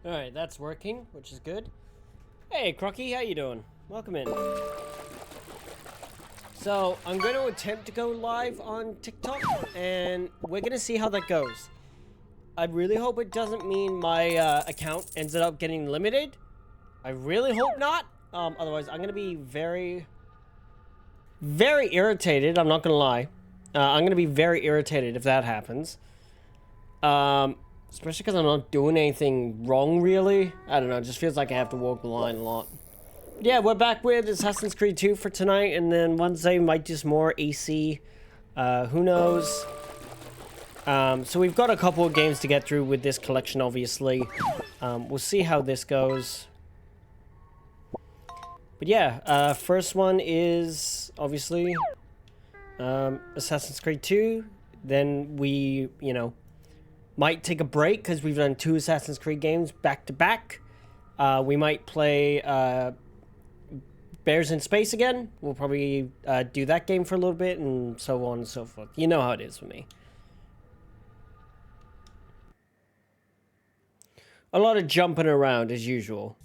Alright, that's working, which is good. Hey, Crocky, how you doing? Welcome in. So, I'm going to attempt to go live on TikTok, and we're going to see how that goes. I really hope it doesn't mean my account ends up getting limited. I really hope not. Otherwise, I'm going to be very irritated. I'm not going to lie. I'm going to be very irritated if that happens. Especially because I'm not doing anything wrong, really. I don't know, it just feels like I have to walk the line a lot. But yeah, we're back with Assassin's Creed 2 for tonight, and then Wednesday might do some more AC. Who knows? So we've got a couple of games to get through with this collection, obviously. We'll see how this goes. But yeah, first one is, obviously, Assassin's Creed 2. Then we, you know, might take a break because we've done 2 Assassin's Creed games back to back. We might play Bears in Space again. We'll probably do that game for a little bit and so on and so forth. You know how it is with me. A lot of jumping around as usual.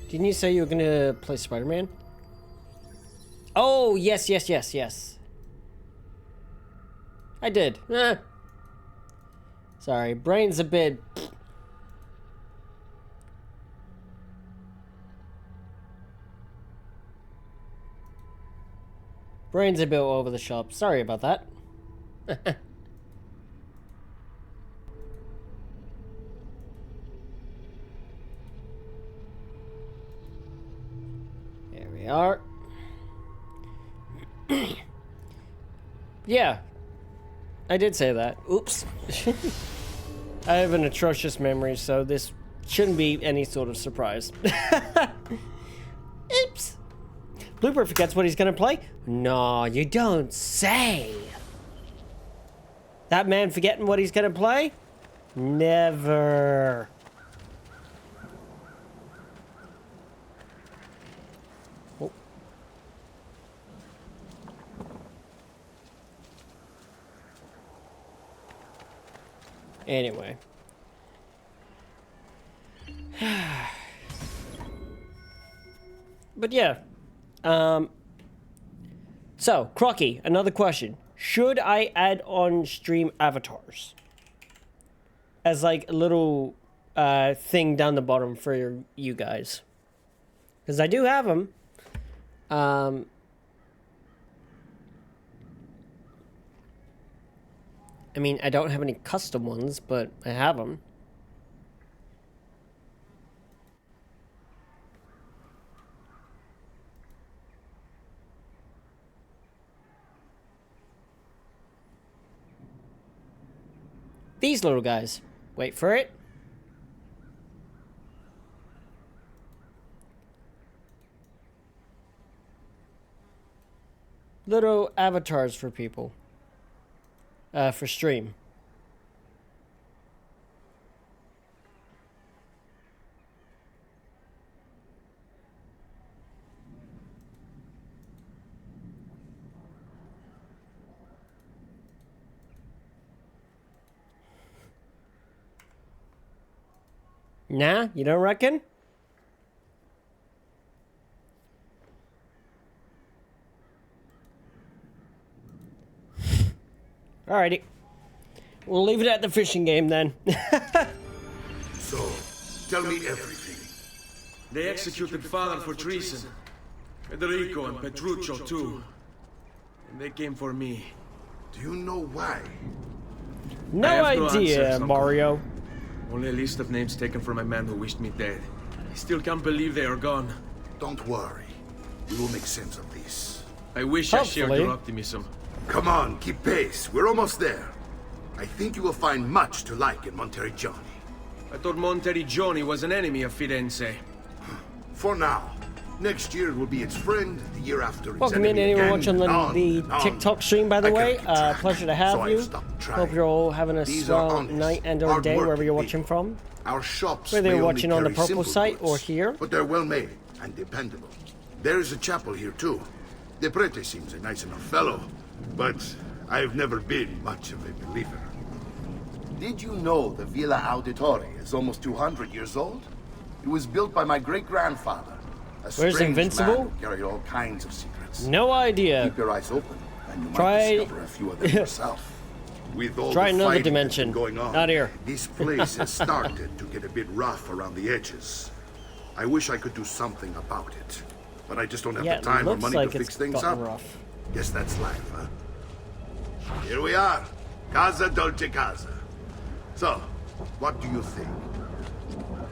Didn't you say you were gonna play Spider-Man? Oh, yes. I did. Sorry, brain's a bit... Brain's a bit all over the shop. Sorry about that. There we are. Yeah, I did say that. Oops. I have an atrocious memory, so this shouldn't be any sort of surprise. Oops. Blooper forgets what he's gonna play? No, you don't say. That man forgetting what he's gonna play? Never. Oh. Anyway. But yeah. So, Crocky, another question. Should I add on stream avatars? As like a little thing down the bottom for you guys. Because I do have them. I mean, I don't have any custom ones, but I have them. These little guys. Wait for it. Little avatars for people. For stream. Nah, you don't reckon? Alrighty. We'll leave it at the fishing game then. So, tell me everything. They executed father for treason. Federico and Petruccio too. And they came for me. Do you know why? No idea, answers, Mario. Only a list of names taken from a man who wished me dead. I still can't believe they are gone. Don't worry. We will make sense of this. I wish I shared your optimism. Come on, keep pace. We're almost there. I think you will find much to like in Monteriggioni. I thought Monteriggioni was an enemy of Firenze. For now. Next year will be its friend, the year after its Welcome in enemy anyone again, watching and on the and on. TikTok stream, by the I way. can't keep track, Pleasure to have so you. I've stopped trying. Hope you're all having a These are swell honest, night and or day wherever you're hard-working watching people. from. Our shops Whether may you're only watching on the carry purple simple site or goods, here. but they're well made and dependable. There is a chapel here too. The prete seems a nice enough fellow, but I've never been much of a believer. Did you know the Villa Auditore is almost 200 years old? It was built by my great-grandfather. A Where's strange Invincible? man who carried all kinds of secrets. No idea. Keep your eyes open, and you Try- might discover a few of them yourself. With all Try the another fighting dimension. that's been going on, Not here. this place has started to get a bit rough around the edges. I wish I could do something about it, but I just don't have Yeah, the time it or looks money like to it's fix things gotten up. rough. Guess that's life, huh? Here we are, Casa Dolce Casa. So, what do you think?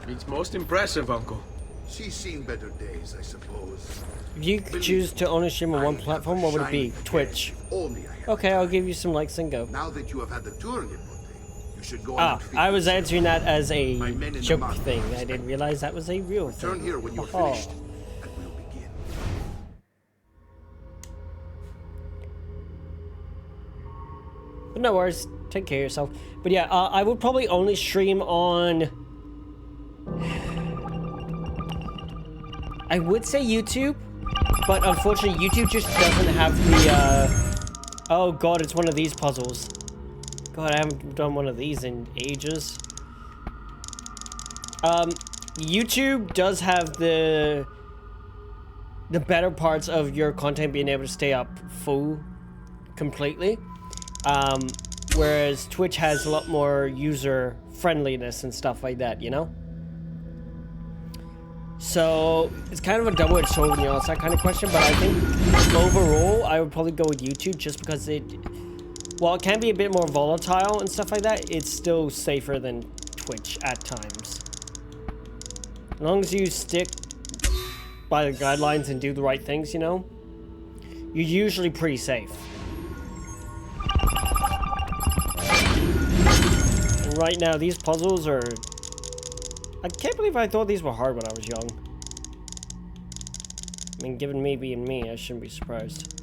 It's most impressive, Uncle. She's seen better days, I suppose. If you could choose to own a stream on one platform, what would it be? Twitch. Only I have Okay, I'll time. give you some likes and go. Now that you have had the tour in Ponte, you should go on Ah, and feed I was yourself. answering that as a My men in the joke market. thing. I didn't realize that was a real Return thing. here when you're Oh. finished, and we'll begin. But no worries. Take care of yourself. But yeah, I would probably only stream on... I would say YouTube, but unfortunately YouTube just doesn't have the, Oh god, it's one of these puzzles. God, I haven't done one of these in ages. YouTube does have the better parts of your content being able to stay up full completely. Whereas Twitch has a lot more user friendliness and stuff like that, you know? So it's kind of a double-edged sword when you ask that kind of question, but I think overall I would probably go with YouTube just because while it can be a bit more volatile and stuff like that, it's still safer than Twitch at times. As long as you stick by the guidelines and do the right things, you know, you're usually pretty safe. And right now, these puzzles are... I can't believe I thought these were hard when I was young. I mean, given me being me, I shouldn't be surprised.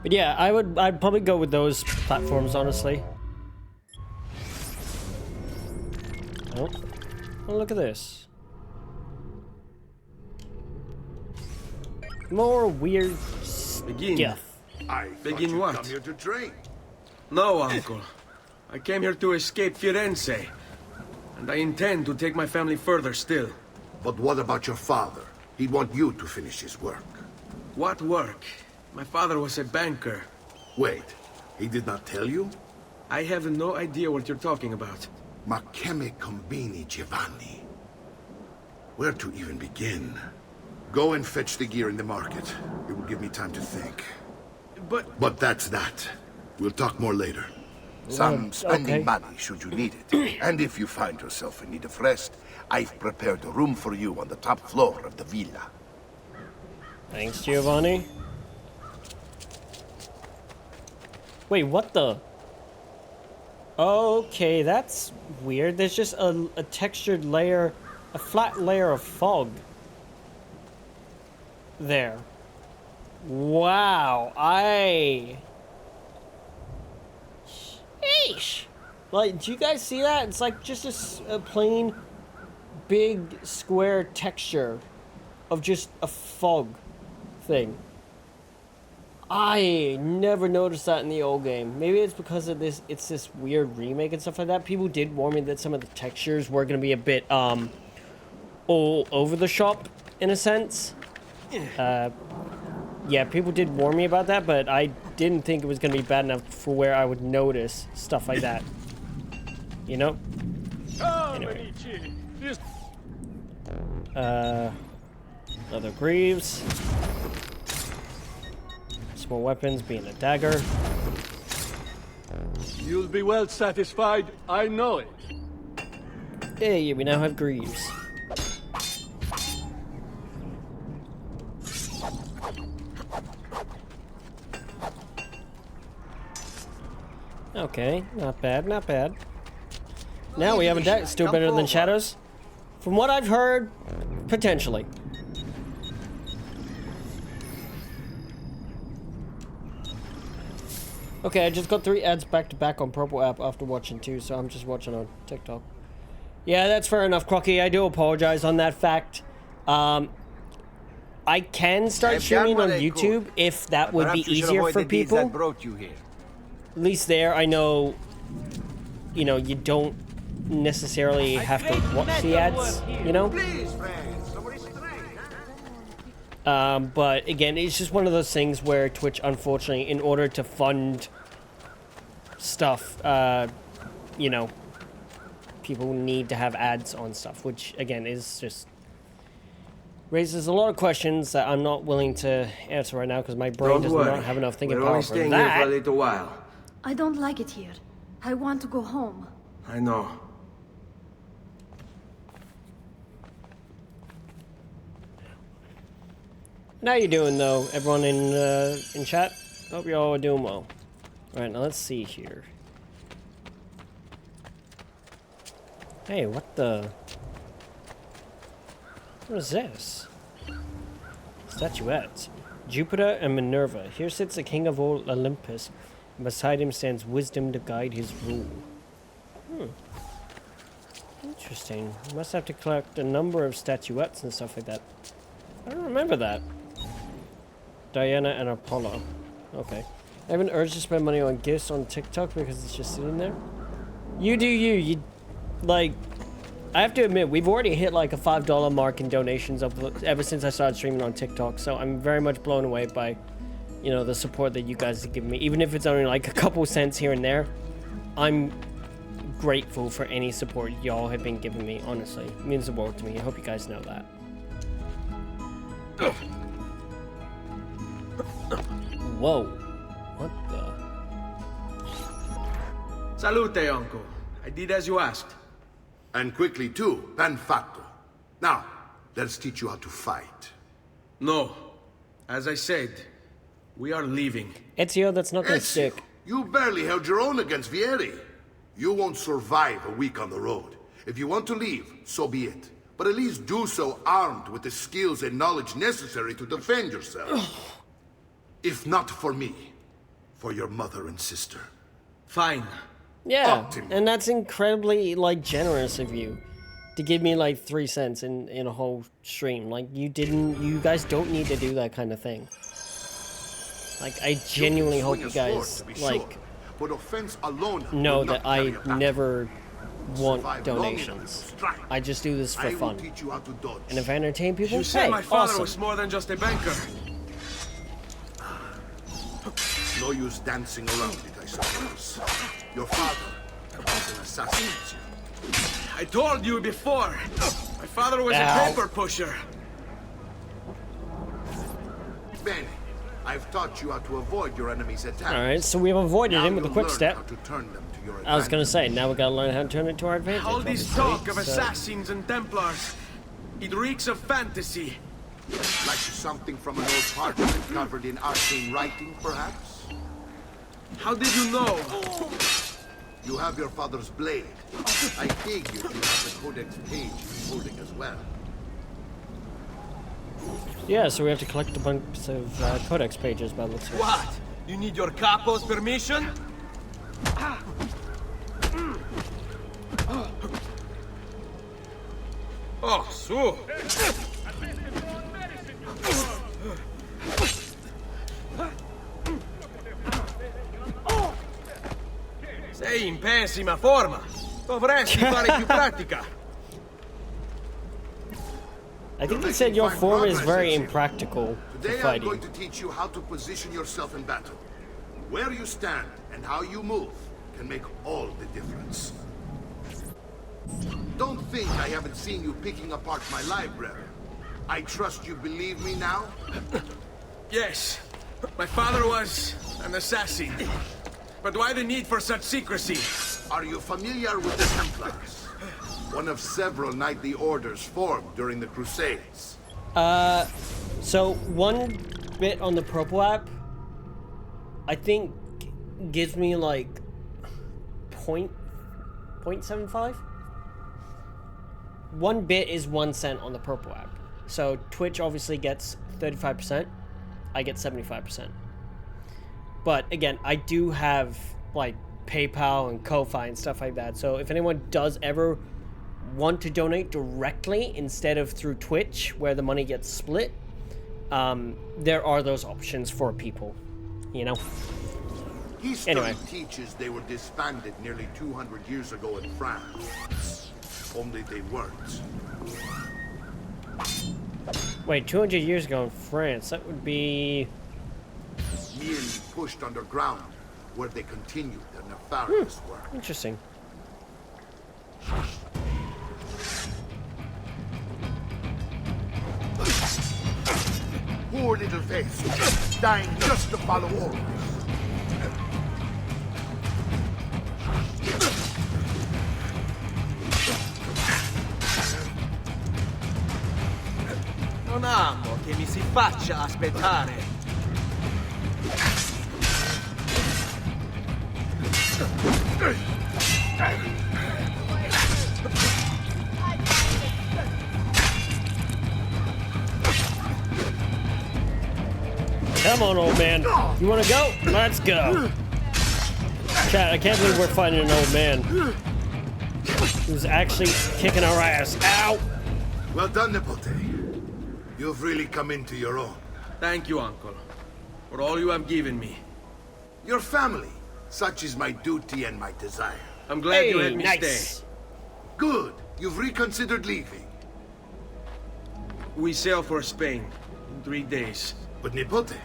But yeah, I'd probably go with those platforms, honestly. Oh, well, look at this. More weird Begin. stuff. I thought Begin you'd what? come here to train. No, Uncle. I came here to escape Firenze. And I intend to take my family further still. But what about your father? He'd want you to finish his work. What work? My father was a banker. Wait, he did not tell you? I have no idea what you're talking about. Ma che me combini, Giovanni? Where to even begin? Go and fetch the gear in the market. It will give me time to think. But that's that. We'll talk more later. Some spending okay. money should you need it. And if you find yourself in need of rest, I've prepared a room for you on the top floor of the villa. Thanks, Giovanni. Wait, what the? Okay, that's weird. There's just a textured layer, a flat layer of fog. There. Wow, Sheesh. Like, do you guys see that? It's like just a plain, big, square texture of just a fog thing. I never noticed that in the old game. Maybe it's because of this, it's this weird remake and stuff like that. People did warn me that some of the textures were going to be a bit, all over the shop, in a sense. Yeah, people did warn me about that, but I didn't think it was going to be bad enough for where I would notice stuff like that. You know? Anyway. Leather greaves. Some more weapons, being a dagger. You'll be well satisfied, I know it. Hey, we now have Greaves. Okay, not bad, not bad. Now we have a deck. Still better than Shadows? From what I've heard, potentially. Okay, I just got 3 ads back to back on Purple app after watching 2, so I'm just watching on TikTok. Yeah, that's fair enough, Crocky. I do apologize on that fact. I can start streaming on YouTube if that would be easier for people. That brought you here. At least there, I know, you know, you don't necessarily have to watch the ads, you know? But again, it's just one of those things where Twitch, unfortunately, in order to fund stuff, you know, people need to have ads on stuff, which again is just raises a lot of questions that I'm not willing to answer right now because my brain does not have enough thinking power for that. We're only staying here for a little while. I don't like it here. I want to go home. I know. How you doing though, everyone in chat? Hope you all are doing well. All right, now let's see here. Hey, what the? What is this? Statuettes. Jupiter and Minerva. Here sits the king of all Olympus. Beside him stands wisdom to guide his rule. Interesting. You must have to collect a number of statuettes and stuff like that. I don't remember that. Diana and Apollo. Okay. I have an urge to spend money on gifts on TikTok because it's just sitting there. You do you. You, like, I have to admit, we've already hit like a $5 mark in donations ever since I started streaming on TikTok. So I'm very much blown away by, you know, the support that you guys have given me. Even if it's only like a couple cents here and there, I'm grateful for any support y'all have been giving me, honestly. It means the world to me. I hope you guys know that. Whoa. What the? Salute, uncle. I did as you asked. And quickly too, ben fatto. Now, let's teach you how to fight. No. As I said, we are leaving. Ezio, that's not gonna stick. You barely held your own against Vieri. You won't survive a week on the road. If you want to leave, so be it. But at least do so armed with the skills and knowledge necessary to defend yourself. If not for me, for your mother and sister. Fine. Yeah, and that's incredibly, like, generous of you to give me, like, 3 cents in a whole stream. Like, you guys don't need to do that kind of thing. Like, I genuinely hope you guys, like, know that I never want donations. I just do this for fun. And if I entertain people, You said hey, my father awesome. was more than just a banker. No use dancing around it, I suppose. Your father was an assassin. I told you before. My father was Ow. a paper pusher. Bene, I've taught you how to avoid your enemy's attacks. Alright, so we've avoided him with a quick step. I was gonna say. say, now we gotta learn how to turn it to our advantage. All this obviously, talk of so- assassins and Templars. It reeks of fantasy. Like something from an old parchment covered in arcane writing, perhaps? How did you know? You have your father's blade. I figured you have the codex page he's holding as well. Yeah, so we have to collect a bunch of codex pages by the looks of it. What? You need your capo's permission? Oh, su. Sei in pessima forma. Dovresti fare più pratica. I think they said your form is very impractical for Today I'm fighting. going to teach you how to position yourself in battle. Where you stand and how you move can make all the difference. Don't think I haven't seen you picking apart my library. I trust you believe me now? Yes, my father was an assassin. But why the need for such secrecy? Are you familiar with the Templars? one of several knightly orders formed during the Crusades. So one bit on the Purple app, I think, gives me like 0.75. 1 bit is 1 cent on the Purple app. So Twitch obviously gets 35%. I get 75%. But again, I do have like PayPal and Ko-Fi and stuff like that. So if anyone does ever want to donate directly instead of through Twitch, where the money gets split, there are those options for people, you know? History teaches they were disbanded nearly 200 years ago in France. Only they weren't. Wait, 200 years ago in France, that would be... Merely pushed underground, where they continued their nefarious work. Interesting. Poor little face, dying just to follow orders. Non amo che mi si faccia aspettare. Come on, old man. You want to go? Let's go. Chat, I can't believe we're fighting an old man who's actually kicking our ass. Ow! Well done, Nipote. You've really come into your own. Thank you, Uncle, for all you have given me. Your family, such is my duty and my desire. I'm glad you let me nice. stay. Good. You've reconsidered leaving. We sail for Spain in 3 days. But Nipote,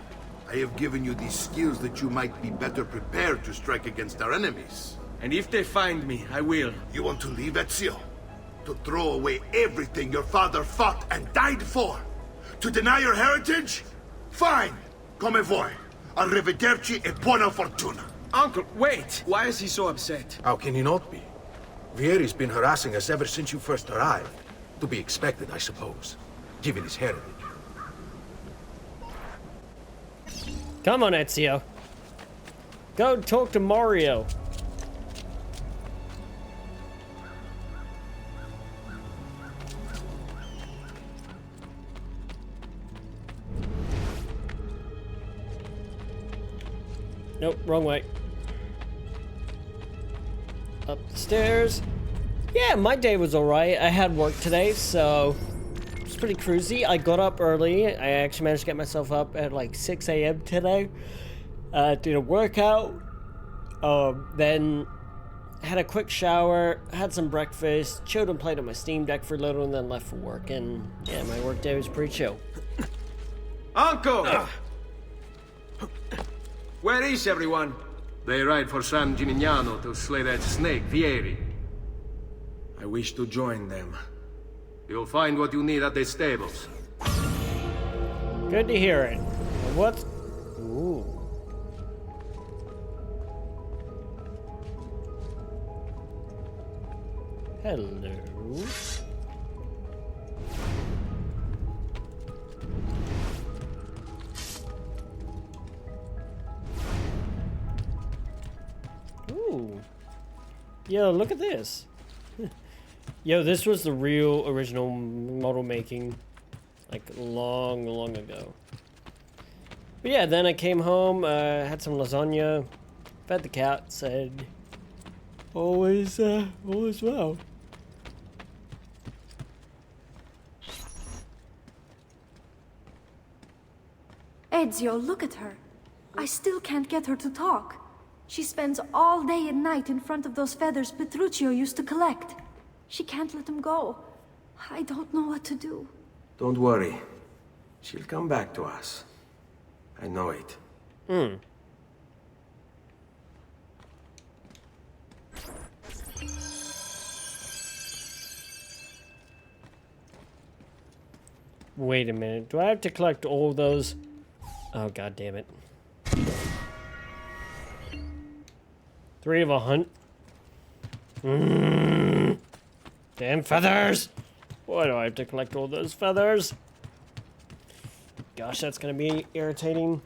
I have given you these skills that you might be better prepared to strike against our enemies. And if they find me, I will. You want to leave Ezio? To throw away everything your father fought and died for? To deny your heritage? Fine. Come vuoi. Arrivederci e buona fortuna. Uncle, wait! Why is he so upset? How can he not be? Vieri's been harassing us ever since you first arrived. To be expected, I suppose, given his heritage. Come on, Ezio. Go talk to Mario. Nope, wrong way. Up the stairs. Yeah, my day was alright. I had work today, so it was pretty cruisy. I got up early. I actually managed to get myself up at like 6 a.m. today. Did a workout. Then had a quick shower, had some breakfast, chilled and played on my Steam Deck for a little, and then left for work. And yeah, my work day was pretty chill. Uncle! Where is everyone? They ride for San Gimignano to slay that snake, Vieri. I wish to join them. You'll find what you need at the stables. Good to hear it. What's... Ooh. Hello. Ooh. Yo, look at this. Yo, this was the real original model making, like, long ago. But yeah, then I came home, had some lasagna, fed the cat, said, always well. Ezio, look at her. I still can't get her to talk. She spends all day and night in front of those feathers Petruccio used to collect. She can't let them go. I don't know what to do. Don't worry. She'll come back to us. I know it. Wait a minute. Do I have to collect all those? Oh, god damn it. 3 of 100. Damn feathers! Why do I have to collect all those feathers? Gosh, that's gonna be irritating.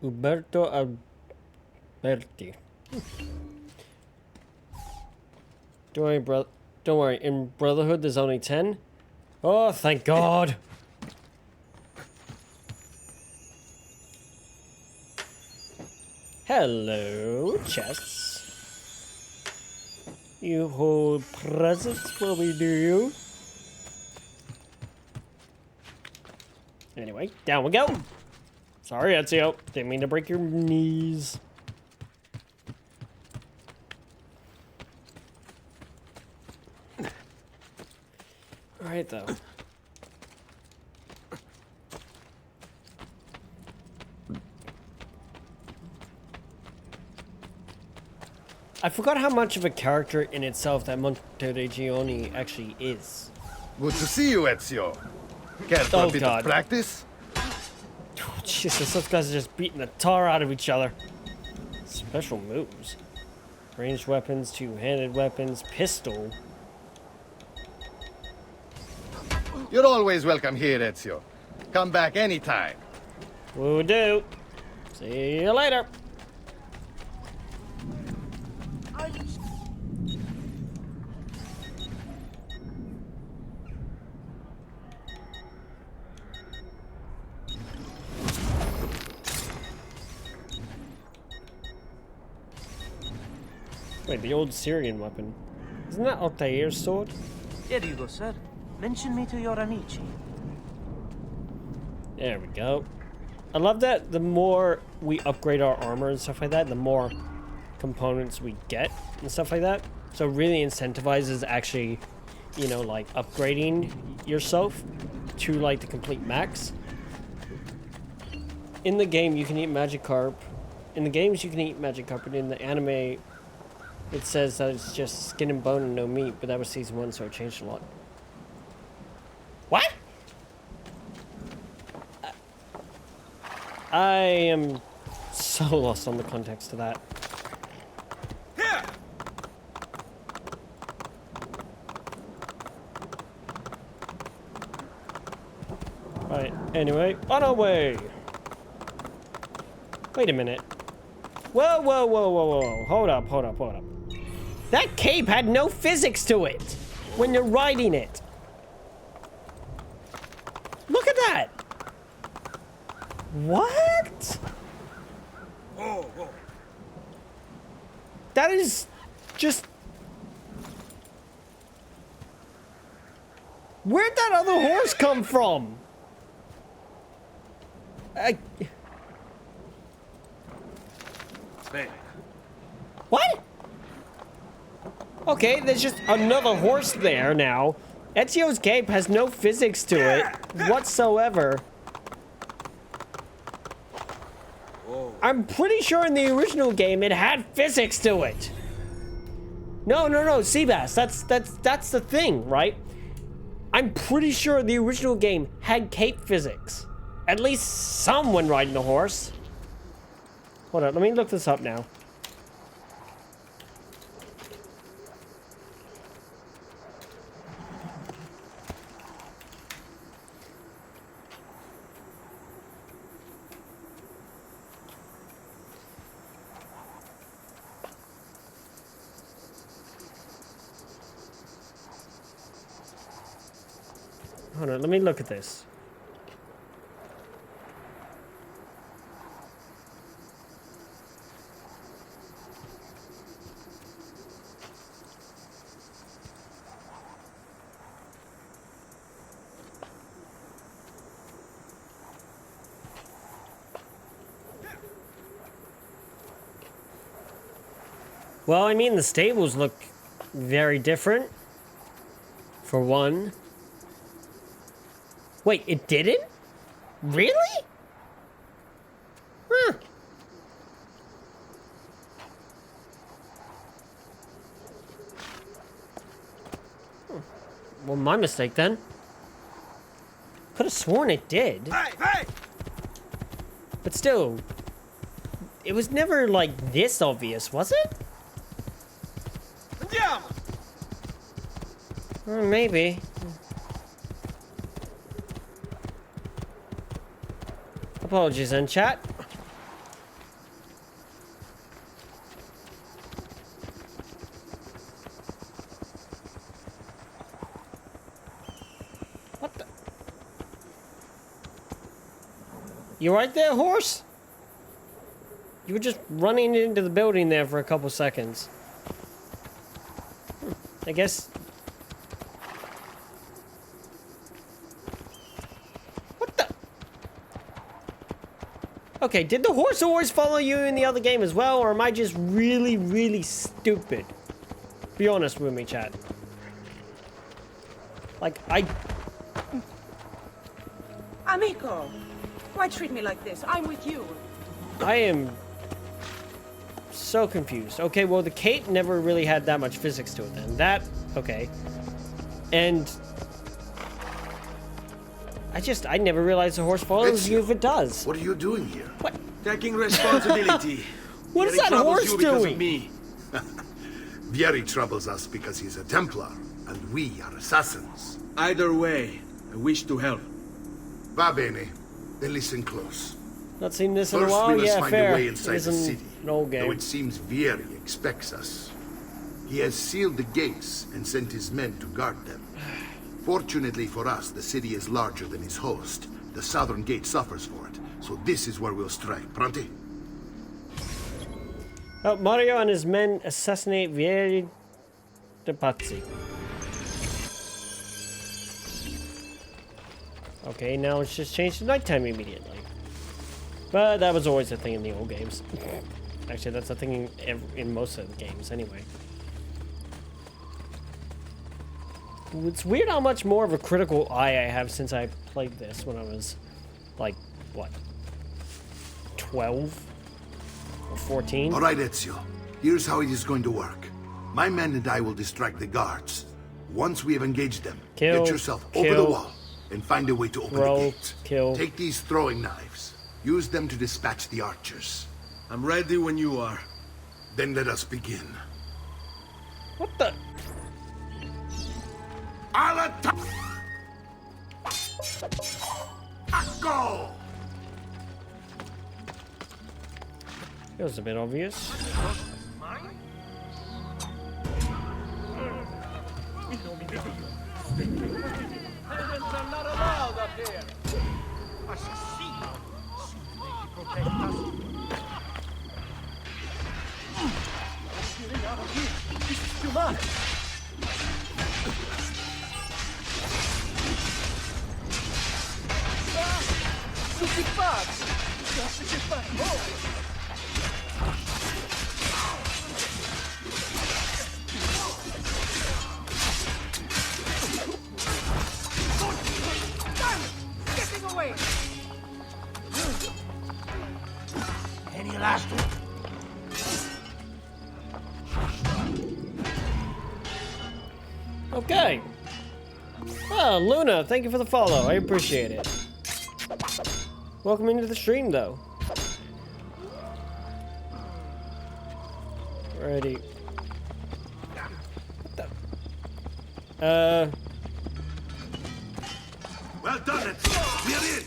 Uberto Alberti. Don't worry, bro. Don't worry. In Brotherhood, there's only 10. Oh, thank God. Hello, chests. You hold presents for me, do you? Anyway, down we go. Sorry, Ezio. Didn't mean to break your knees. Alright, though. I forgot how much of a character in itself that Monteregione actually is. Good to see you, Ezio. Care for a bit God. of practice? Oh, Jesus, those guys are just beating the tar out of each other. Special moves. Ranged weapons, two-handed weapons, pistol. You're always welcome here, Ezio. Come back anytime. Will do. See you later. Wait, the old Syrian weapon. Isn't that Altair's sword? Here you go, sir. Mention me to your amici. There we go. I love that the more we upgrade our armor and stuff like that, the more components we get and stuff like that. So it really incentivizes actually, you know, like upgrading yourself to like the complete max. In the game, you can eat Magikarp. In the games, you can eat Magikarp, but in the anime, it says that it's just skin and bone and no meat, but that was season 1, so it changed a lot. What? I am so lost on the context of that. Here! Right, anyway, on our way. Wait a minute. Whoa, whoa, whoa, whoa, whoa. Hold up, hold up, hold up. That cape had no physics to it when you're riding it. Look at that. What? That is just... Where'd that other horse come from? What? Okay, there's just another horse there now. Ezio's cape has no physics to it whatsoever. I'm pretty sure in the original game it had physics to it. No, Seabass, that's the thing, right? I'm pretty sure the original game had cape physics. At least someone riding a horse. Hold on, let me look this up now. Hold on, let me look at this. Well, I mean, the stables look very different, for one. Wait, it didn't? Really? Huh. Well, my mistake then. Could have sworn it did. Hey, hey! But still, it was never like this obvious, was it? Andiamo! Maybe. Apologies in chat. What the? You right there, horse? You were just running into the building there for a couple seconds. I guess. What the? Okay, did the horse always follow you in the other game as well, or am I just really, really stupid? Be honest with me, chat. Like, Amico, why treat me like this? I'm with you. I am so confused. Okay, well, the cape never really had that much physics to it then. That, okay. And I never realized the horse follows you if it does. What are you doing here? What? Taking responsibility. What is Vieri that troubles horse you because doing? of me. Vieri troubles us because he's a Templar, and we are assassins. Either way, I wish to help. Va bene. Then listen close. Not seen this in a First, while? we must Yeah, find fair. a way It inside is the city. an old Though game. it seems Vieri expects us. He has sealed the gates and sent his men to guard them. Fortunately for us, the city is larger than its host. The southern gate suffers for it, so this is where we'll strike. Pronti? Oh, Mario and his men assassinate Vieri de Pazzi. Okay, now it's just changed to nighttime immediately. But that was always a thing in the old games. Actually, that's a thing in most of the games anyway. It's weird how much more of a critical eye I have since I played this when I was, like, what, 12 or 14? All right, Ezio. Here's how it is going to work. My men and I will distract the guards. Once we have engaged them, Kill, get yourself over kill, the wall and find a way to open throw, the gate. kill. Take these throwing knives. Use them to dispatch the archers. I'm ready when you are. Then let us begin. What the? I'll attack! Go! It was a bit obvious. I'm not allowed up here. Assassino. They protect us. Getting out of here. This is too much. Tutti pazzi. Just to get back home. Getting away. Any last one? Okay. Oh, Luna, thank you for the follow. I appreciate it. Welcome into the stream, though. Alrighty. What the? Well done, Ezio. We're in.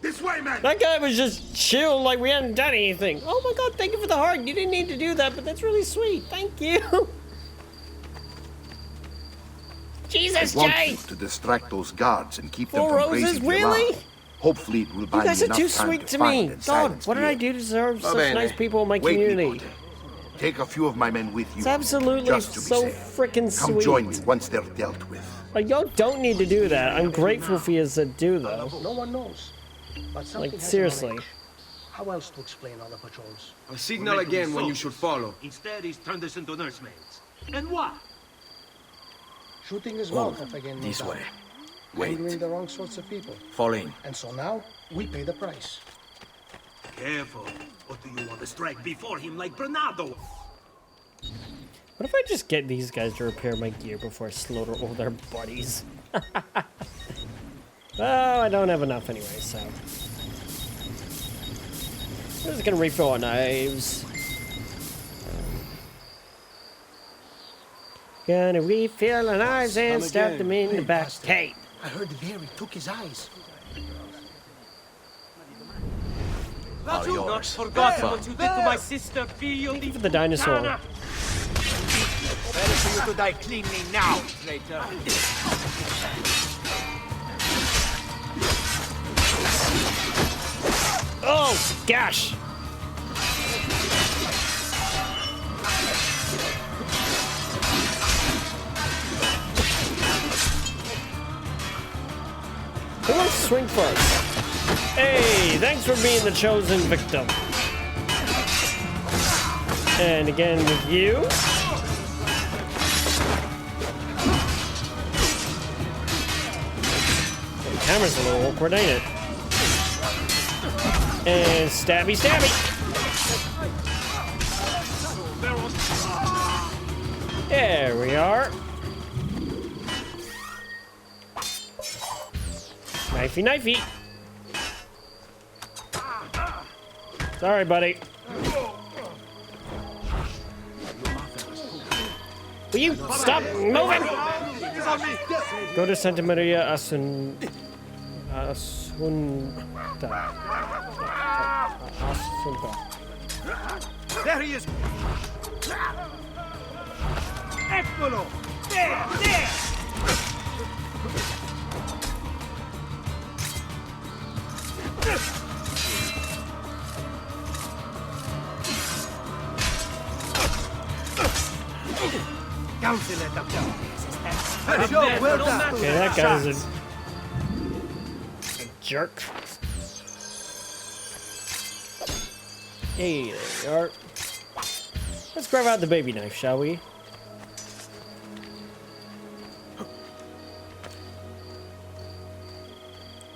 This way, man. That guy was just chill like we hadn't done anything. Oh my god, thank you for the heart. You didn't need to do that, but that's really sweet. Thank you. Jesus, I want Jay! you to distract those guards and keep them 4 from roses, raising the really? alarm. Hopefully it will buy You guys me are enough too time sweet to to find me. and God, silence what did I Vieri. do to deserve Va such bene. nice people in my Wait, community? Nipote. Take a few of my men with you. It's absolutely just to be so safe. frickin' Come sweet. join me once they're dealt with. Like, y'all don't need to do that. I'm grateful for you to do, though. No one knows. But something Like, has seriously. knowledge. How else to explain all the patrols? I'll signal again when you should follow. Instead, he's turned us into nursemaids. And what? Shooting is welcome again. no This doubt. way. Wait. Angering the wrong sorts of people. Fall in. And so now, we pay the price. Careful. Or do you want to strike before him like Bernardo? What if I just get these guys to repair my gear before I slaughter all their buddies? Oh, I don't have enough anyway, so. I'm just gonna refill our knives. Gonna refill our knives and stab them in the back. Hey! I heard Very took his eyes. Have you not forgotten what you did to my sister, Filio? Thank you for the dinosaur. Better for you to die cleanly now, traitor. Oh, gosh! Who wants to swing first? Hey, thanks for being the chosen victim. And again with you. The camera's a little awkward, ain't it? And stabby, stabby. There we are. Knifey, knifey. Sorry, buddy. Will you stop moving? Go to Santa Maria Asunta. There he is! Eccolo! There! There! Okay, that guy's a jerk. Hey, there we are. Let's grab out the baby knife, shall we?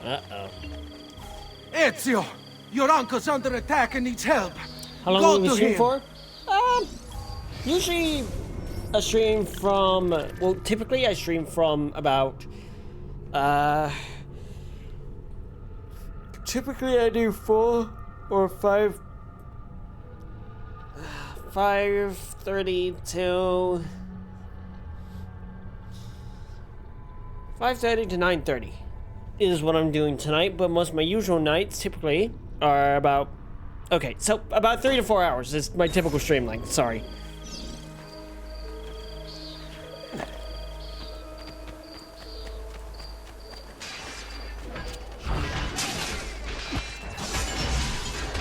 Uh-oh. Ezio! Your uncle's under attack and needs help. How long will we stream for? Usually I stream from, well, typically I stream from about, typically I do 4 or 5, 5:30 to 5:30 to 9:30 is what I'm doing tonight, but most of my usual nights typically are about, okay, so about 3 to 4 hours is my typical stream length, sorry.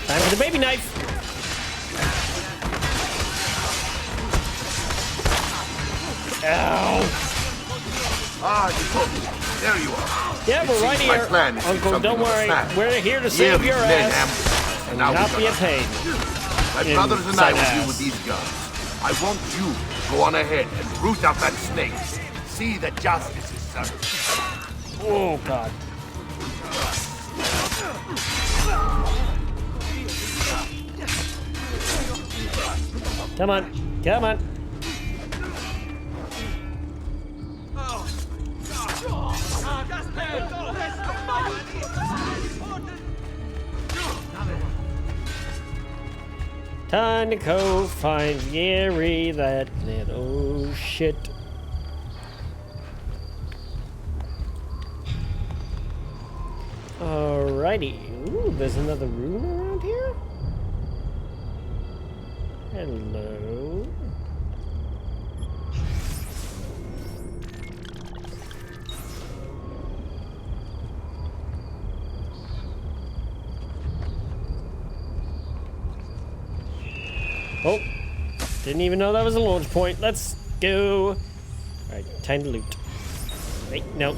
Time for the baby knife. Ow. Ah, you told me. There you are. Yeah, we're right seems my here. plan is to do Uncle, something don't with a worry. snap. We're here to save These your men ass ambushed, and now not we're be a gonna- pain. My brothers and I will Inside deal ass. with these guns. I want you to go on ahead and root out that snake. See that justice is served. Oh, God. Come on. Come on. Time to go find Gary, that little shit. Alrighty. Ooh, there's another room around here? Hello. Oh, didn't even know that was a launch point. Let's go. Alright, time to loot. Wait, no.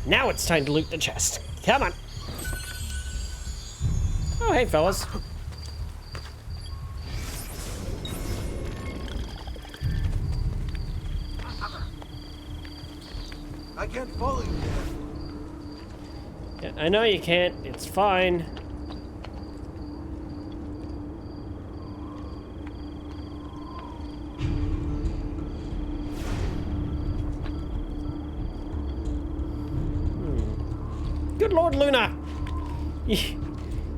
Now it's time to loot the chest. Come on. Oh, hey, fellas. I can't follow you. Yeah, I know you can't. It's fine. Good Lord, Luna!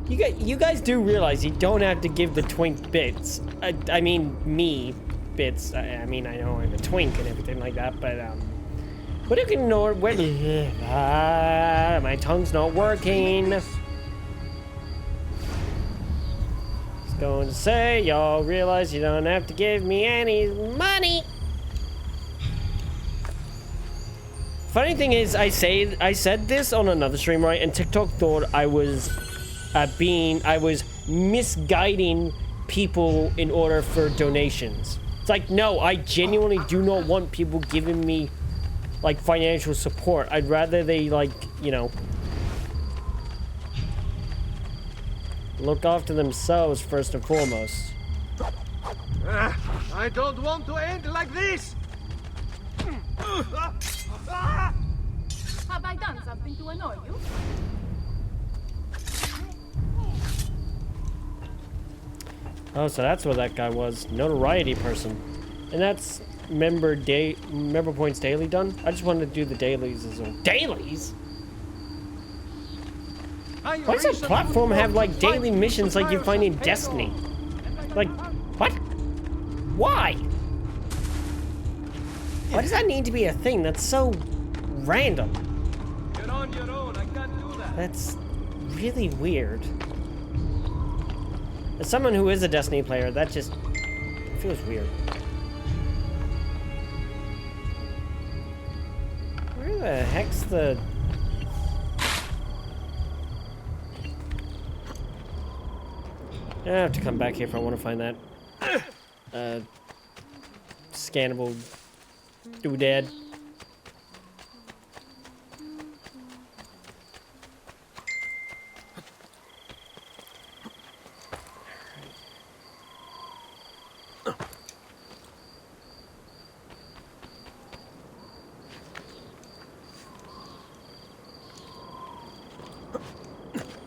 You guys do realize you don't have to give the twink bits. I mean, me bits. I mean, I know I'm a twink and everything like that, but what you can ignore. My tongue's not working. Just going to say, y'all realize you don't have to give me any money. Funny thing is, I said this on another stream, right? And TikTok thought I was misguiding people in order for donations. It's like, no, I genuinely do not want people giving me like financial support. I'd rather they like, you know, look after themselves first and foremost. I don't want to end like this. Have I done something to annoy you? Oh, so that's what that guy was. Notoriety person. And that's member points daily done? I just wanted to do the dailies as well. Dailies? Why does that platform have like daily missions like you find in Destiny? Like, what? Why? Why does that need to be a thing? That's so random. You're on your own. I can't do that. That's really weird. As someone who is a Destiny player, that just feels weird. Where the heck's the... I have to come back here if I want to find that scannable doodad.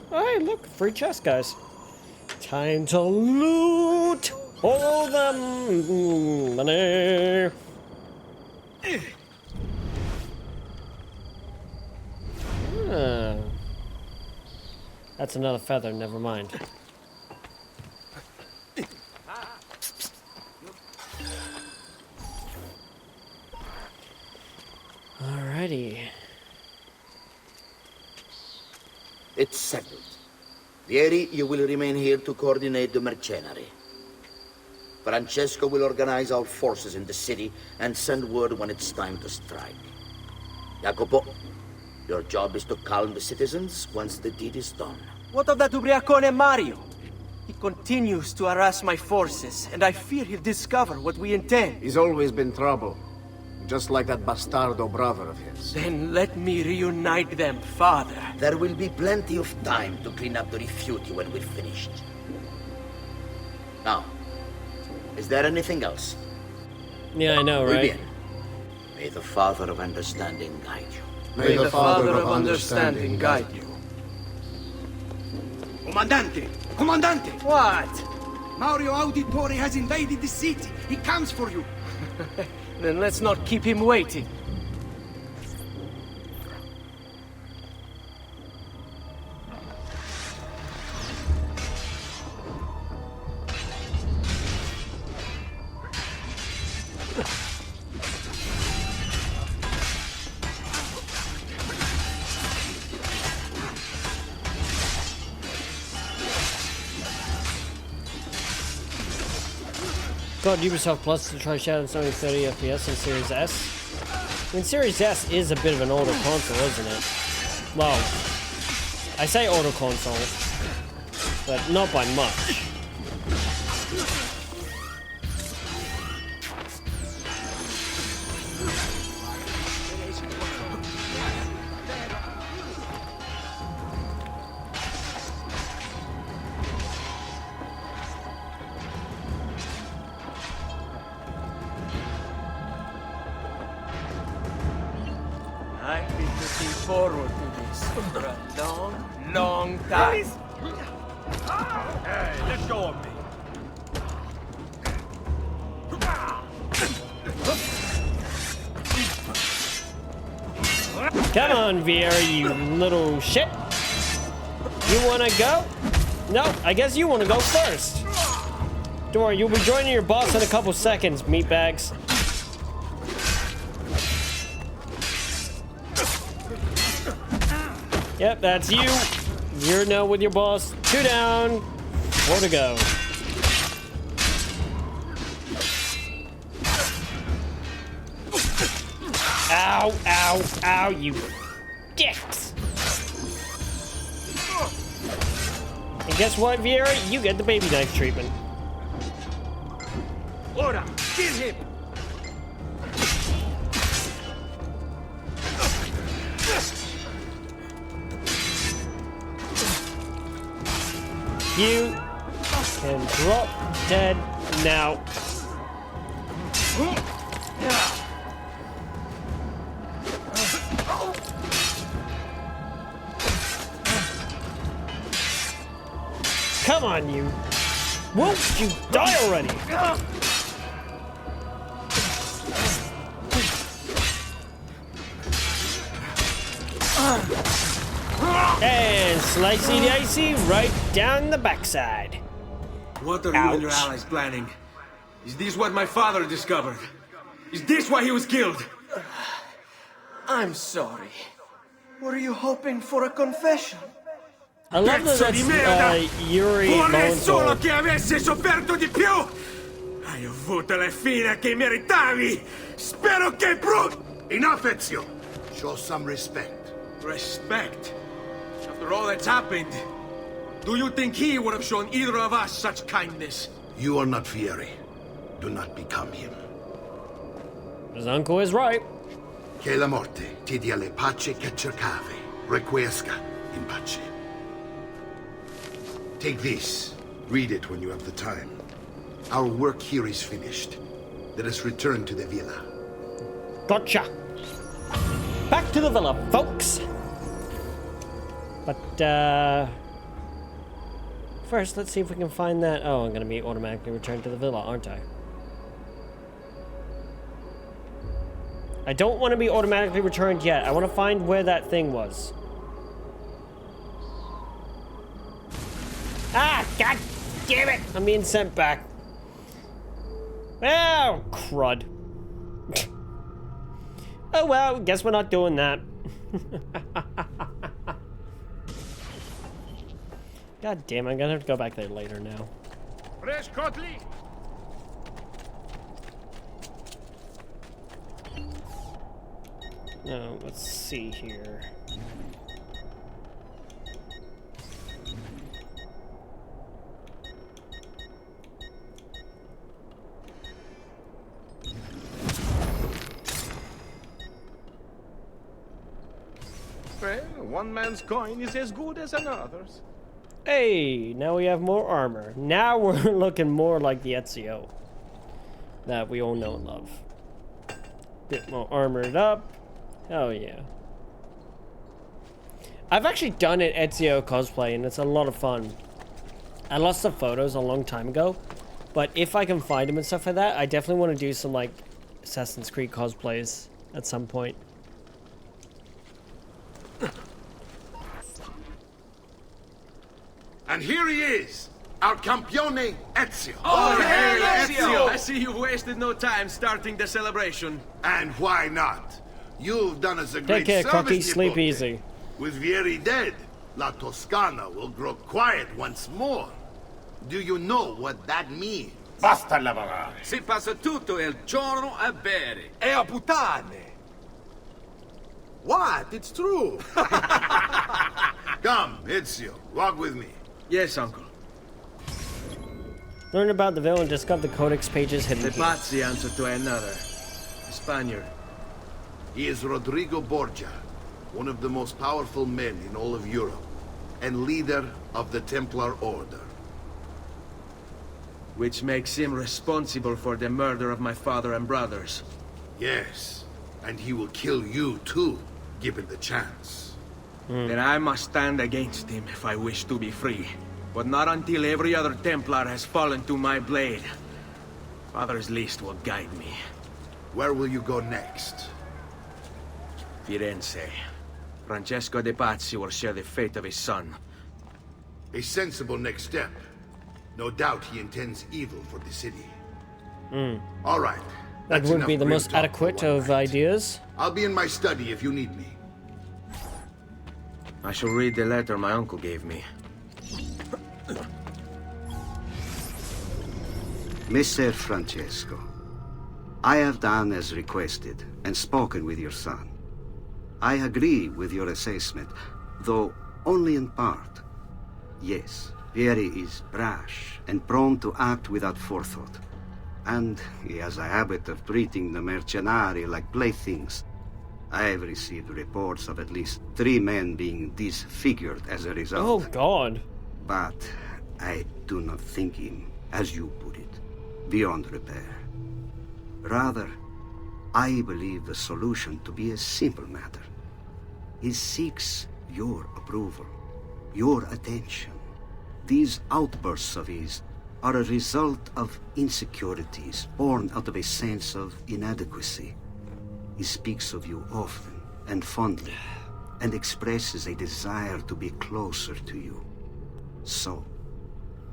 Oh, hey, look, free chest, guys. Time to loot all the money. That's another feather, never mind. Alrighty. It's settled. Vieri, you will remain here to coordinate the mercenary. Francesco will organize our forces in the city and send word when it's time to strike. Jacopo, your job is to calm the citizens once the deed is done. What of that Ubriacone Mario? He continues to harass my forces, and I fear he'll discover what we intend. He's always been trouble. Just like that bastardo brother of his. Then let me reunite them, father. There will be plenty of time to clean up the refuge when we're finished. Now, is there anything else? Yeah, I know, Muy right? bien. May the Father of Understanding guide you. May the Father of Understanding guide you. Comandante! Comandante! What? Mario Auditore has invaded the city. He comes for you. Then let's not keep him waiting. God, Ubisoft Plus to try Shadow Sony 30 FPS on Series S. I mean, Series S is a bit of an older console, isn't it? Well, I say older console, but not by much. I've been looking forward to this for a long, long time. Hey, let go of me. Come on, Viera, you little shit. You wanna go? No, I guess you want to go first. Don't worry, you'll be joining your boss in a couple seconds, meatbags. Yep, that's you. You're now with your boss. 2 down. 4 to go. Ow, ow, ow, you dicks. And guess what, Vieira? You get the baby knife treatment. Ora, kill him! You can drop dead now. Come on, you. Won't you die already? And slicey dicey right down the backside. What are you and your allies planning? Is this what my father discovered? Is this why he was killed? I'm sorry. Were you hoping for a confession? I love that Yuri Vorrei Mountain. solo che avessi sofferto di più! Hai avuto la fine che meritavi! Spero che Enough, Ezio! Show some respect. Respect? After all that's happened, do you think he would have shown either of us such kindness? You are not Fieri. Do not become him. His uncle is right. Che la morte ti dia le pace che cercavi. Requiesca in pace. Take this. Read it when you have the time. Our work here is finished. Let us return to the villa. Gotcha. Back to the villa, folks. But, first, let's see if we can find that. Oh, I'm gonna be automatically returned to the villa, aren't I? I don't want to be automatically returned yet. I want to find where that thing was. Ah, god damn it! I'm being sent back. Oh, crud. Oh well, guess we're not doing that. God damn, I'm gonna have to go back there later now. No, let's see here. Well, one man's coin is as good as another's. Hey, now we have more armor. Now we're looking more like the Ezio that we all know and love. Bit more armored up. Oh yeah. I've actually done an Ezio cosplay and it's a lot of fun. I lost some photos a long time ago, but if I can find them and stuff like that, I definitely want to do some like Assassin's Creed cosplays at some point. And here he is, our campione Ezio. Oh, hey, Ezio! I see you wasted no time starting the celebration. And why not? You've done us a great Take care, service, Cookie. Sleep Nipote. easy. With Vieri dead, La Toscana will grow quiet once more. Do you know what that means? Basta lavorare. Si passa tutto il giorno a bere. E a puttane! What? It's true! Come, Ezio, walk with me. Yes, uncle. Learn about the villain, discover the codex pages hidden The here. Pazzi answer to another. A Spaniard. He is Rodrigo Borgia, one of the most powerful men in all of Europe, and leader of the Templar Order. Which makes him responsible for the murder of my father and brothers. Yes, and he will kill you too, given the chance. Then I must stand against him if I wish to be free. But not until every other Templar has fallen to my blade. Father's list will guide me. Where will you go next? Firenze. Francesco de Pazzi will share the fate of his son. A sensible next step. No doubt he intends evil for the city. All right. That That's would enough be the real most talk for adequate one of night. ideas. I'll be in my study if you need me. I shall read the letter my uncle gave me. Messer Francesco, I have done as requested and spoken with your son. I agree with your assessment, though only in part. Yes, Vieri is brash and prone to act without forethought. And he has a habit of treating the mercenari like playthings. I have received reports of at least 3 men being disfigured as a result. Oh, God. But I do not think him, as you put it, beyond repair. Rather, I believe the solution to be a simple matter. He seeks your approval, your attention. These outbursts of his are a result of insecurities born out of a sense of inadequacy. He speaks of you often and fondly, and expresses a desire to be closer to you. So,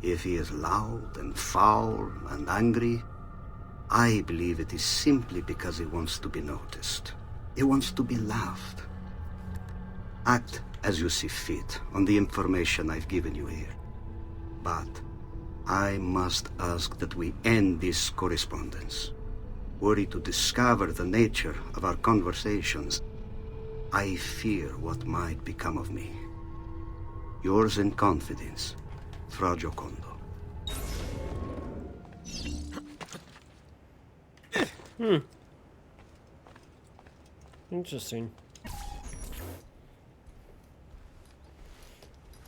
if he is loud and foul and angry, I believe it is simply because he wants to be noticed. He wants to be loved. Act as you see fit on the information I've given you here. But I must ask that we end this correspondence. Were he to discover the nature of our conversations, I fear what might become of me. Yours in confidence, Fra Giocondo. Interesting.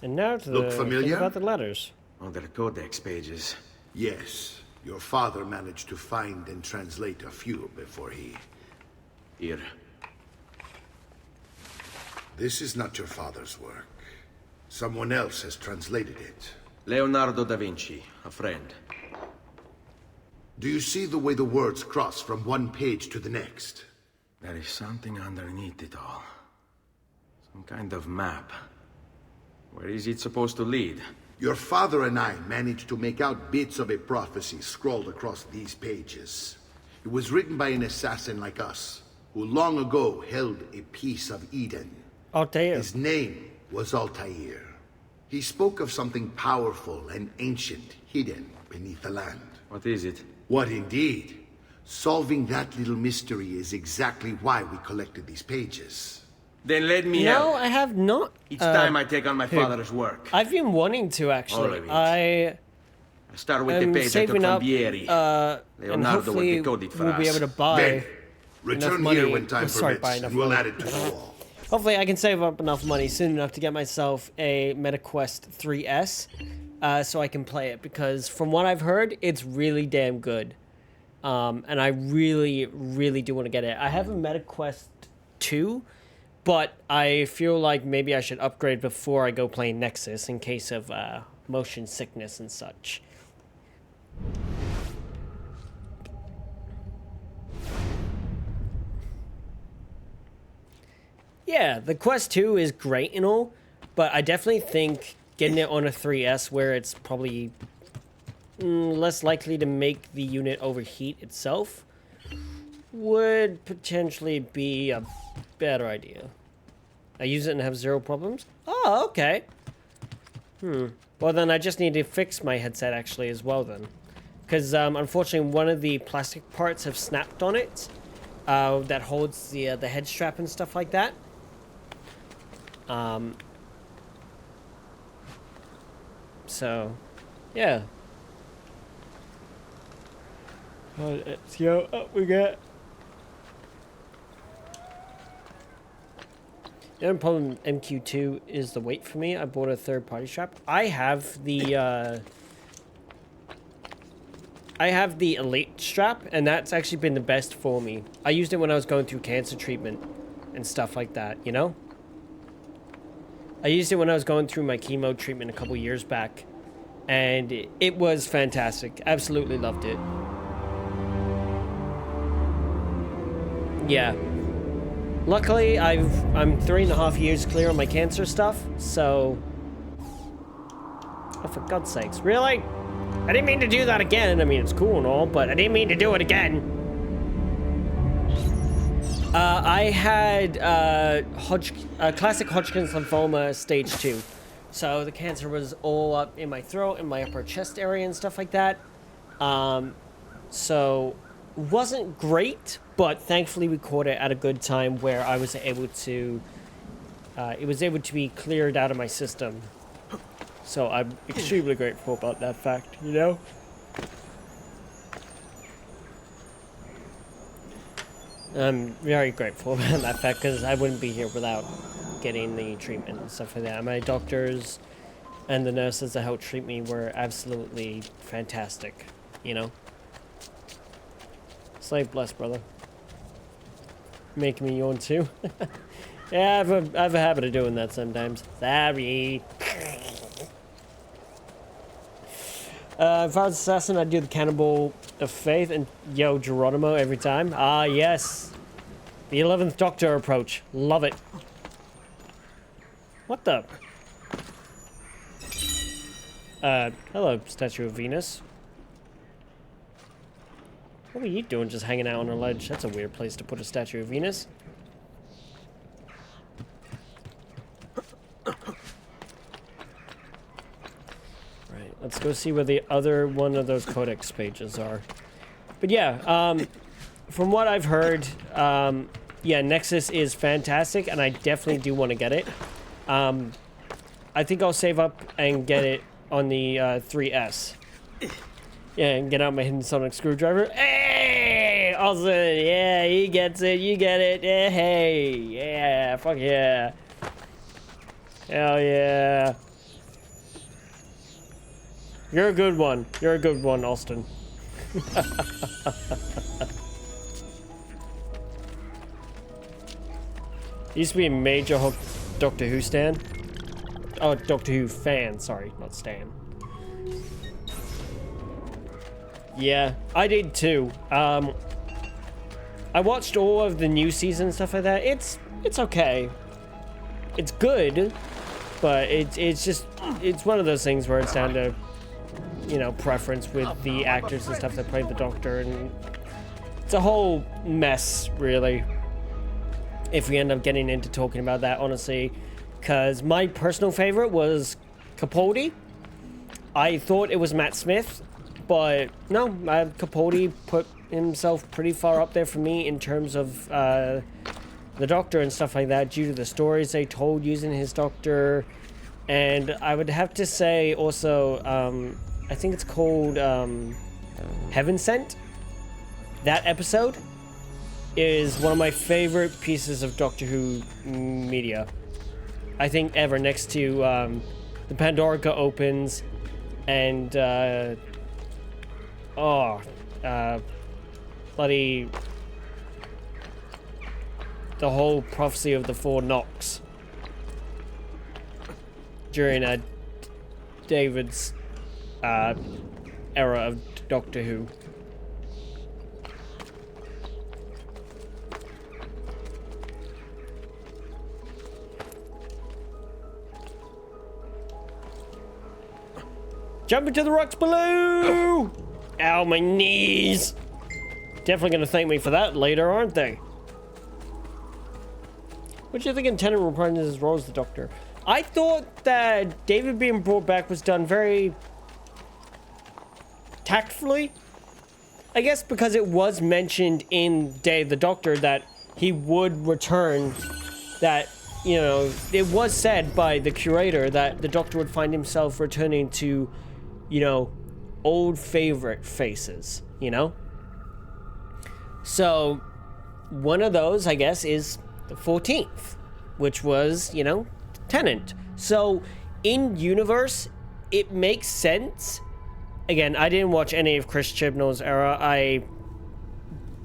And now to Look the familiar? thing about the letters. On their codex pages. Yes. Your father managed to find and translate a few before he... Here. This is not your father's work. Someone else has translated it. Leonardo da Vinci, a friend. Do you see the way the words cross from one page to the next? There is something underneath it all. Some kind of map. Where is it supposed to lead? Your father and I managed to make out bits of a prophecy scrawled across these pages. It was written by an assassin like us, who long ago held a piece of Eden. Altair. His name was Altair. He spoke of something powerful and ancient hidden beneath the land. What is it? What indeed? Solving that little mystery is exactly why we collected these pages. Then let me No, help. I have not. Each time I take on my here. father's work. I've been wanting to, All actually. of it. I I start with am the page I took saving from up, Vieri. and Leonardo will hopefully decode it for we'll be us. able to buy Then, enough return money. here when time Sorry, buy permits, enough and we'll money. add it to the wall. Hopefully I can save up enough money soon enough to get myself a MetaQuest 3S so I can play it, because from what I've heard, it's really damn good. And I really, really do want to get it. I have a MetaQuest 2, but I feel like maybe I should upgrade before I go play Nexus in case of motion sickness and such. Yeah, the Quest 2 is great and all, but I definitely think getting it on a 3S where it's probably less likely to make the unit overheat itself would potentially be a better idea. I use it and have 0 problems? Oh, okay. Well, then I just need to fix my headset actually as well then. Because unfortunately one of the plastic parts have snapped on it that holds the head strap and stuff like that. So, yeah. Let's go. Oh, we got. The only problem with MQ2 is the weight for me. I bought a third-party strap. I have the Elite strap, and that's actually been the best for me. I used it when I was going through cancer treatment and stuff like that, you know? I used it when I was going through my chemo treatment a couple years back, and it was fantastic. Absolutely loved it. Yeah. Luckily, I'm 3.5 years clear on my cancer stuff, so Oh, for God's sakes. Really? I didn't mean to do that again. I mean, it's cool and all, but I didn't mean to do it again. I had classic Hodgkin's lymphoma stage 2. So the cancer was all up in my throat and my upper chest area and stuff like that. So wasn't great, but thankfully we caught it at a good time where I was able to, it was able to be cleared out of my system. So I'm extremely grateful about that fact, you know? I'm very grateful about that fact because I wouldn't be here without getting the treatment and stuff like that. My doctors and the nurses that helped treat me were absolutely fantastic, you know? Slave bless, brother. Making me yawn too. Yeah, I have a habit of doing that sometimes. Sorry. If I was assassin, I'd do the Cannibal of Faith and yo Geronimo every time. Ah, yes. The 11th Doctor approach. Love it. What the? Hello, Statue of Venus. What were you doing just hanging out on a ledge? That's a weird place to put a Statue of Venus. Right, let's go see where the other one of those codex pages are. But yeah, from what I've heard, yeah, Nexus is fantastic, and I definitely do want to get it. I think I'll save up and get it on the 3S. Yeah, and get out my hidden sonic screwdriver. Hey! Awesome! Yeah, he gets it, you get it. Yeah, hey! Yeah, fuck yeah. Hell yeah. You're a good one. You're a good one, Austin. Used to be a major Doctor Who stan. Oh, Doctor Who fan, sorry, not stan. Yeah, I did too. I watched all of the new season and stuff like that. It's okay. It's good, but it's just, it's one of those things where it's down to, you know, preference with the actors and stuff that played the Doctor, and it's a whole mess, really, if we end up getting into talking about that, honestly, because my personal favorite was Capaldi. I thought it was Matt Smith, but no, Capaldi put himself pretty far up there for me in terms of the Doctor and stuff like that, due to the stories they told using his Doctor. And I would have to say also, I think it's called Heaven Sent. That episode is one of my favorite pieces of Doctor Who media, I think, ever, next to the Pandorica opens and bloody the whole prophecy of the Four Knocks during David's era of Doctor Who. Jump into the rocks below! Ow, my knees! Definitely gonna thank me for that later, aren't they? What do you think Tennant reprising his role as the Doctor? I thought that David being brought back was done very tactfully. I guess because it was mentioned in Day of the Doctor that he would return, that, you know, it was said by the curator that the Doctor would find himself returning to, you know, old favorite faces, you know? So, one of those, I guess, is the 14th, which was, you know, Tennant. So, in universe, it makes sense. Again, I didn't watch any of Chris Chibnall's era. I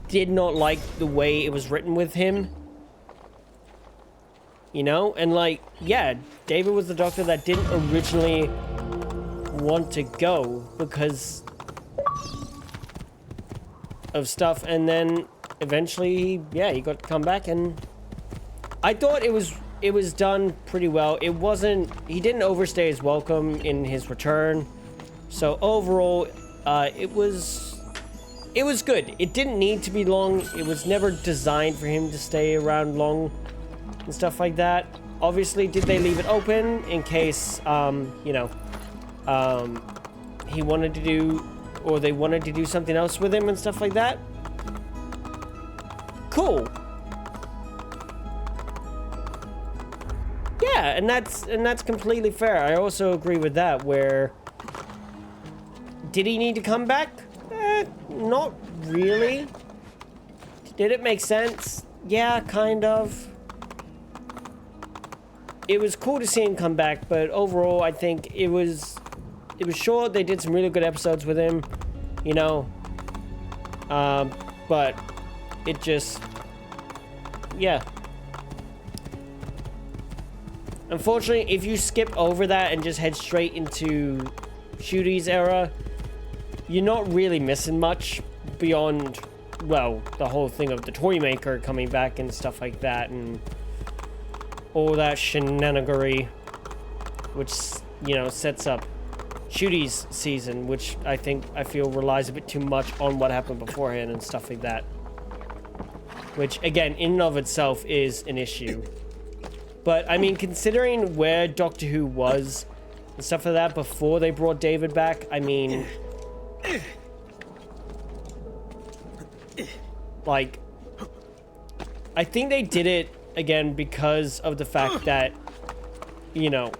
did not like the way it was written with him. You know? And, like, yeah, David was the Doctor that didn't originally want to go because of stuff, and then eventually, yeah, he got to come back, and I thought it was it was done pretty well. It wasn't, he didn't overstay his welcome in his return. So overall, it was good. It didn't need to be long. It was never designed for him to stay around long and stuff like that. Obviously, did they leave it open in case, you know, he wanted to do, or they wanted to do something else with him and stuff like that? Cool. Yeah, and that's completely fair. I also agree with that, where did he need to come back? Not really. Did it make sense? Yeah, kind of. It was cool to see him come back, but overall, I think it was short. They did some really good episodes with him, you know. But it just, yeah. Unfortunately, if you skip over that and just head straight into Shooty's era, you're not really missing much beyond, well, the whole thing of the toy maker coming back and stuff like that, and all that shenanigery, which, you know, sets up Shooty's season, which I feel relies a bit too much on what happened beforehand and stuff like that. Which, again, in and of itself is an issue. But, I mean, considering where Doctor Who was and stuff like that before they brought David back, I mean, like, I think they did it, again, because of the fact that, you know,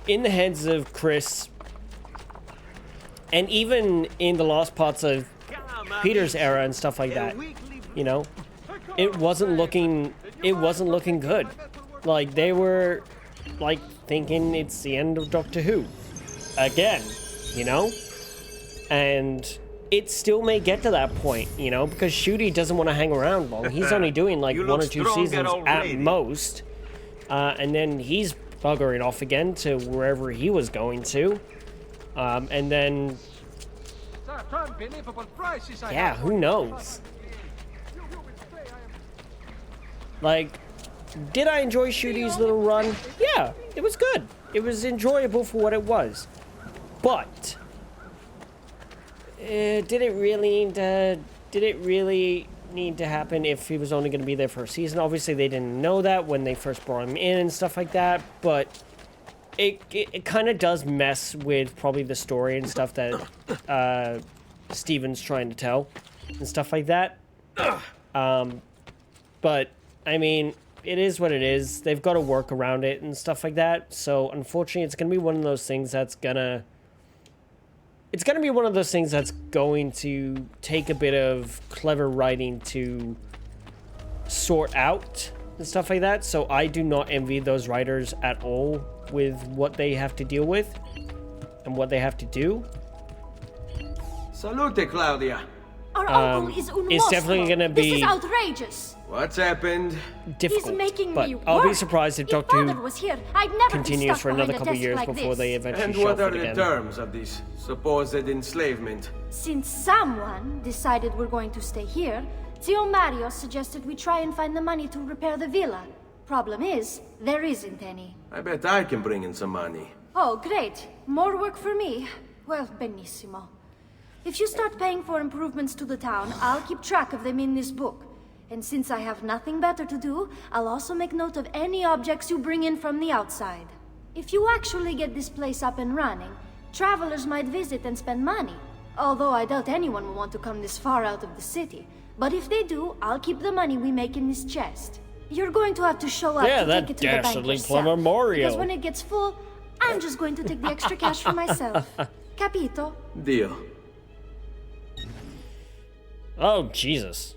in the hands of Chris, and even in the last parts of Peter's era and stuff like that, you know, it wasn't looking good. Like, they were, like, thinking it's the end of Doctor Who. Again, you know? And it still may get to that point, you know? Because Shooty doesn't want to hang around long. He's only doing, like, 1 or 2 seasons at most. And then he's buggering off again to wherever he was going to. And then... yeah, who knows? Like... did I enjoy Shooty's little run? Yeah, it was good. It was enjoyable for what it was. But did it really need to happen if he was only going to be there for a season? Obviously, they didn't know that when they first brought him in and stuff like that. But it kind of does mess with probably the story and stuff that Steven's trying to tell and stuff like that. But I mean, it is what it is. They've got to work around it and stuff like that. So, unfortunately, it's going to be one of those things that's gonna... it's going to be one of those things that's going to take a bit of clever writing to sort out and stuff like that. So, I do not envy those writers at all with what they have to deal with and what they have to do. Salute, Claudia. Our uncle is un it's definitely going to be... this is outrageous. What's happened? Difficult, He's making but me I'll be work. surprised if Doctor Who was here, I'd never continues for another couple behind a years desk like before this. they eventually And shelf what are it the again. terms of this supposed enslavement? Since someone decided we're going to stay here, Zio Mario suggested we try and find the money to repair the villa. Problem is, there isn't any. I bet I can bring in some money. Oh, great. More work for me. Well, benissimo. If you start paying for improvements to the town, I'll keep track of them in this book. And since I have nothing better to do, I'll also make note of any objects you bring in from the outside. If you actually get this place up and running, travelers might visit and spend money. Although I doubt anyone will want to come this far out of the city. But if they do, I'll keep the money we make in this chest. You're going to have to show up to take it to the bank yourself. Because when it gets full, I'm just going to take the extra cash for myself. Capito? Deal. Oh, Jesus.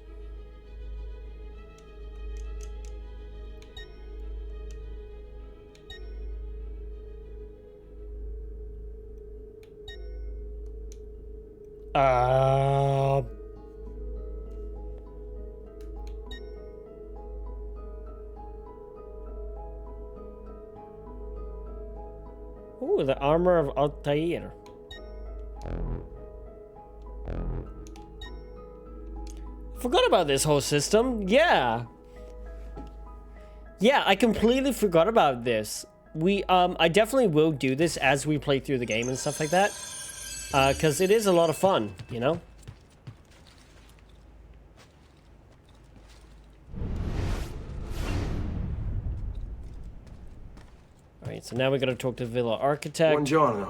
Ooh, the armor of Altair. Forgot about this whole system. Yeah. Yeah, I completely forgot about this. I definitely will do this as we play through the game and stuff like that. Because it is a lot of fun, you know? Alright, so now we gotta talk to the Villa Architect. Buongiorno.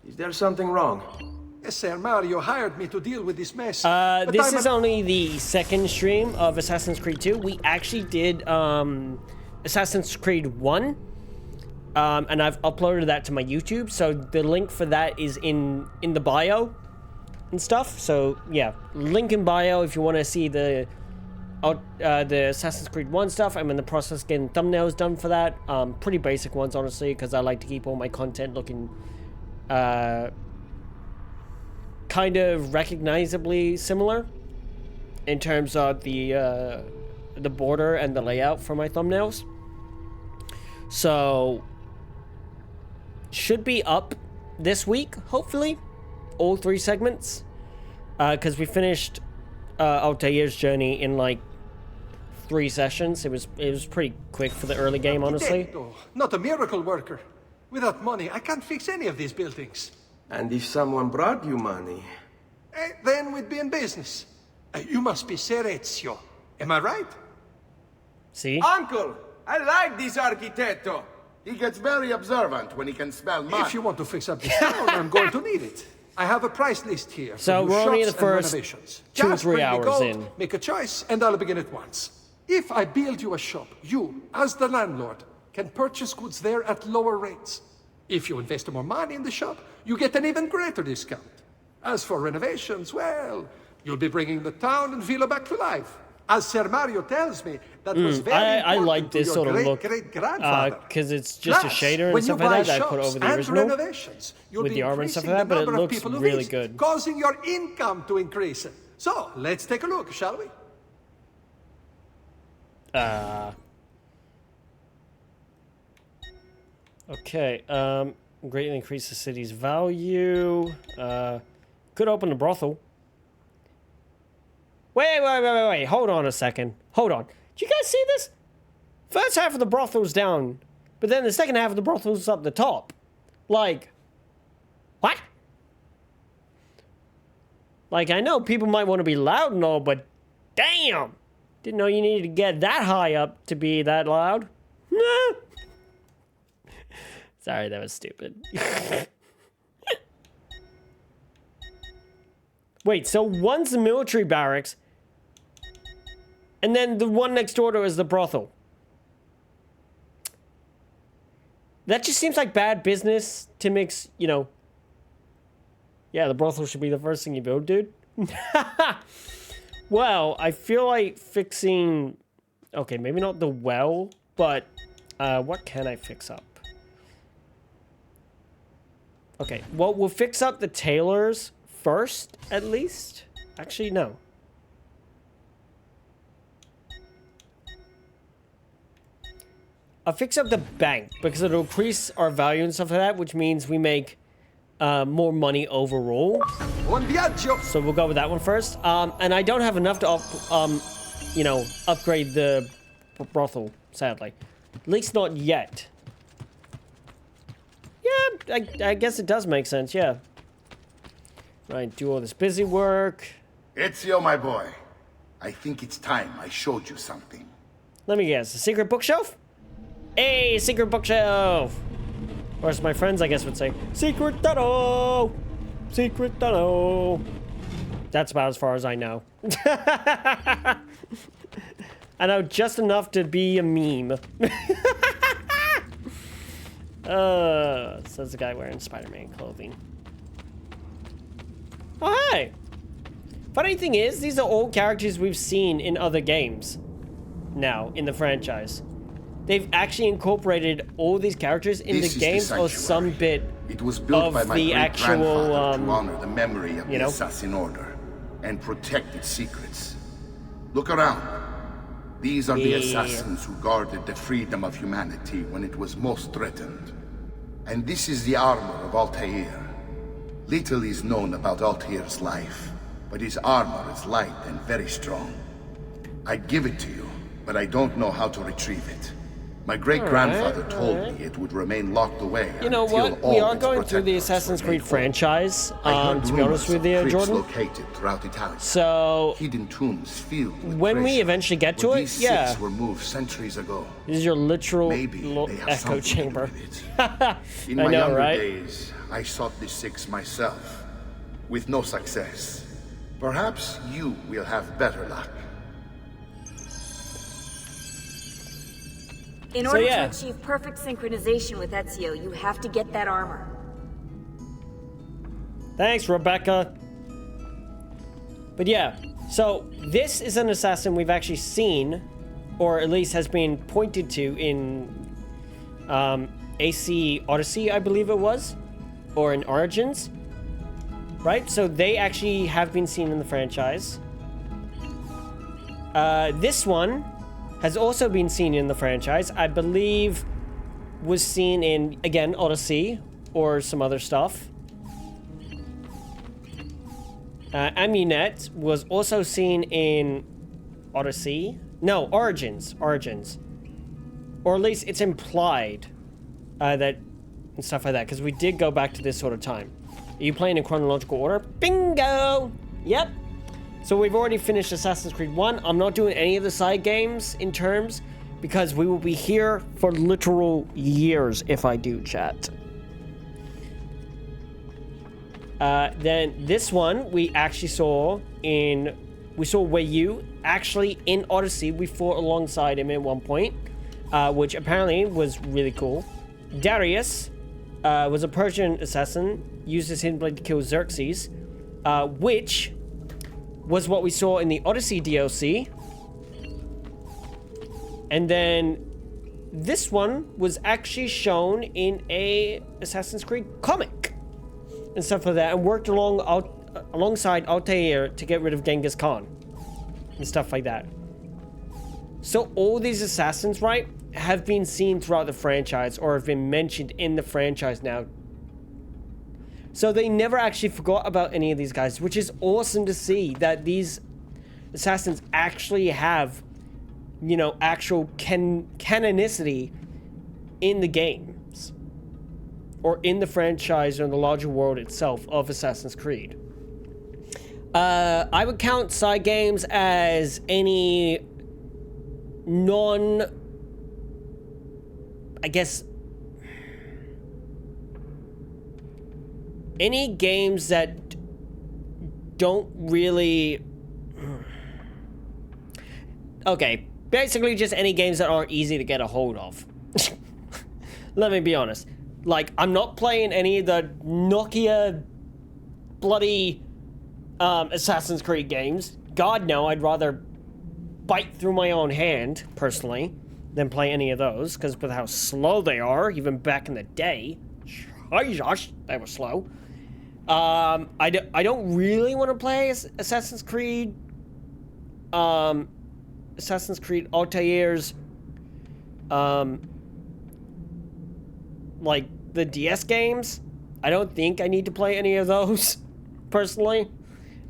Is there something wrong? Yes, Sir Mario hired me to deal with this mess. This is only the second stream of Assassin's Creed 2. We actually did Assassin's Creed 1. And I've uploaded that to my YouTube, so the link for that is in the bio and stuff. So yeah, link in bio if you want to see the Assassin's Creed 1 stuff. I'm in the process of getting thumbnails done for that. Pretty basic ones, honestly, because I like to keep all my content looking kind of recognizably similar in terms of the border and the layout for my thumbnails. So should be up this week, hopefully, all 3 segments, because we finished Altair's journey in like 3 sessions. It was pretty quick for the early game, honestly. Not a miracle worker. Without money, I can't fix any of these buildings. And if someone brought you money? Then we'd be in business. You must be Ser Ezio. Am I right? See? Uncle! I like this architetto! He gets very observant when he can smell mud. If you want to fix up this town, I'm going to need it. I have a price list here. So we're only in the first 2 or 3 hours gold, in. Make a choice, and I'll begin at once. If I build you a shop, you, as the landlord, can purchase goods there at lower rates. If you invest more money in the shop, you get an even greater discount. As for renovations, well, you'll be bringing the town and villa back to life. As Sir Mario tells me, that was very I important like this to sort your of look, great-grandfather. because it's just a shader and stuff like that I put over the original with the armor and stuff like that, but it looks really good. Causing your income to increase. So, let's take a look, shall we? Okay, greatly increase the city's value. Could open a brothel. Wait, hold on a second. Hold on. Did you guys see this? First half of the brothel's down, but then the second half of the brothel's up the top. Like, what? Like, I know people might want to be loud and all, but damn! Didn't know you needed to get that high up to be that loud. Sorry, that was stupid. Wait, so one's the military barracks, and then the one next door to is the brothel. That just seems like bad business to mix, you know. Yeah, the brothel should be the first thing you build, dude. Well, I feel like fixing... Okay, maybe not the well, but what can I fix up? Okay, well, we'll fix up the tailors first, at least. Actually, no. I'll fix up the bank, because it'll increase our value and stuff like that, which means we make more money overall. So we'll go with that one first. And I don't have enough to, you know, upgrade the brothel, sadly. At least not yet. Yeah, I guess it does make sense, yeah. Right, do all this busy work. Ezio, my boy. I think it's time I showed you something. Let me guess, a secret bookshelf? Hey, secret bookshelf! Or as my friends, I guess, would say, secret tunnel! Secret tunnel! That's about as far as I know. I know just enough to be a meme. Says the guy wearing Spider-Man clothing. Oh, hey! Funny thing is, these are all characters we've seen in other games. Now, in the franchise. They've actually incorporated all these characters in the games or some bit it was built of by my the actual, to honor the memory of the Assassin Order and protect its secrets. Look around. These are the assassins who guarded the freedom of humanity when it was most threatened. And this is the armor of Altair. Little is known about Altair's life, but his armor is light and very strong. I'd give it to you, but I don't know how to retrieve it. My great-grandfather told me it would remain locked away. You know what? We are going through the Assassin's Creed franchise, to be honest with you, Jordan. Located throughout Italy. So, hidden tombs filled with when we eventually get to it, these six were moved centuries ago. This is your literal echo chamber. In my younger days, I sought the six myself, with no success. Perhaps you will have better luck. In order to achieve perfect synchronization with Ezio, you have to get that armor. Thanks, Rebecca. But yeah, so this is an assassin we've actually seen, or at least has been pointed to in AC Odyssey, I believe it was, or in Origins, right? So they actually have been seen in the franchise. This one has also been seen in the franchise. I believe was seen in, again, Odyssey or some other stuff. Amunet was also seen in Odyssey. No, Origins. Or at least it's implied that and stuff like that, because we did go back to this sort of time. Are you playing in chronological order? Bingo! Yep. So we've already finished Assassin's Creed 1. I'm not doing any of the side games in terms, because we will be here for literal years if I do, chat. Then this one we actually saw in... We saw Wei Yu actually in Odyssey. We fought alongside him at one point, which apparently was really cool. Darius was a Persian assassin, used his hidden blade to kill Xerxes, which was what we saw in the Odyssey DLC. And then this one was actually shown in a Assassin's Creed comic and stuff like that, and worked alongside Altair to get rid of Genghis Khan and stuff like that. So all these assassins, right, have been seen throughout the franchise or have been mentioned in the franchise now. So they never actually forgot about any of these guys, which is awesome to see that these assassins actually have, you know, actual canonicity in the games or in the franchise or in the larger world itself of Assassin's Creed. I would count side games as any any games that don't really... Okay, basically just any games that aren't easy to get a hold of. Let me be honest. Like, I'm not playing any of the Nokia bloody Assassin's Creed games. God, no, I'd rather bite through my own hand, personally, than play any of those, because with how slow they are, even back in the day. Hi, Josh, they were slow. I don't really want to play Assassin's Creed Altair's, like, the DS games. I don't think I need to play any of those, personally.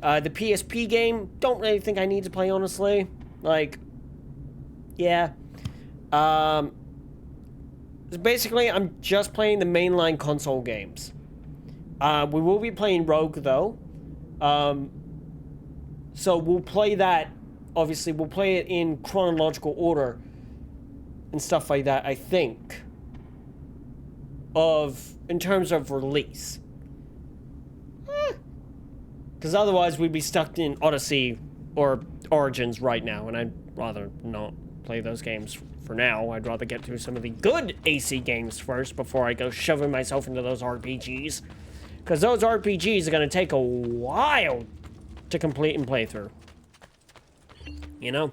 The PSP game, don't really think I need to play, honestly. Like, yeah. Basically, I'm just playing the mainline console games. We will be playing Rogue, though. So we'll play that, obviously, we'll play it in chronological order and stuff like that, I think, in terms of release. Because otherwise we'd be stuck in Odyssey or Origins right now, and I'd rather not play those games for now. I'd rather get through some of the good AC games first before I go shoving myself into those RPGs. Because those RPGs are going to take a while to complete and play through. You know?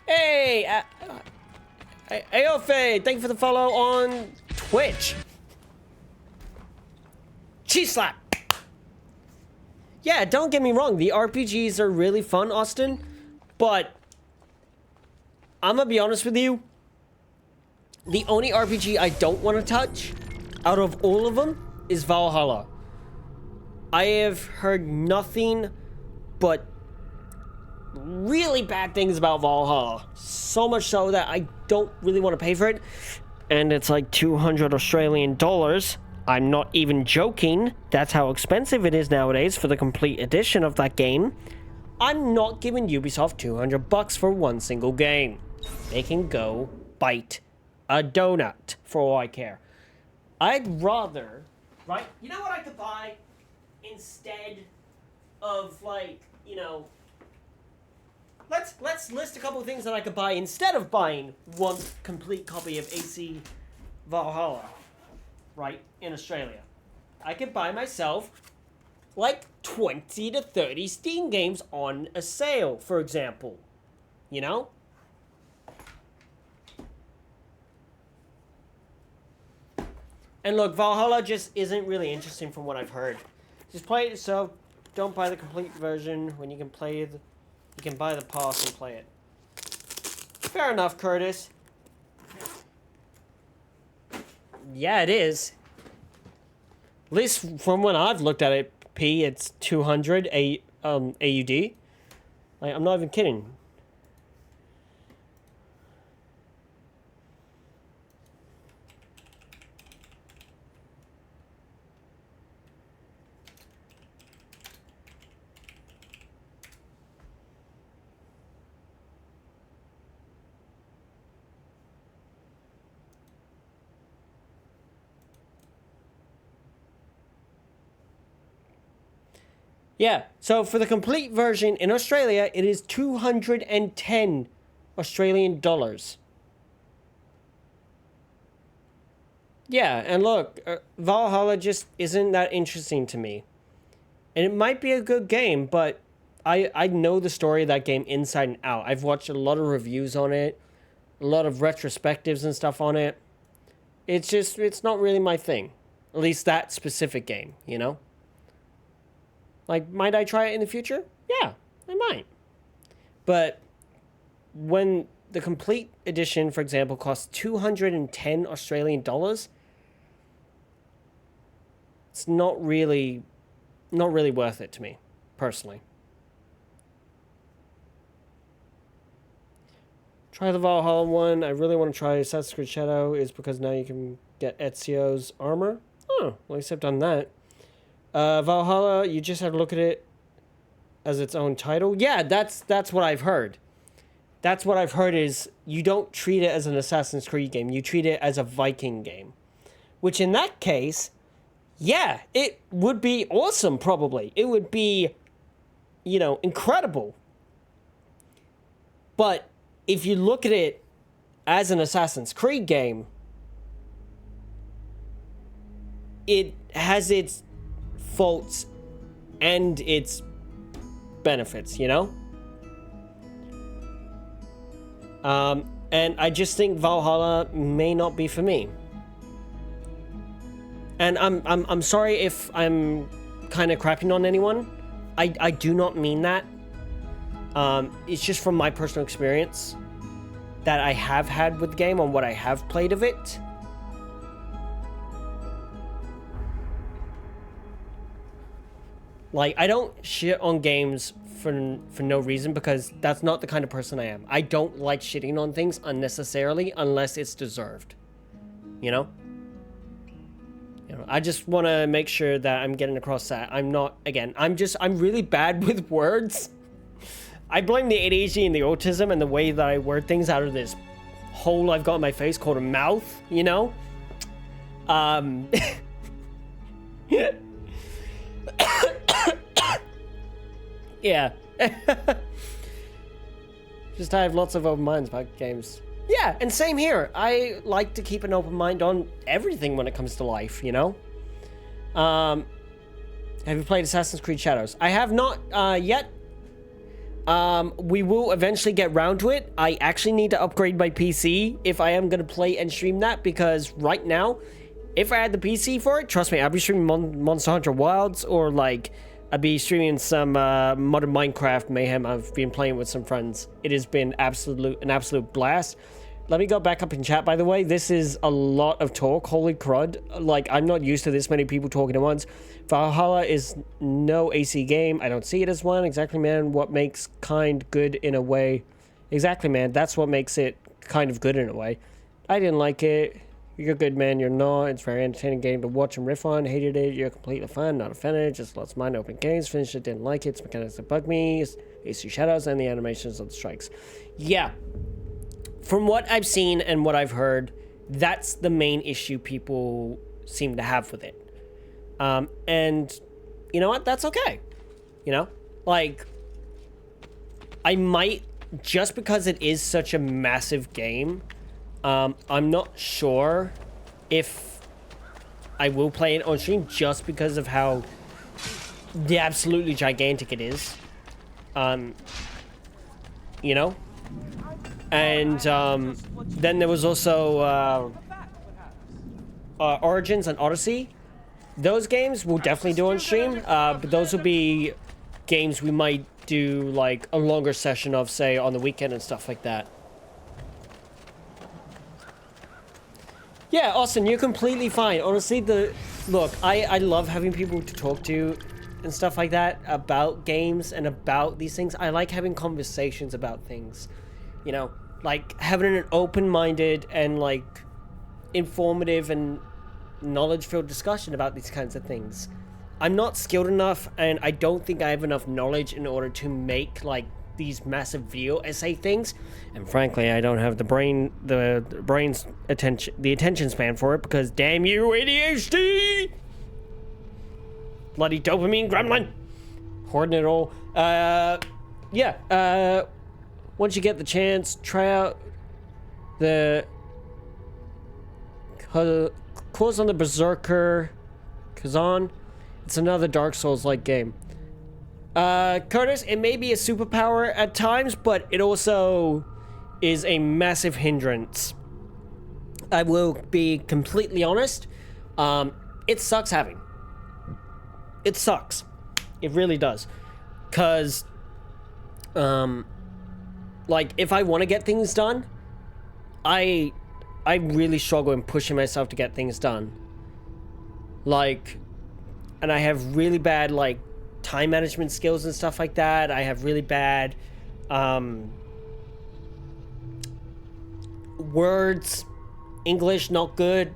Hey! Aofe, thank you for the follow on Twitch. Cheese slap! Yeah, don't get me wrong. The RPGs are really fun, Austin. But I'm going to be honest with you. The only RPG I don't want to touch out of all of them is Valhalla. I have heard nothing but really bad things about Valhalla. So much so that I don't really want to pay for it. And it's like 200 Australian dollars. I'm not even joking. That's how expensive it is nowadays for the complete edition of that game. I'm not giving Ubisoft 200 bucks for one single game. They can go bite a donut for all I care. I'd rather, right? You know what I could buy instead of, like, you know, let's list a couple of things that I could buy instead of buying one complete copy of AC Valhalla, right, in Australia. I could buy myself like 20 to 30 Steam games on a sale, for example. You know? And look, Valhalla just isn't really interesting from what I've heard. Just play it yourself. Don't buy the complete version when you can play the... You can buy the pass and play it. Fair enough, Curtis. Yeah, it is. At least from when I've looked at it, P, it's 200 AUD. Like, I'm not even kidding. Yeah, so for the complete version in Australia, it is 210 Australian dollars. Yeah, and look, Valhalla just isn't that interesting to me. And it might be a good game, but I know the story of that game inside and out. I've watched a lot of reviews on it, a lot of retrospectives and stuff on it. It's just, it's not really my thing. At least that specific game, you know? Like, might I try it in the future? Yeah, I might. But when the complete edition, for example, costs 210 Australian dollars, it's not really worth it to me, personally. Try the Valhalla one. I really want to try Assassin's Creed Shadow is because now you can get Ezio's armor. Oh, well, except on that. Valhalla, you just have to look at it as its own title. Yeah, that's what I've heard. That's what I've heard is you don't treat it as an Assassin's Creed game. You treat it as a Viking game. Which in that case, yeah, it would be awesome, probably. It would be, you know, incredible. But if you look at it as an Assassin's Creed game, it has its faults and its benefits, you know? And I just think Valhalla may not be for me. And I'm sorry if I'm kind of crapping on anyone. I do not mean that. It's just from my personal experience that I have had with the game on what I have played of it. Like, I don't shit on games for no reason because that's not the kind of person I am. I don't like shitting on things unnecessarily unless it's deserved. You know? I just want to make sure that I'm getting across that. I'm not, again, I'm really bad with words. I blame the ADHD and the autism and the way that I word things out of this hole I've got in my face called a mouth, you know? Yeah. Just I have lots of open minds about games. Yeah, and same here. I like to keep an open mind on everything when it comes to life, you know? Have you played Assassin's Creed Shadows? I have not yet. We will eventually get round to it. I actually need to upgrade my PC if I am going to play and stream that, because right now, if I had the PC for it, trust me, I'd be streaming Monster Hunter Wilds, or like, I'd be streaming some modern Minecraft mayhem I've been playing with some friends. It has been an absolute blast. let me go back up in chat, by the way. This is a lot of talk. Holy crud. Like, I'm not used to this many people talking at once. Valhalla is no AC game. I don't see it as one. Exactly, man. What makes kind good in a way? Exactly, man. That's what makes it kind of good in a way. I didn't like it. You're good, man. You're not. It's a very entertaining game to watch and riff on. Hated it. You're completely fine. Not offended. Just lots of mind-open games. Finished it. Didn't like it. Its mechanics that bug me. AC shadows and the animations of the strikes. Yeah. From what I've seen and what I've heard, that's the main issue people seem to have with it. And you know what? That's okay. You know? Like, I might, just because it is such a massive game, I'm not sure if I will play it on stream just because of how absolutely gigantic it is. You know? And then there was also Origins and Odyssey. Those games we'll definitely do on stream, but those will be games we might do like a longer session of, say, on the weekend and stuff like that. Yeah, Austin, you're completely fine. Honestly, look, I love having people to talk to and stuff like that about games and about these things. I like having conversations about things. You know, like having an open-minded and like informative and knowledge-filled discussion about these kinds of things. I'm not skilled enough, and I don't think I have enough knowledge in order to make like these massive video essay things. And frankly, I don't have the brain's attention span for it, because damn you, ADHD! Bloody dopamine gremlin! Hoarding it all. Yeah, once you get the chance, try out the Cause on the Berserker Kazan. It's another Dark Souls-like game. Curtis, it may be a superpower at times, but it also is a massive hindrance. I will be completely honest. It sucks having. It sucks. It really does. Because, like, if I want to get things done, I really struggle in pushing myself to get things done. Like, and I have really bad, like, time management skills and stuff like that. I have really bad, words, English, not good.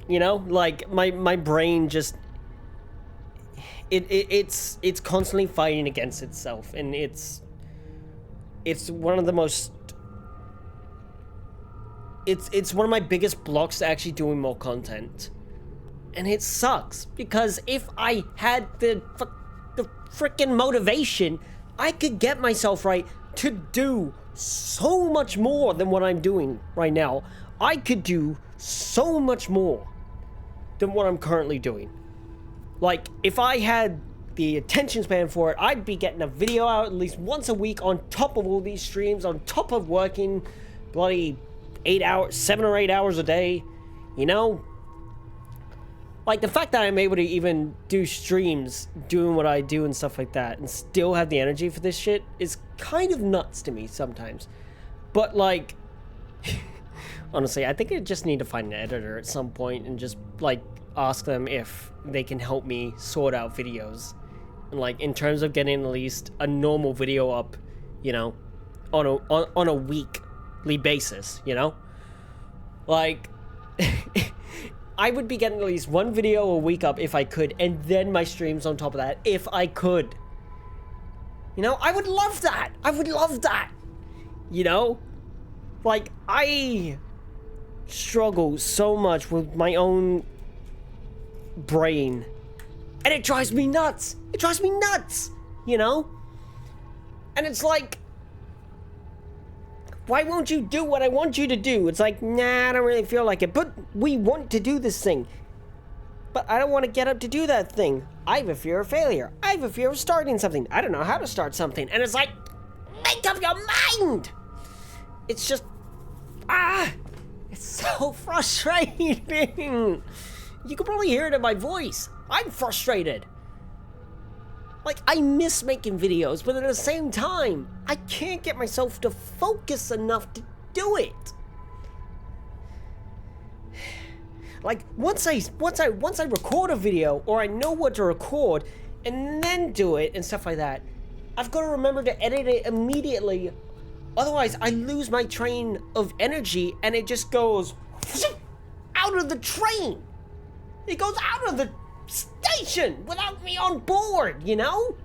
You know, like, my brain just, it's constantly fighting against itself, and it's one of the most, it's one of my biggest blocks to actually doing more content. And it sucks, because if I had the freaking motivation, I could get myself right to do so much more than what I'm doing right now. I could do so much more than what I'm currently doing. Like, if I had the attention span for it, I'd be getting a video out at least once a week on top of all these streams, on top of working bloody 7 or 8 hours a day, you know? Like, the fact that I'm able to even do streams, doing what I do and stuff like that, and still have the energy for this shit is kind of nuts to me sometimes. But, like, honestly, I think I just need to find an editor at some point and just, like, ask them if they can help me sort out videos. And, like, in terms of getting at least a normal video up, you know, on a weekly basis, you know? Like, I would be getting at least one video a week up if I could, and then my streams on top of that, if I could. You know, I would love that. I would love that. You know? Like, I struggle so much with my own brain, and it drives me nuts. It drives me nuts, you know? And it's like, why won't you do what I want you to do? It's like, nah, I don't really feel like it. But we want to do this thing. But I don't want to get up to do that thing. I have a fear of failure. I have a fear of starting something. I don't know how to start something. And it's like, make up your mind! It's just, it's so frustrating. You can probably hear it in my voice. I'm frustrated. Like, I miss making videos, but at the same time, I can't get myself to focus enough to do it. Like, once I record a video, or I know what to record, and then do it, and stuff like that, I've got to remember to edit it immediately. Otherwise, I lose my train of energy, and it just goes out of the train. It goes out of the station without me on board, you know?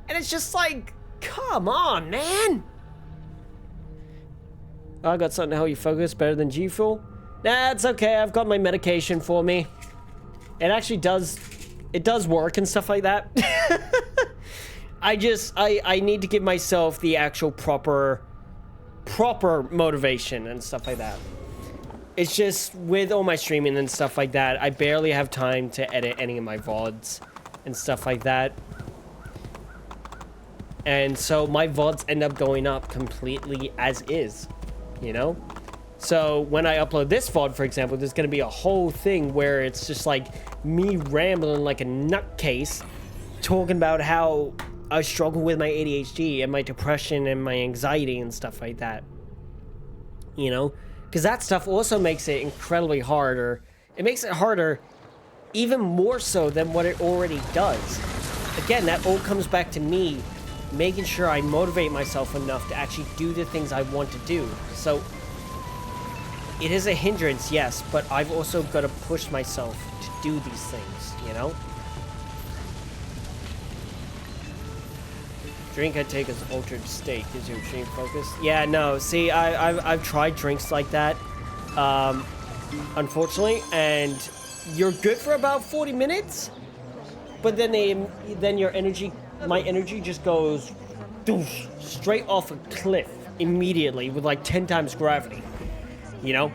And it's just like, come on, man. I got something to help you focus better than G Fuel. Nah, it's okay. I've got my medication for me. It actually does, it does work and stuff like that. I need to give myself the actual proper motivation and stuff like that. It's just, with all my streaming and stuff like that, I barely have time to edit any of my VODs and stuff like that. And so my VODs end up going up completely as is, you know? So when I upload this VOD, for example, there's going to be a whole thing where it's just like me rambling like a nutcase, talking about how I struggle with my ADHD and my depression and my anxiety and stuff like that. You know? Because that stuff also makes it incredibly harder. It makes it harder even more so than what it already does. Again, that all comes back to me making sure I motivate myself enough to actually do the things I want to do. So it is a hindrance, yes, but I've also got to push myself to do these things, you know? Drink I take as altered state gives you extreme focus. Yeah, no, see, I've tried drinks like that, unfortunately, and you're good for about 40 minutes, but then your energy, my energy just goes doosh, straight off a cliff immediately with like 10 times gravity, you know?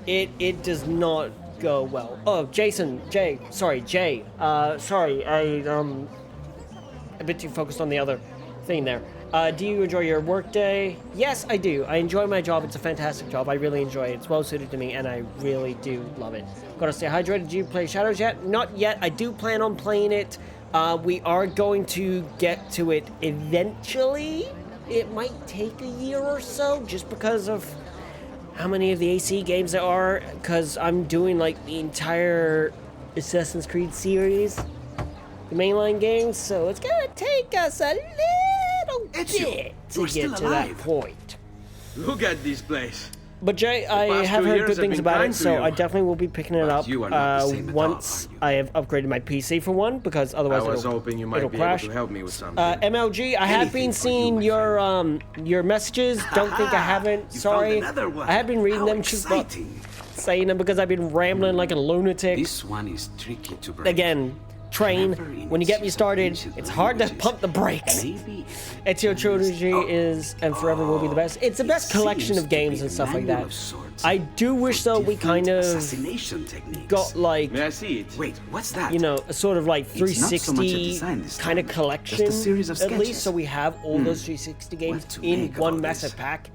It does not go well. Oh, Jay, sorry, I'm a bit too focused on the other thing there. Do you enjoy your workday? Yes, I do. I enjoy my job. It's a fantastic job. I really enjoy it. It's well suited to me, and I really do love it. Gotta stay hydrated. Do you play Shadows yet? Not yet. I do plan on playing it. We are going to get to it eventually. It might take a year or so, just because of how many of the AC games there are, because I'm doing like the entire Assassin's Creed series, the mainline games, so it's gonna take us a little bit to get to that point. Look at this place. But Jay, I have heard good things about it, so I definitely will be picking it up once I have upgraded my PC for one, because otherwise it'll crash. Able to help me with something. MLG, I have been seeing your messages. Don't think I haven't. Sorry, I have been reading them. Just not saying them because I've been rambling like a lunatic. This one is tricky to break. Again, train, when you get me started, it's hard to pump the brakes. Ezio Trilogy is and forever will be the best. It's the best collection of games and stuff like that. I do wish though we kind of got like, wait, what's that? You know, a sort of like 360 kind of collection at least, so we have all those 360 games in one massive pack.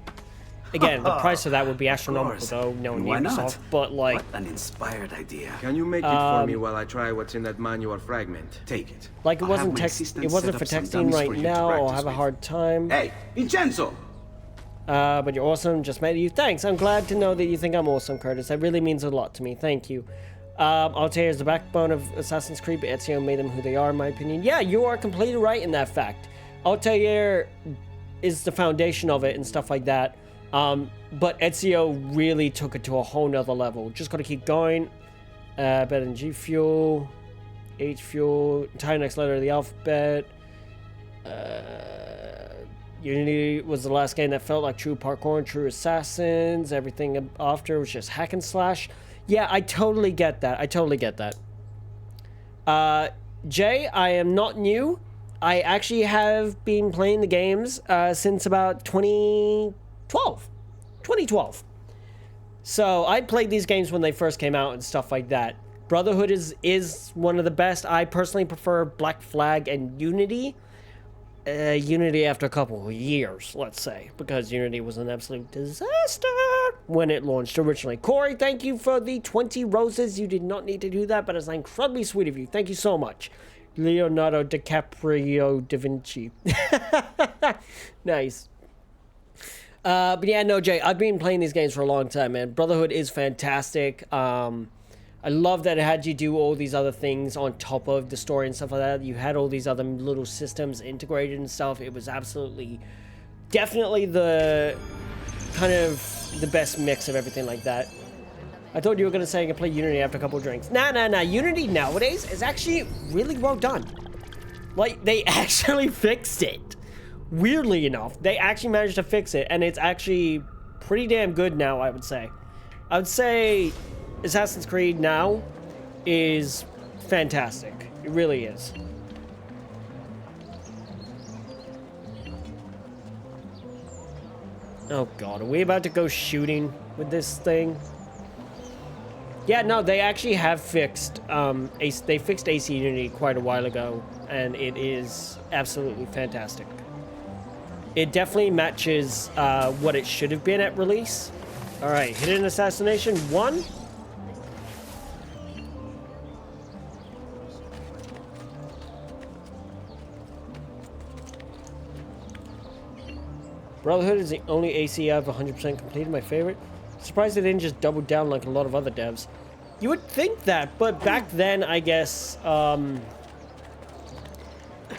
Again, the price of that would be astronomical, though, knowing Microsoft, but like... What an inspired idea. Can you make it for me while I try what's in that manual fragment? Take it. Like, it wasn't for texting right now, I'll have a hard time. Hey, Vincenzo! But you're awesome, just met you. Thanks, I'm glad to know that you think I'm awesome, Curtis. That really means a lot to me, thank you. Altair is the backbone of Assassin's Creed, but Ezio made them who they are, in my opinion. Yeah, you are completely right in that fact. Altair is the foundation of it and stuff like that. But Ezio really took it to a whole nother level. Just gotta keep going. Better than G Fuel, H Fuel, entire next letter of the alphabet. Unity was the last game that felt like true parkour and true assassins. Everything after was just hack and slash. Yeah, I totally get that. Jay, I am not new. I actually have been playing the games since about 2012. So I played these games when they first came out and stuff like that. Brotherhood is one of the best. I personally prefer Black Flag and Unity. Unity after a couple of years, let's say, because Unity was an absolute disaster when it launched originally. Corey, thank you for the 20 roses. You did not need to do that, but it's incredibly sweet of you. Thank you so much. Leonardo DiCaprio da Vinci. Nice. But yeah, no, Jay, I've been playing these games for a long time, man. Brotherhood is fantastic. I love that it had you do all these other things on top of the story and stuff like that. You had all these other little systems integrated and stuff. It was absolutely, definitely the kind of the best mix of everything like that. I thought you were going to say I can play Unity after a couple of drinks. Nah. Unity nowadays is actually really well done. Like, they actually fixed it. Weirdly enough, they actually managed to fix it, and it's actually pretty damn good now, I would say. I would say Assassin's Creed now is fantastic. It really is. Oh god, are we about to go shooting with this thing? Yeah, no, they actually have fixed, they fixed AC Unity quite a while ago, and it is absolutely fantastic. It definitely matches what it should have been at release. Alright, Hidden Assassination 1. Brotherhood is the only AC I've 100% completed, my favorite. Surprised they didn't just double down like a lot of other devs. You would think that, but back then, I guess,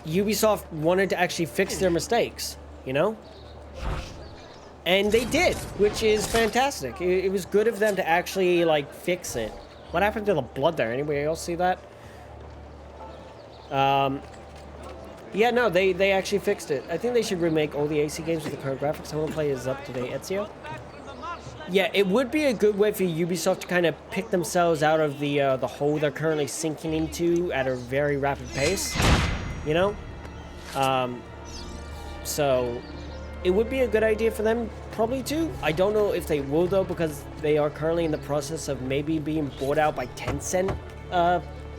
Ubisoft wanted to actually fix their mistakes, you know? And they did, which is fantastic. It was good of them to actually, like, fix it. What happened to the blood there? Anybody else see that? Yeah, no, they actually fixed it. I think they should remake all the AC games with the current graphics. I want to play as up-to-date Ezio. Yeah, it would be a good way for Ubisoft to kind of pick themselves out of the hole they're currently sinking into at a very rapid pace, you know? So, it would be a good idea for them, probably, too. I don't know if they will, though, because they are currently in the process of maybe being bought out by Tencent,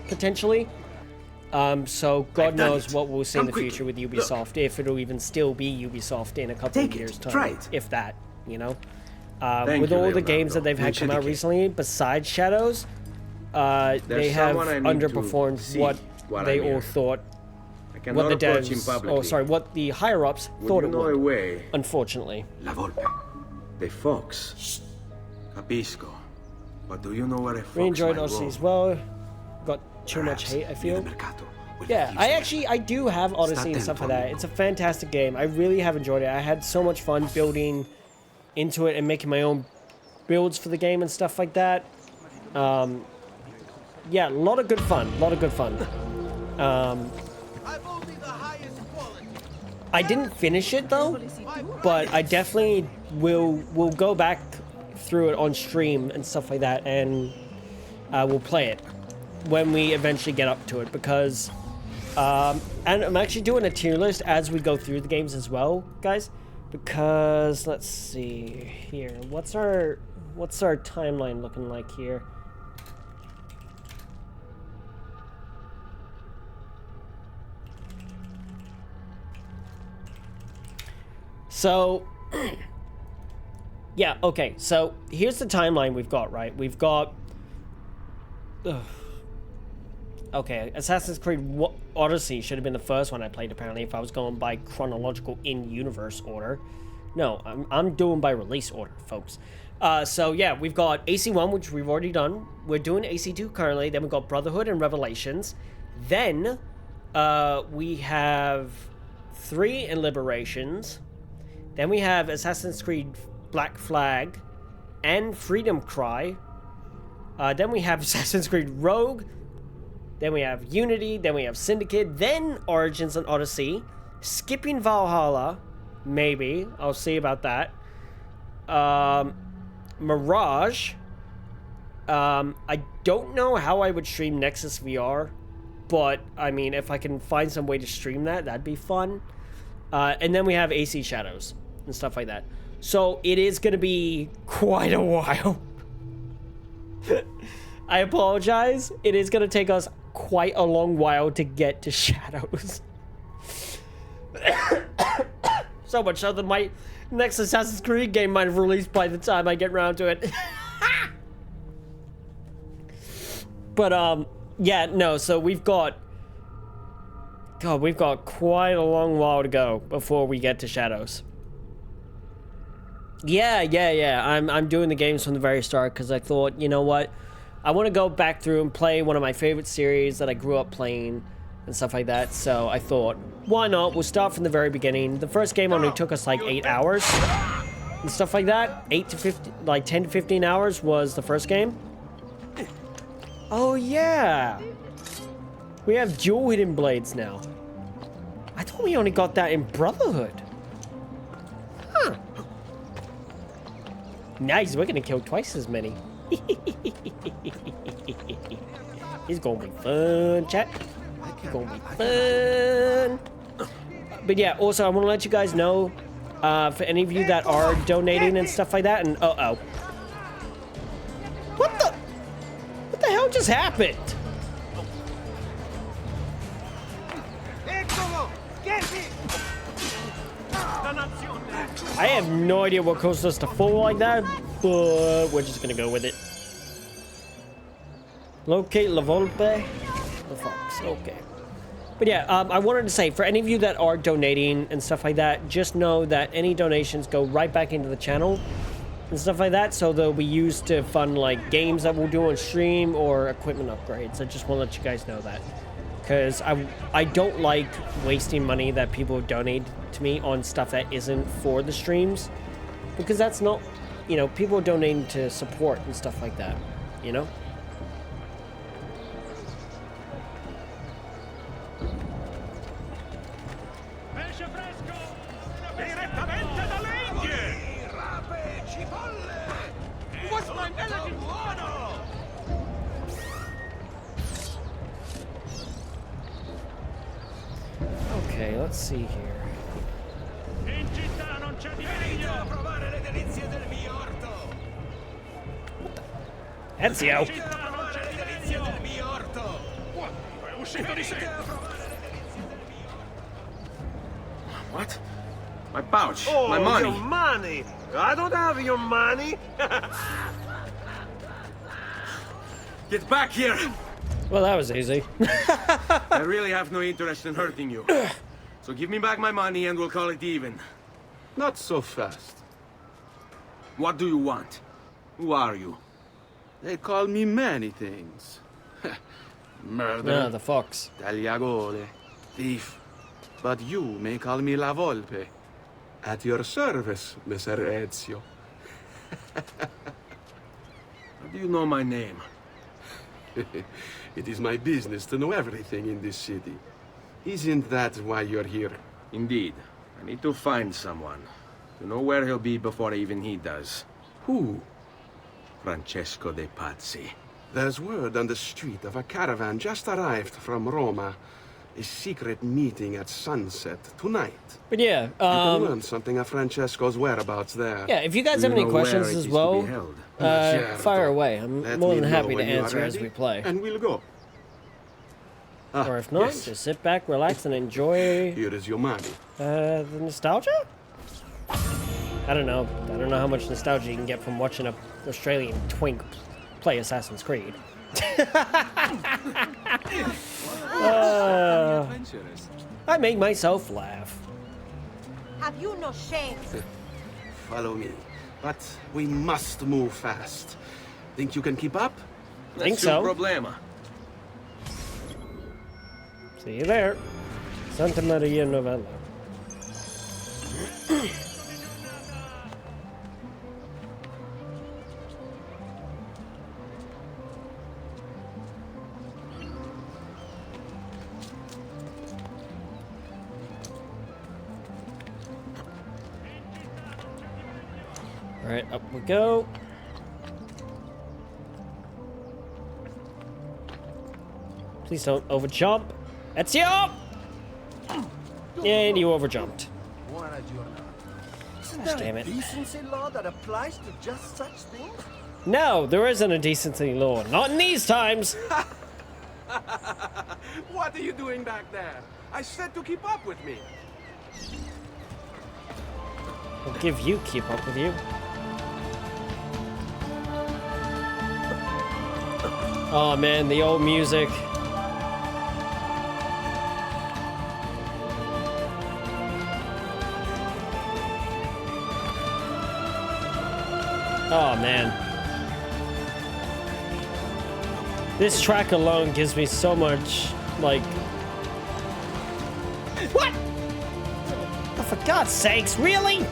potentially. So God knows what we'll see in the future with Ubisoft, if it'll even still be Ubisoft in a couple of years' time, if that, you know? With all the games that they've had come out recently, besides Shadows, they have underperformed what they all thought, what the devs, what the higher-ups thought it would, unfortunately. La Volpe. The fox. Shh. Capisco. But do you know where a fox We enjoyed might Odyssey go? as well. Got too much hate, I feel. Yeah, I do have Odyssey and stuff like that. It's a fantastic game. I really have enjoyed it. I had so much fun building into it and making my own builds for the game and stuff like that. Yeah, a lot of good fun. I didn't finish it though, but I definitely will go back through it on stream and stuff like that, and we'll play it when we eventually get up to it, because and I'm actually doing a tier list as we go through the games as well, guys, because let's see here, what's our timeline looking like here? So yeah, okay, so here's the timeline we've got, right? We've got okay, Assassin's Creed Odyssey should have been the first one I played, apparently, if I was going by chronological in-universe order. No, I'm doing by release order, folks. So, yeah, we've got AC1, which we've already done. We're doing AC2 currently. Then we've got Brotherhood and Revelations. Then, we have 3 and Liberations. Then we have Assassin's Creed Black Flag and Freedom Cry. Then we have Assassin's Creed Rogue. Then we have Unity, then we have Syndicate, then Origins and Odyssey, skipping Valhalla, maybe, I'll see about that. Mirage. I don't know how I would stream Nexus VR, but, I mean, if I can find some way to stream that, that'd be fun. And then we have AC Shadows and stuff like that. So, it is going to be quite a while. I apologize. It is going to take us quite a long while to get to Shadows. So much so that my next Assassin's Creed game might have released by the time I get around to it. But, yeah, no, so we've got God, we've got quite a long while to go before we get to Shadows. Yeah. I'm doing the games from the very start because I thought, you know what? I want to go back through and play one of my favorite series that I grew up playing and stuff like that. So I thought, why not? We'll start from the very beginning. The first game only took us like 8 hours and stuff like that. 10 to 15 hours was the first game. Oh yeah. We have dual hidden blades now. I thought we only got that in Brotherhood. Huh. Nice, we're gonna kill twice as many. It's gonna be fun, chat. It's gonna be fun. But yeah, also I want to let you guys know, for any of you that are donating and stuff like that, and what the hell just happened? I have no idea what caused us to fall like that, but we're just gonna go with it. Locate La Volpe. The fox, okay. But yeah, I wanted to say, for any of you that are donating and stuff like that, just know that any donations go right back into the channel and stuff like that, so they'll be used to fund like games that we'll do on stream or equipment upgrades. I just want to let you guys know that. Because I don't like wasting money that people donate to me on stuff that isn't for the streams. Because that's not, you know, people are donating to support and stuff like that, you know? Okay, let's see here. Ezio! What? My pouch. Oh, my money. Your money. I don't have your money. Get back here. Well, that was easy. I really have no interest in hurting you. So give me back my money and we'll call it even. Not so fast. What do you want? Who are you? They call me many things. Murderer. Yeah, the fox. Tagliagole. Thief. But you may call me La Volpe. At your service, Messer Ezio. How do you know my name? It is my business to know everything in this city. Isn't that why you're here? Indeed. I need to find someone. To know where he'll be before even he does. Who? Francesco de Pazzi. There's word on the street of a caravan just arrived from Roma. A secret meeting at sunset tonight. But yeah, you can learn something of Francesco's whereabouts there. Yeah, if you guys have any questions as well, fire away. I'm more than happy to answer as we play. And we'll go. Or if not, just sit back, relax, and enjoy. Here is your money. The nostalgia? I don't know. I don't know how much nostalgia you can get from watching an Australian twink play Assassin's Creed. I make myself laugh. Have you no shame? Follow me. But we must move fast. Think you can keep up? Think so. Problema. See you there. Santa Maria Novella. Alright, up we go. Please don't overjump. Ezio! And you overjumped. Isn't there Damn a it. decency law that applies to just such things? No, there isn't a decency law. Not in these times. What are you doing back there? I said to keep up with me. I'll give you keep up with you. Oh man, the old music. Oh, man. This track alone gives me so much, like... What? Oh, for God's sakes, really?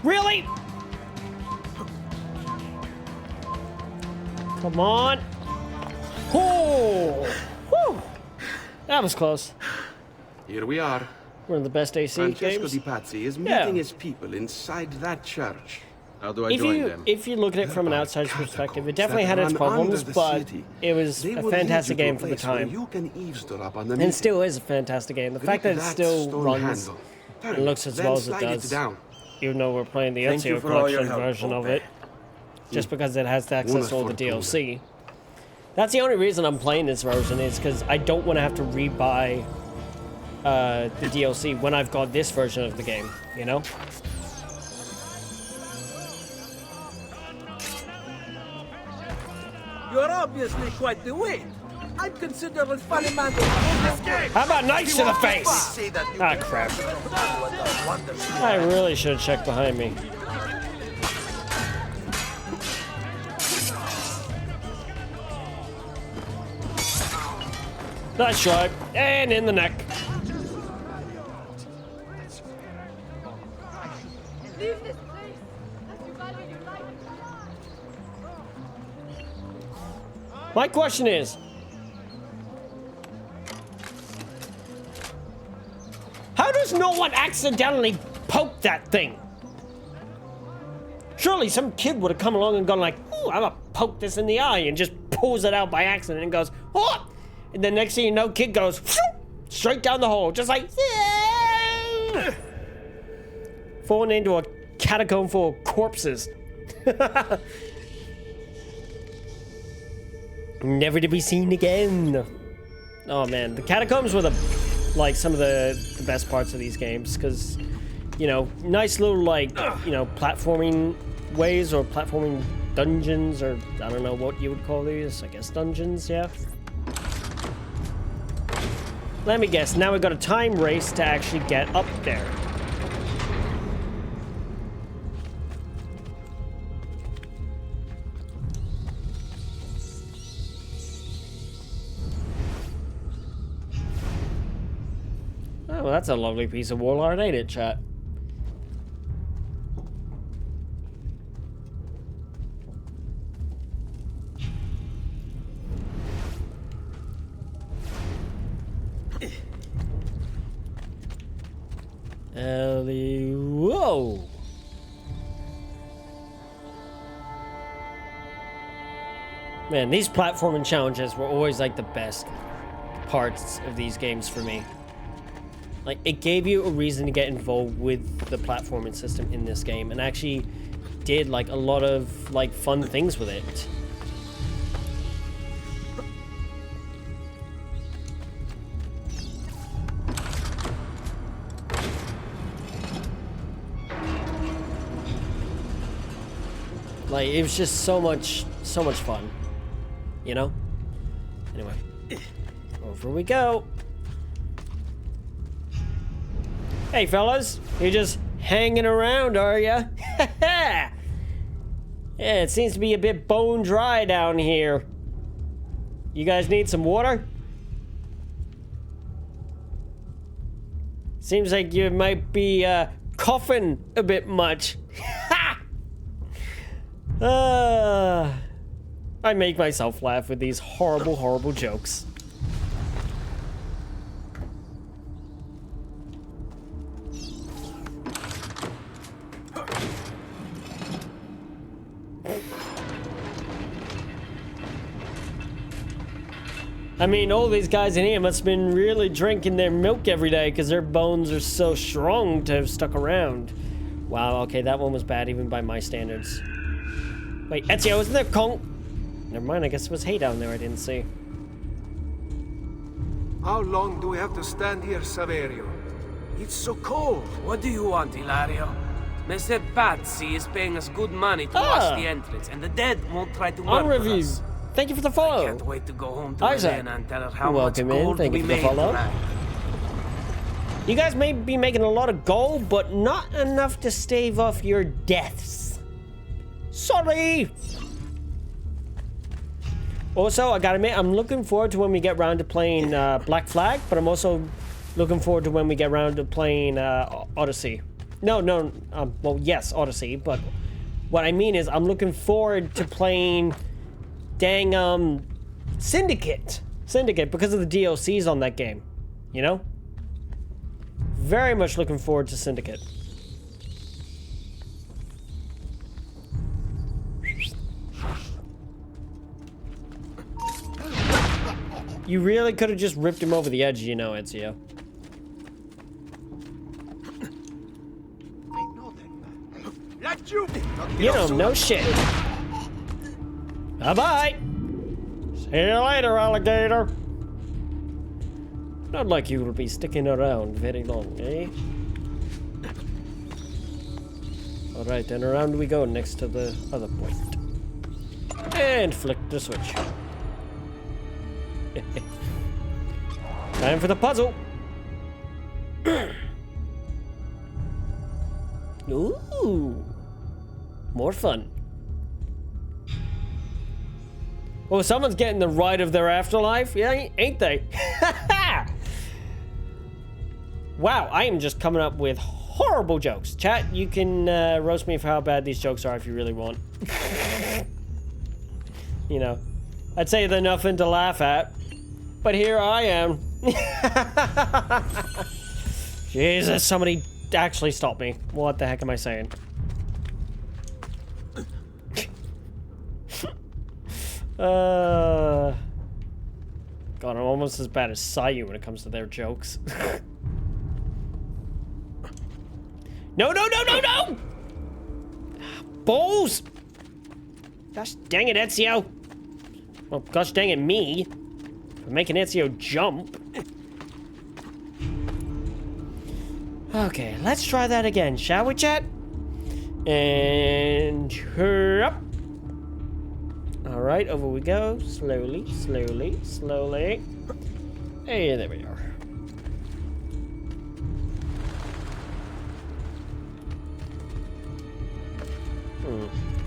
Really? Come on. Oh, whew. That was close. Here we are. One of the best AC Francesco games. Di Pazzi is meeting his people inside that church. How do I join them? If you look at it from an outsider's perspective, it definitely had its problems, but it was a fantastic game for the time. And still is a fantastic game. The fact that it still runs and looks as well as it does, even though we're playing the Ezio Collection version of it, just because it has access to all the DLC. That's the only reason I'm playing this version, is because I don't want to have to rebuy the DLC when I've got this version of the game, you know? You're obviously quite the wit. I'd consider a funny man to this game. How about knife to the face? Ah, crap. I really should have checked behind me. Nice try. And in the neck. My question is, how does no one accidentally poke that thing? Surely some kid would have come along and gone like, ooh, I'm gonna poke this in the eye, and just pulls it out by accident and goes, oh! And then next thing you know, kid goes straight down the hole, just like, yeah! Falling into a catacomb full of corpses. Never to be seen again. Oh man, the catacombs were some of the best parts of these games, because, you know, nice little, like, you know, platforming ways, or platforming dungeons, or I don't know what you would call these. I guess dungeons, yeah. Let me guess, now we've got a time race to actually get up there. Oh, well, that's a lovely piece of wall art, ain't it, chat? Ellie, whoa! Man, these platforming challenges were always like the best parts of these games for me. Like, it gave you a reason to get involved with the platforming system in this game, and actually did like a lot of like fun things with it. Like, it was just so much fun, you know? Anyway, over we go. Hey, fellas, you're just hanging around, are ya? Yeah, it seems to be a bit bone dry down here. You guys need some water? Seems like you might be coughing a bit much. I make myself laugh with these horrible, horrible jokes. I mean, all these guys in here must have been really drinking their milk every day, because their bones are so strong to have stuck around. Wow, okay, that one was bad even by my standards. Wait, Ezio, isn't there Never mind, I guess it was hay down there I didn't see. How long do we have to stand here, Saverio? It's so cold. What do you want, Hilario? Messer Pazzi is paying us good money to watch the entrance, and the dead won't try to On murder review. us. Thank you for the follow. I can't wait to go home to Isaac. Elena and tell her how Welcome much in. gold Thank we you for the made follow. tonight. You guys may be making a lot of gold, but not enough to stave off your deaths. Sorry. Also, I gotta admit, I'm looking forward to when we get around to playing Black Flag, but I'm also looking forward to when we get around to playing Odyssey. Well, yes, Odyssey, but what I mean is I'm looking forward to playing dang Syndicate because of the DLCs on that game, you know? Very much looking forward to Syndicate. You really could have just ripped him over the edge, you know, Ezio. You know, no shit. Bye-bye. See you later, alligator. Not like you will be sticking around very long, eh? Alright, and around we go next to the other point. And flick the switch. Time for the puzzle. Ooh. More fun. Oh, someone's getting the ride of their afterlife? Yeah, ain't they? Wow, I am just coming up with horrible jokes. Chat, you can roast me for how bad these jokes are if you really want. You know, I'd say they're nothing to laugh at, but here I am. Jesus, somebody actually stop me. What the heck am I saying? God, I'm almost as bad as Sayu when it comes to their jokes. No, no, no, no, no! Balls! Gosh dang it, Ezio. Well, gosh dang it, me. For making Ezio jump. Okay, let's try that again, shall we, chat? And up. Alright, over we go. Slowly, slowly, slowly. Hey, there we are.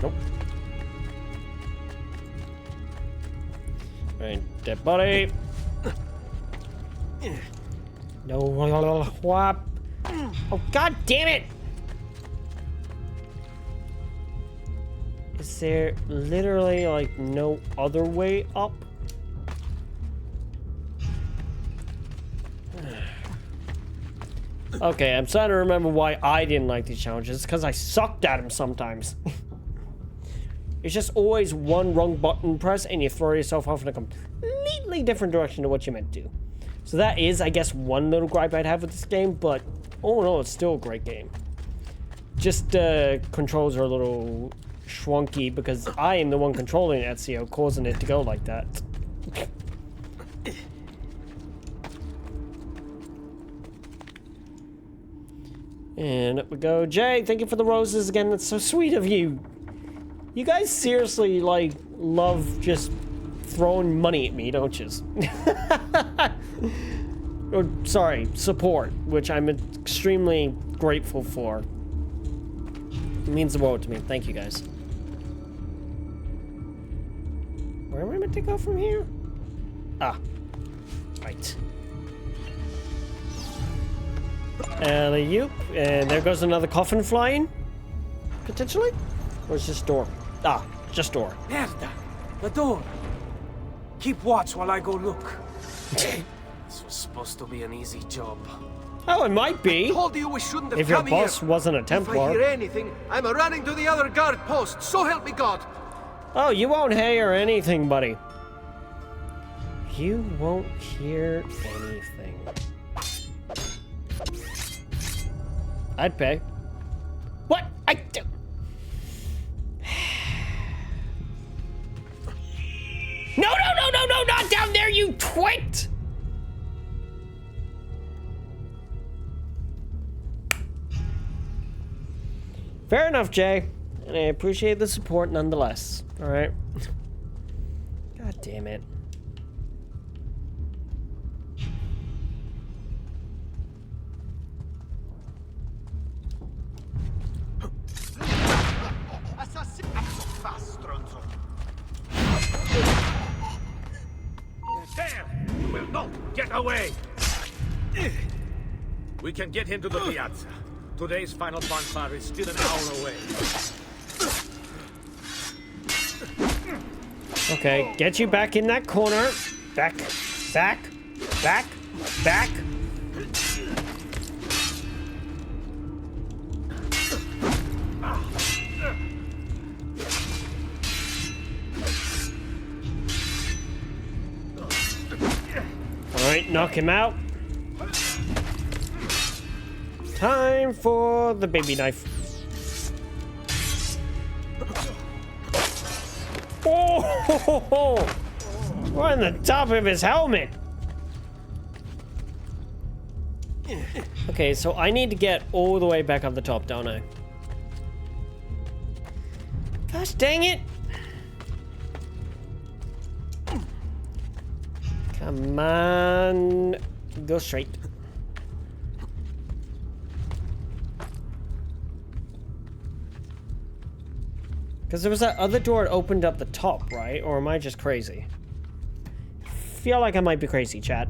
Nope. Right, dead body. No, whop. Oh, god damn it! Is there literally, like, no other way up? Okay, I'm starting to remember why I didn't like these challenges. It's because I sucked at them sometimes. It's just always one wrong button press and you throw yourself off in a completely different direction to what you meant to. So that is, I guess, one little gripe I'd have with this game, but oh no, it's still a great game. Just controls are a little schwunky because I am the one controlling Ezio, causing it to go like that. And up we go. Jay, thank you for the roses again. That's so sweet of you. You guys seriously, like, love just throwing money at me, don't you? Or, sorry, support, which I'm extremely grateful for. It means the world to me. Thank you, guys. Where am I meant to go from here? Ah. Right. Alley-oop. And there goes another coffin flying. Potentially? Or is this door? Ah, just door. Merda! The door! Keep watch while I go look. This was supposed to be an easy job. Oh, it might be. I told you we shouldn't have if your come boss here. wasn't a If I Templar. hear anything, I'm running to the other guard post. So help me God. Oh, you won't hear anything, buddy. You won't hear anything. I'd pay. What? I do. No, no, no, no, no, not down there, you twit! Fair enough, Jay. And I appreciate the support nonetheless. Alright. God damn it. There! You will not get away! We can get him to the piazza. Today's final bonfire is still an hour away. Okay, get you back in that corner. Back, back, back, back. Alright, knock him out. Time for the baby knife. Oh! Right on the top of his helmet. Okay, so I need to get all the way back up the top, don't I? Gosh dang it! Come on. Go straight. Because there was that other door that opened up the top, right? Or am I just crazy? I feel like I might be crazy, chat.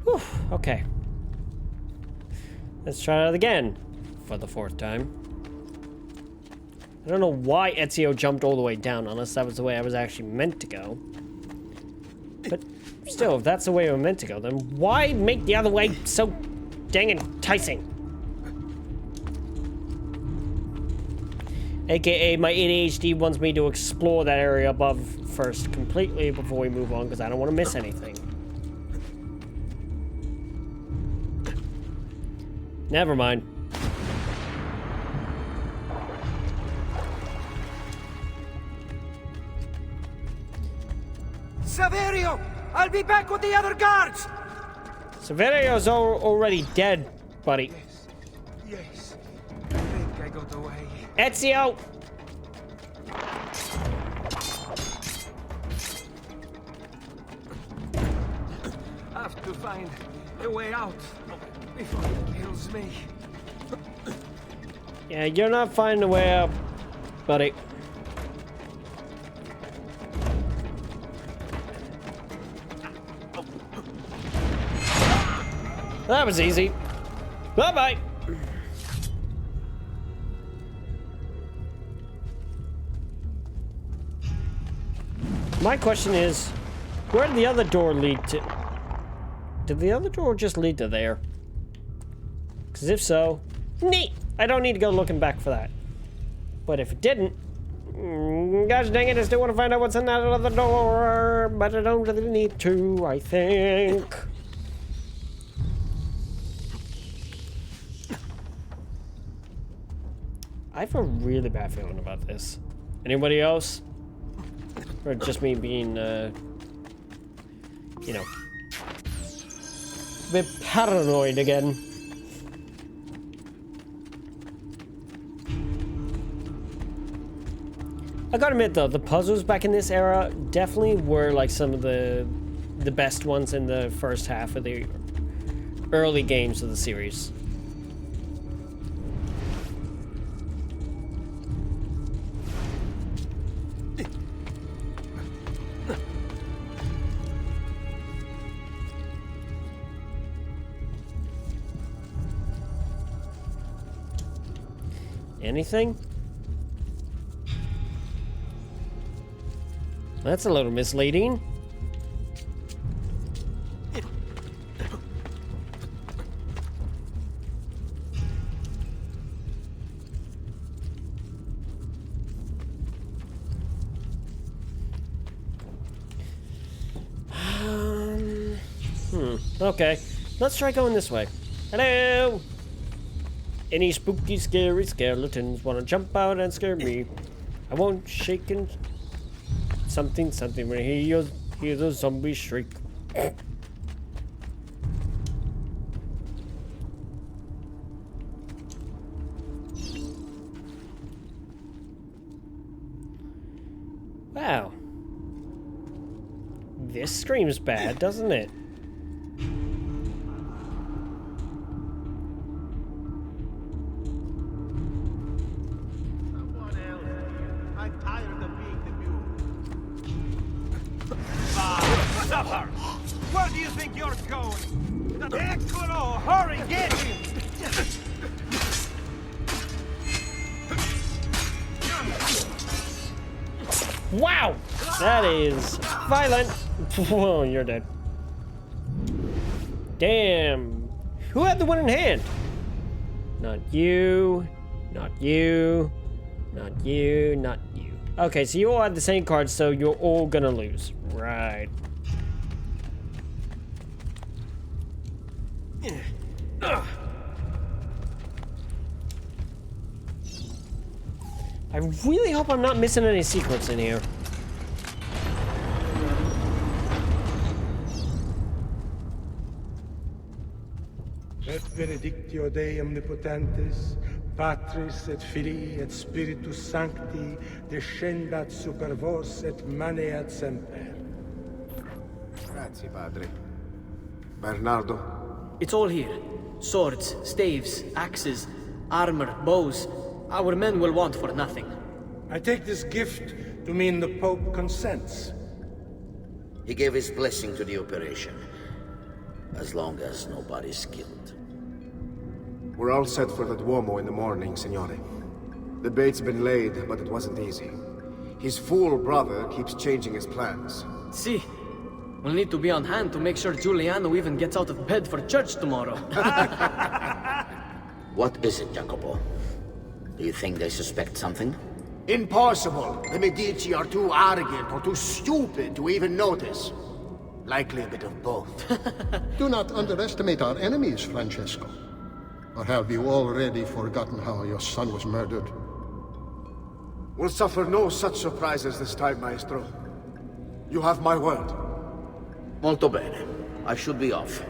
Whew, okay. Let's try it again. For the 4th time. I don't know why Ezio jumped all the way down, unless that was the way I was actually meant to go. But still, if that's the way we were meant to go, then why make the other way so dang enticing? AKA, my ADHD wants me to explore that area above first completely before we move on, because I don't want to miss anything. Never mind. Saverio! I'll be back with the other guards! Saverio's already dead, buddy. Yes. I think I got away. Ezio! I have to find a way out before it kills me. Yeah, you're not finding a way out, buddy. That was easy. Bye-bye. My question is, where did the other door lead to? Did the other door just lead to there? Because if so, neat! I don't need to go looking back for that. But if it didn't, gosh dang it, I still want to find out what's in that other door, but I don't really need to, I think. I have a really bad feeling about this. Anybody else? Or just me being, you know, a bit paranoid again. I gotta admit though, the puzzles back in this era definitely were like some of the best ones in the first half of the early games of the series. Anything? That's a little misleading. Okay. Let's try going this way. Hello! Any spooky, scary skeletons wanna jump out and scare me? I won't shake and... Something when I hear your hear the zombie shriek. Wow. This screams bad, doesn't it? I'm tired of being the mule. What's up, Hart? Where do you think you're going? Ecuador, hurry, get him! Wow! That is violent. Whoa, you're dead. Damn. Who had the winning hand? Not you. Not you. Not you. Not you. Okay, so you all have the same cards, so you're all gonna lose. Right. I really hope I'm not missing any secrets in here. Et benedictio Dei omnipotentis, Patris et Filii et Spiritus Sancti, descendat super vos et maneat semper. Grazie, Padre. Bernardo? It's all here. Swords, staves, axes, armor, bows. Our men will want for nothing. I take this gift to mean the Pope consents. He gave his blessing to the operation, as long as nobody's killed. We're all set for the Duomo in the morning, Signore. The bait's been laid, but it wasn't easy. His fool brother keeps changing his plans. See, we'll need to be on hand to make sure Giuliano even gets out of bed for church tomorrow. What is it, Jacopo? Do you think they suspect something? Impossible! The Medici are too arrogant or too stupid to even notice. Likely a bit of both. Do not underestimate our enemies, Francesco. Or have you already forgotten how your son was murdered? We'll suffer no such surprises this time, Maestro. You have my word. Molto bene. I should be off.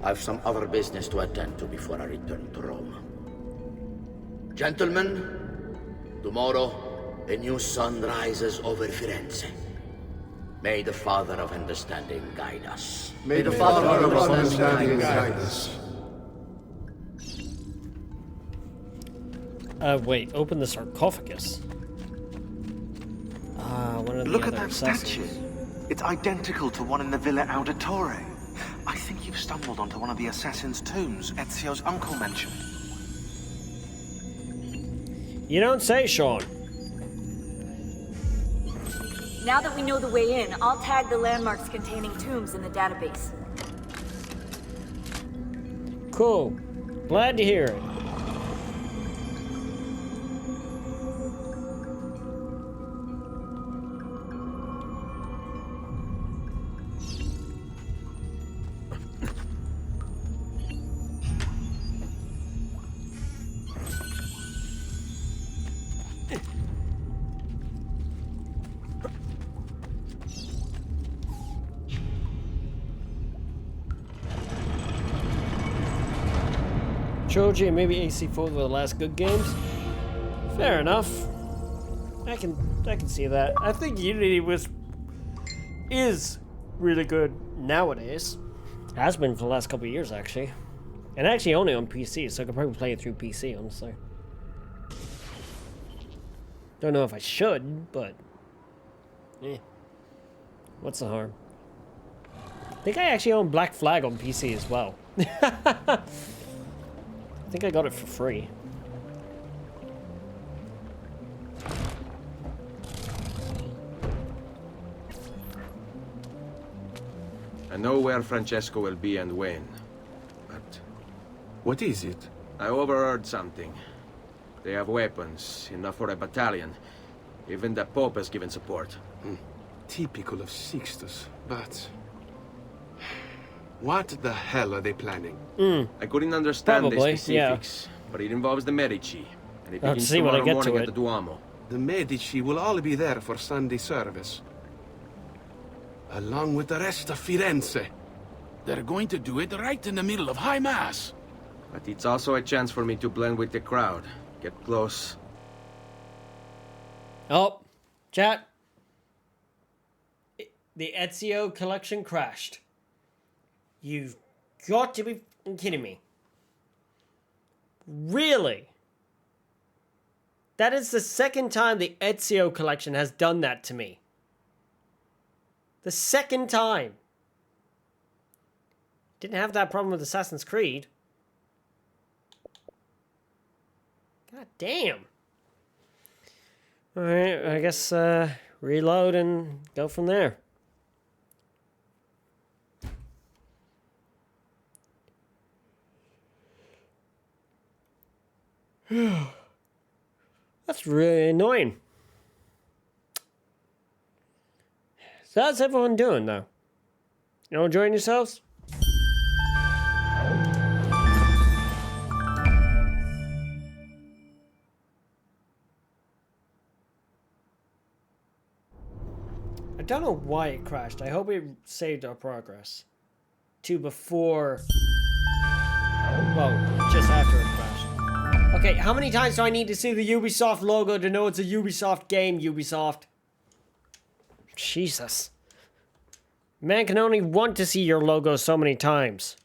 I've some other business to attend to before I return to Rome. Gentlemen, tomorrow a new sun rises over Firenze. May the Father of Understanding guide us. May the Father of Understanding guide us. Wait, open the sarcophagus. One of the Look at other that assassins. statue. It's identical to one in the Villa Auditore. I think you've stumbled onto one of the assassin's tombs Ezio's uncle mentioned. You don't say, Sean. Now that we know the way in, I'll tag the landmarks containing tombs in the database. Cool. Glad to hear it. Trilogy and maybe AC4 were the last good games. Fair enough. I can see that. I think Unity is really good nowadays. Has been for the last couple of years actually. And actually only on PC, so I could probably play it through PC, honestly. Don't know if I should, but what's the harm? I think I actually own Black Flag on PC as well. I think I got it for free. I know where Francesco will be and when, but... What is it? I overheard something. They have weapons, enough for a battalion. Even the Pope has given support. Typical of Sixtus, but... What the hell are they planning? I couldn't understand Probably, the specifics, but it involves the Medici. And it I'll begins see when I tomorrow get to morning it. at the Duomo. The Medici will all be there for Sunday service. along with the rest of Firenze. They're going to do it right in the middle of High Mass. But it's also a chance for me to blend with the crowd. Get close. Oh, chat. The Ezio collection crashed. You've got to be kidding me. Really? That is the second time the Ezio collection has done that to me. The second time. Didn't have that problem with Assassin's Creed. God damn. Alright, I guess reload and go from there. That's really annoying. So how's everyone doing though? You all enjoying yourselves? I don't know why it crashed. I hope it saved our progress to before, well, just after it crashed. Okay, how many times do I need to see the Ubisoft logo to know it's a Ubisoft game, Ubisoft? Jesus. Man can only want to see your logo so many times.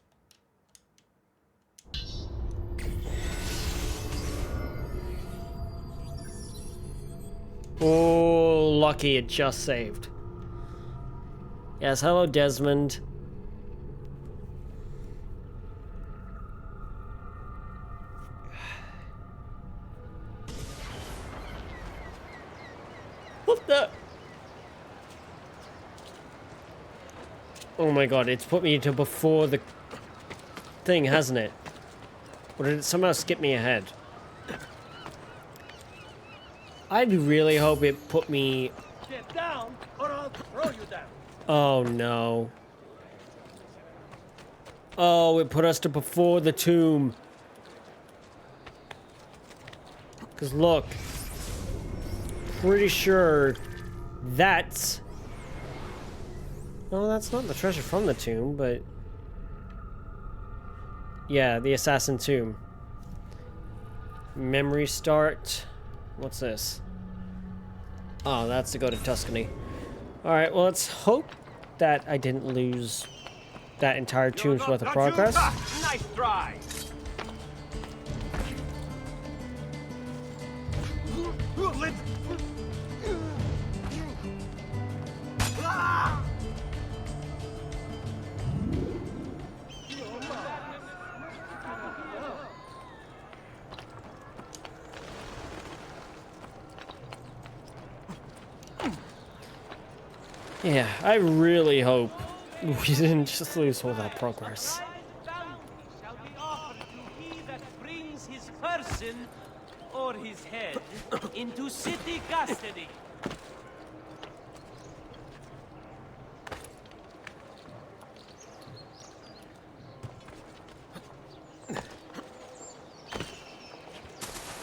Oh, lucky it just saved. Yes, hello Desmond. What the? Oh my god, it's put me to before the thing, hasn't it? Or did it somehow skip me ahead? I really hope it put me... Get down, or I'll throw you down. Oh no. Oh, it put us to before the tomb. Because look. Pretty sure that's... No, that's not the treasure from the tomb, but... Yeah, the assassin tomb. Memory start. What's this? Oh, that's to go to Tuscany. Alright, well, let's hope that I didn't lose that entire tomb's worth of progress. Nice try. Yeah, I really hope we didn't just lose all that progress. Shall be offered to he that brings his person or his head into city custody.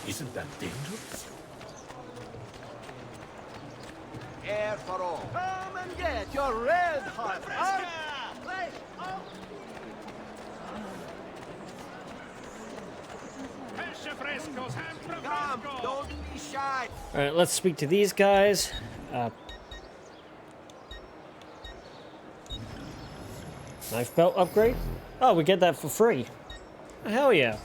Isn't that dangerous? Air for all. Come and get your red hot play. Come, don't be shy. Alright, let's speak to these guys. Knife belt upgrade? Oh, we get that for free. Hell yeah.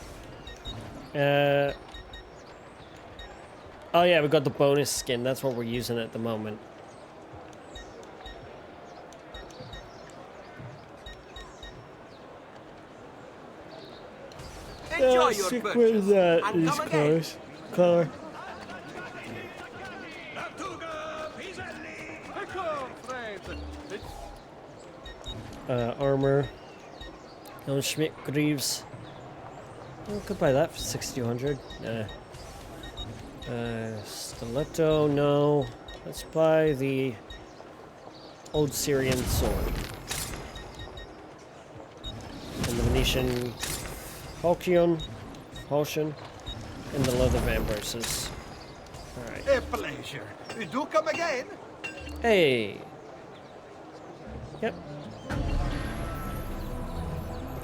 Oh yeah, we got the bonus skin. That's what we're using at the moment. Enjoy your Stick purchase. with that, And these come again. colors. Color. Armor. No Schmidt Greaves. Oh, could buy that for 6,200. Stiletto, no. Let's buy the old Syrian sword. And the Venetian Falchion, and the leather van braces. Alright. A pleasure. Do come again. Hey! Yep.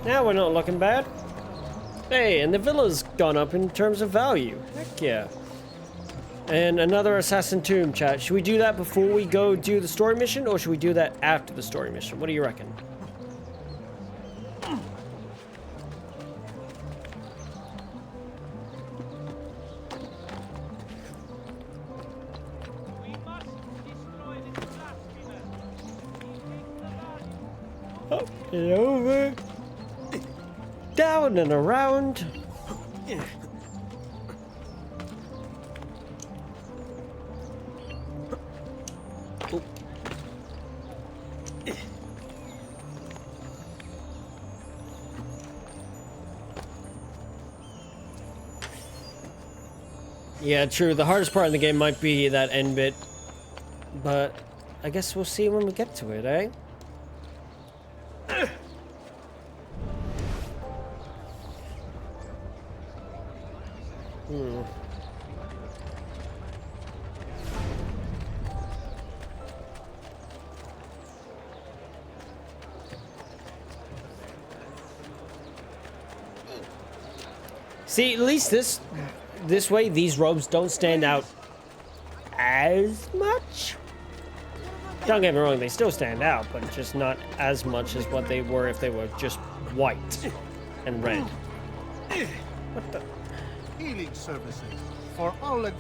Now we're not looking bad. Hey, and the villa's gone up in terms of value. Heck yeah. And another assassin tomb, chat. Should we do that before we go do the story mission, or should we do that after the story mission? What do you reckon? Up and over. Down and around. Oh. Yeah, true. The hardest part in the game might be that end bit, but I guess we'll see when we get to it, eh? See, at least this way, these robes don't stand out as much. Don't get me wrong, they still stand out, but just not as much as what they were if they were just white and red. What the? Healing services for all. You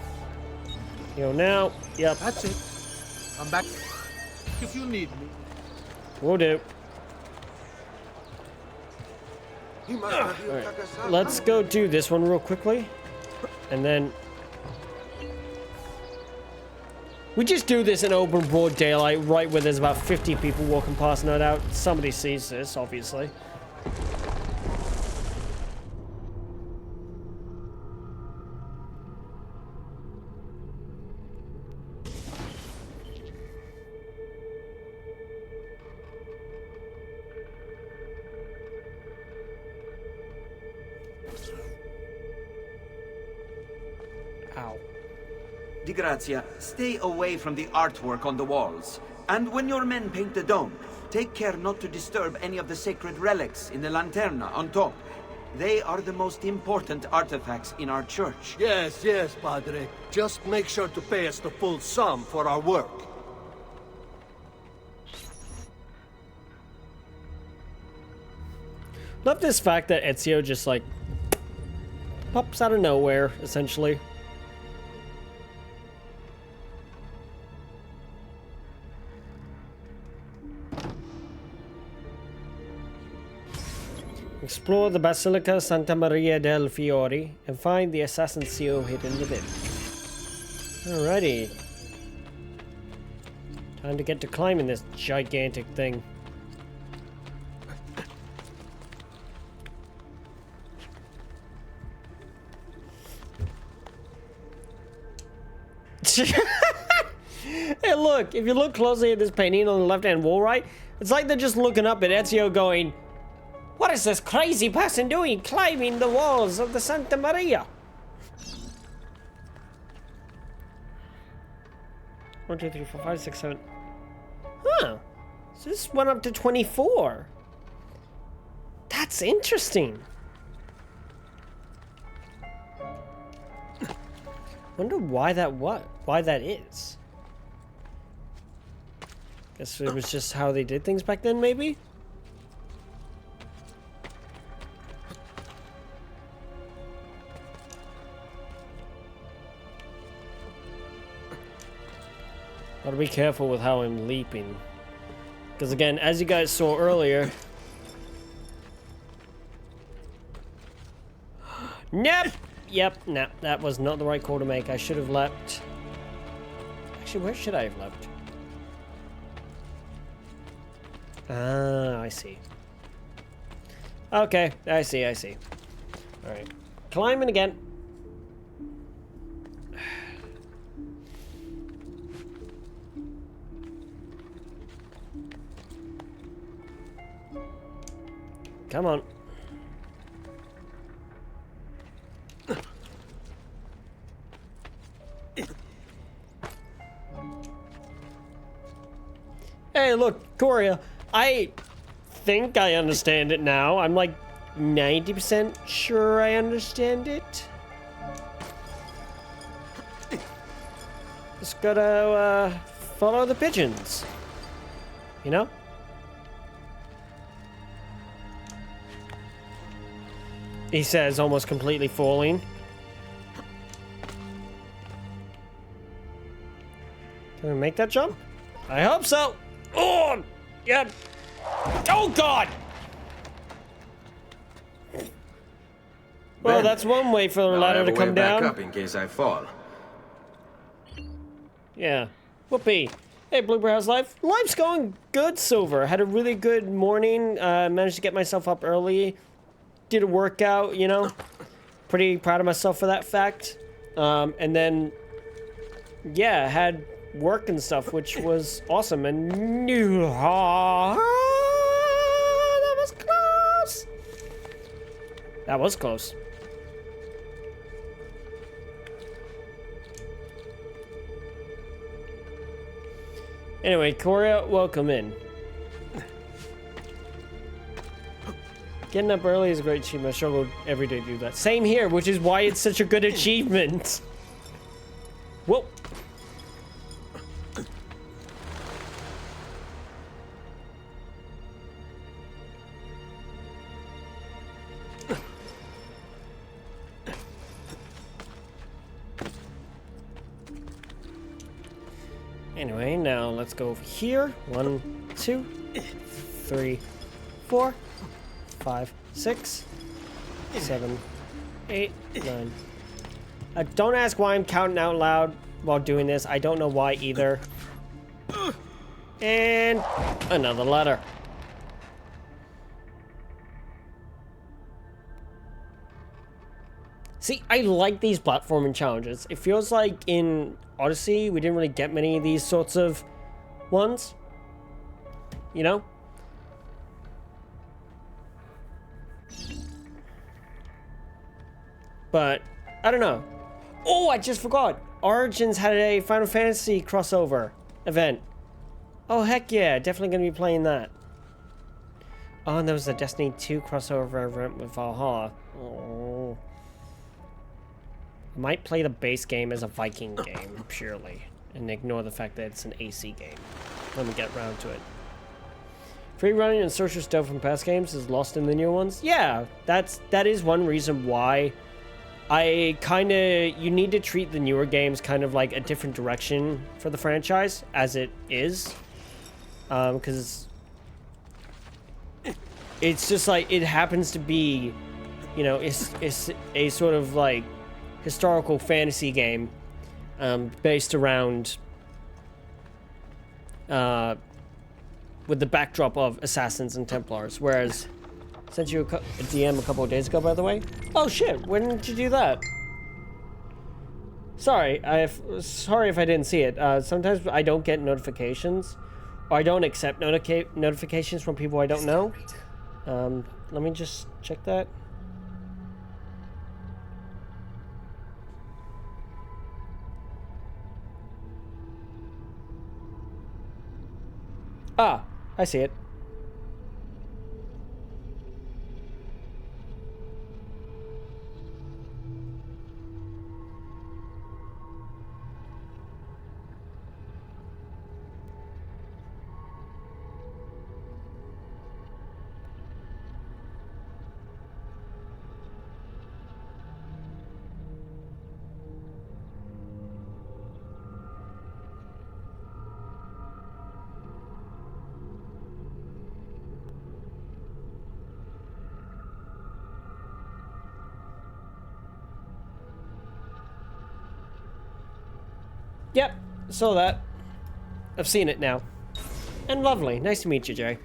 know now. Yep. That's it. Come back if you need me. Will do. Alright, let's go do this one real quickly. And then we just do this in open broad daylight, right where there's about 50 people walking past, no doubt. Somebody sees this, obviously. Di Grazia, stay away from the artwork on the walls. And when your men paint the dome, take care not to disturb any of the sacred relics in the lanterna on top. They are the most important artifacts in our church. Yes, yes, Padre. Just make sure to pay us the full sum for our work. Love this fact that Ezio just like pops out of nowhere, essentially. Explore the Basilica Santa Maria del Fiori and find the assassin's seal hidden within. Alrighty. Time to get to climbing this gigantic thing. Hey look, if you look closely at this painting on the left-hand wall, right? It's like they're just looking up at Ezio going, "What is this crazy person doing climbing the walls of the Santa Maria?" 1, 2, 3, 4, 5, 6, 7. Huh. So this went up to 24. That's interesting. Wonder why that is. Guess it was just how they did things back then, maybe? Gotta be careful with how I'm leaping. Because again, as you guys saw earlier... Nope! Yep, no, that was not the right call to make. I should have leapt. Actually, where should I have leapt? Ah, I see. Okay, I see. Alright. Climbing again. Come on. Hey, look, Coria. I think I understand it now. I'm like 90% sure I understand it. Just gotta follow the pigeons. You know? He says, almost completely falling. Can we make that jump? I hope so. Oh, yeah. Oh, God. Well, that's one way for the ladder to come down. Back up in case I fall. Yeah. Whoopee. Hey, Blooper, how's life? Life's going good, Silver. Had a really good morning. Managed to get myself up early. Did a workout, you know. Pretty proud of myself for that fact. And then, yeah, had work and stuff, which was awesome. And that was close. That was close. Anyway, Korea, welcome in. Getting up early is a great achievement. I struggle every day to do that. Same here, which is why it's such a good achievement. Whoa. Anyway, now let's go over here. 1, 2, 3, 4, 5, 6, 7, 8, 9. Don't ask why I'm counting out loud while doing this. I don't know why either. And another letter. See, I like these platforming challenges. It feels like in Odyssey, we didn't really get many of these sorts of ones. You know? But, I don't know. Oh, I just forgot. Origins had a Final Fantasy crossover event. Oh, heck yeah. Definitely going to be playing that. Oh, and there was a Destiny 2 crossover event with Valhalla. Oh. I might play the base game as a Viking game, purely. And ignore the fact that it's an AC game. Let me get around to it. Free running and social stuff from past games is lost in the new ones? Yeah, that is one reason why I kind of... You need to treat the newer games kind of like a different direction for the franchise, as it is. Because it's just like, it happens to be, you know, it's a sort of like historical fantasy game based around with the backdrop of assassins and Templars, whereas sent you a DM a couple of days ago, by the way. Oh shit, when did you do that? Sorry, sorry if I didn't see it. Sometimes I don't get notifications, or I don't accept notifications from people I don't know. Let me just check that. Ah, I see it. Yep, saw that. I've seen it now. And lovely. Nice to meet you, Jay.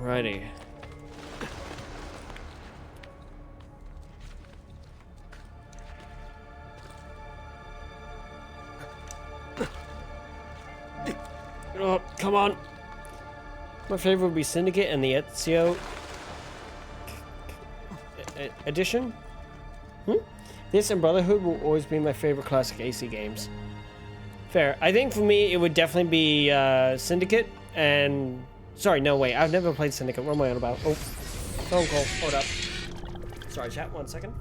Alrighty. Oh, come on. My favorite would be Syndicate and the Ezio edition. This and Brotherhood will always be my favorite classic AC games. Fair. I think for me, it would definitely be Syndicate and... Sorry, no, wait. I've never played Syndicate. What am I on about? Oh, phone call. Hold up. Sorry, chat. 1 second.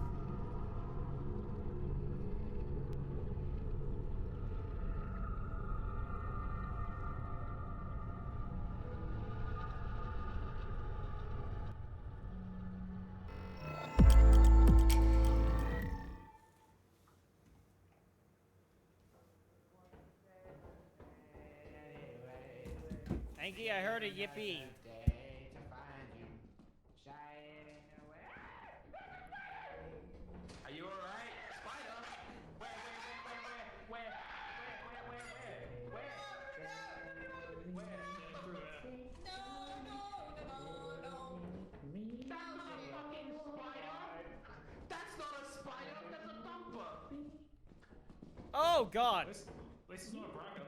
Thank you, I heard a yippee. Are you alright? Spider? Where? That was a fucking spider! That's not a spider, that's a thumper! Oh, God. This is not a bracken.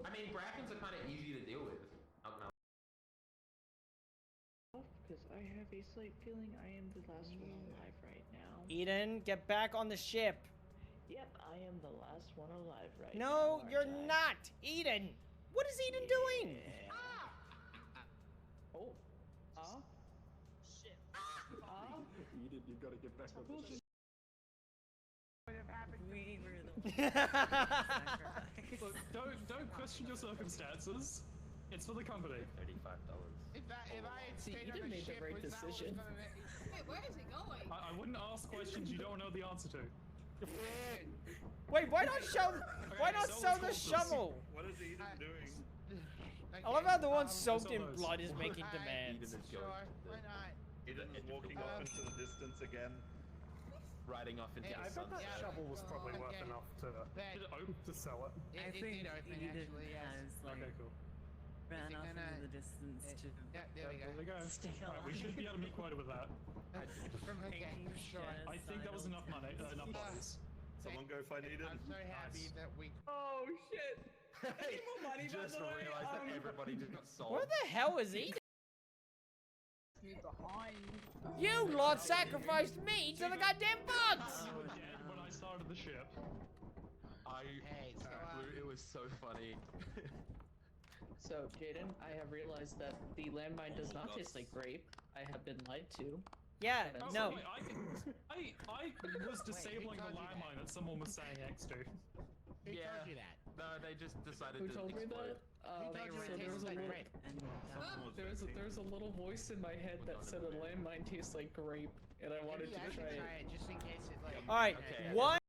I mean, brackens are kind of easy to deal with. Because I have a slight feeling I am the last one alive right now. Eden, get back on the ship. Yep, I am the last one alive right now. No, you're not. Eden. What is Eden doing? Oh. Shit. Eden, you gotta get back on the ship. Look, don't question your circumstances. It's for the company. $35. If I had stayed on the made the right decision. Wait, where is he going? I wouldn't ask questions you don't know the answer to. Wait, why not show? Why not sell the shovel? What is Eden doing? I love how the one soaked in blood is making demands. Eden is walking off into the distance again. Riding off into I the bet that sunset. shovel was probably worth enough to sell it. I think Eden has like ran off into the distance to. Yeah, there we go. Right, we should be able to meet quota with that. I think that was enough money, enough bodies. Someone go find Eden. I'm so happy that we. Oh shit! I need more money. Just realized that everybody just got sold. Where the hell is Eden? You lot sacrificed me to the goddamn bugs! When I started the ship. It was so funny. So, Jaden, I have realized that the landmine does not taste like grape. I have been lied to. Yeah, no. Wait, I was disabling the landmine that someone was saying X to. Who told you that? No, they just decided Who to told me explode. that? There's a little voice in my head that said a landmine tastes like grape, and I wanted to try it. Just in case it like. Alright, what?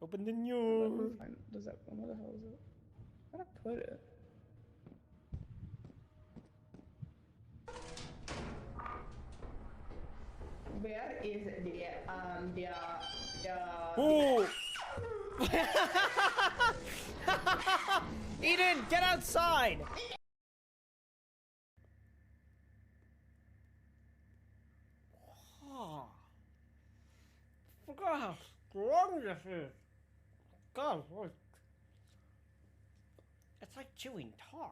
Open the new. Does that? What the hell is it? How do I put it? Where is the Ooh! Eden, get outside! Oh. Forgot how strong this is. God, it's like chewing tar.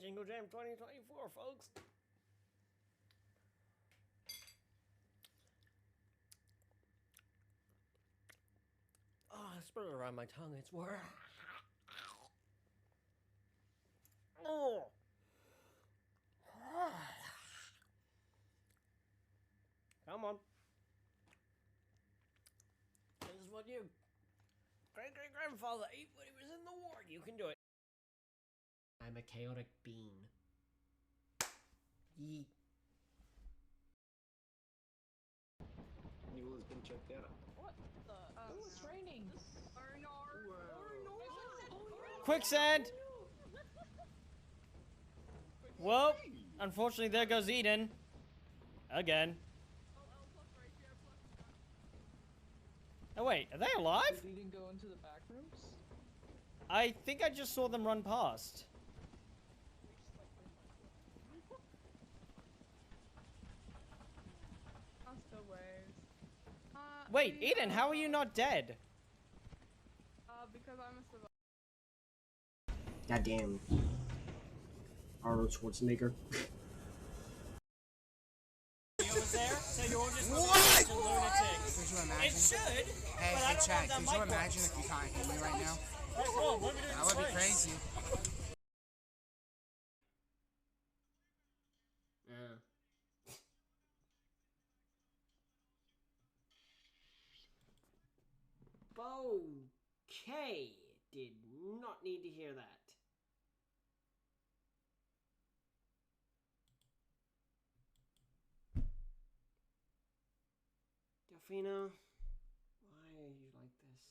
Jingle Jam 2024, folks. Oh, I spit it around my tongue. It's worse. Oh. Come on. This is what you great-great-grandfather ate when he was in the war. You can do it. I'm a chaotic bean. Yeet. Mule has been checked out. What the? Oh, it's raining. Quicksand! Well, unfortunately, there goes Eden. Again. Oh wait, are they alive? You didn't go into the back rooms? I think I just saw them run past. Wait, Eden, how are you not dead? Because I'm a survivor. Goddamn. Arnold Schwarzenegger. What? Could you imagine? It should. Hey, Chad, could you imagine if you can't hear me right now? That would be crazy. Yeah. Okay. Did not need to hear that. Delphina, why are you like this?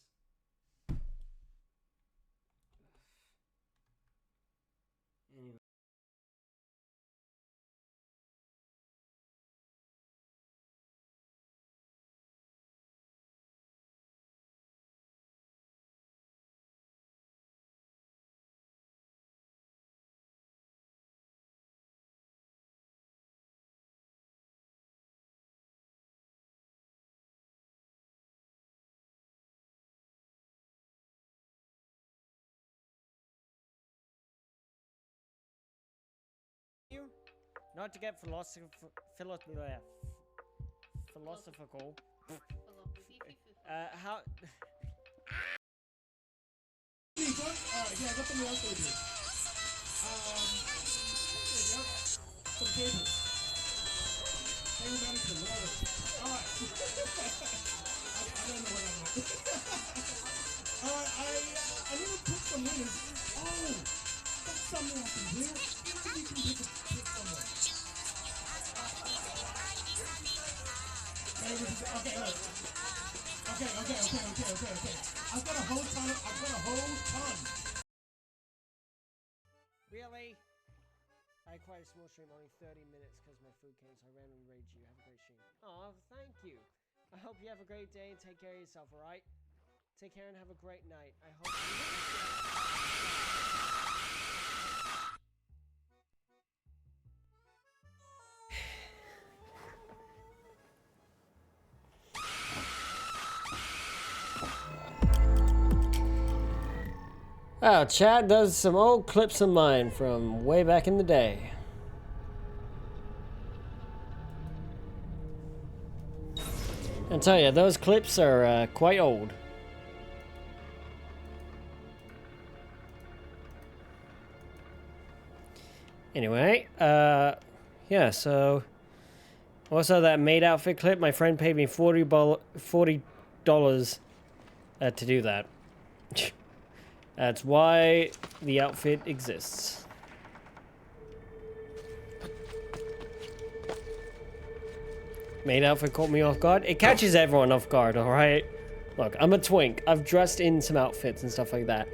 Anyway. Not to get philosophical. How? Yeah, nothing else to do. Some cables. Cable management, whatever. Alright. I don't know what I'm at. Alright, I need to put some winners. Oh, that's something I can do. Maybe you can pick someone. Okay, look. Okay. I've got a whole ton. Really? I had quite a small stream, only 30 minutes because my food came, so I randomly raided you. Have a great stream. Oh, thank you. I hope you have a great day and take care of yourself, alright? Take care and have a great night. I hope Oh, Chad does some old clips of mine from way back in the day. I tell you, those clips are quite old. Anyway, yeah, so also that maid outfit clip, my friend paid me $40 to do that. That's why the outfit exists. Maid outfit caught me off guard. It catches everyone off guard, alright? Look, I'm a twink. I've dressed in some outfits and stuff like that.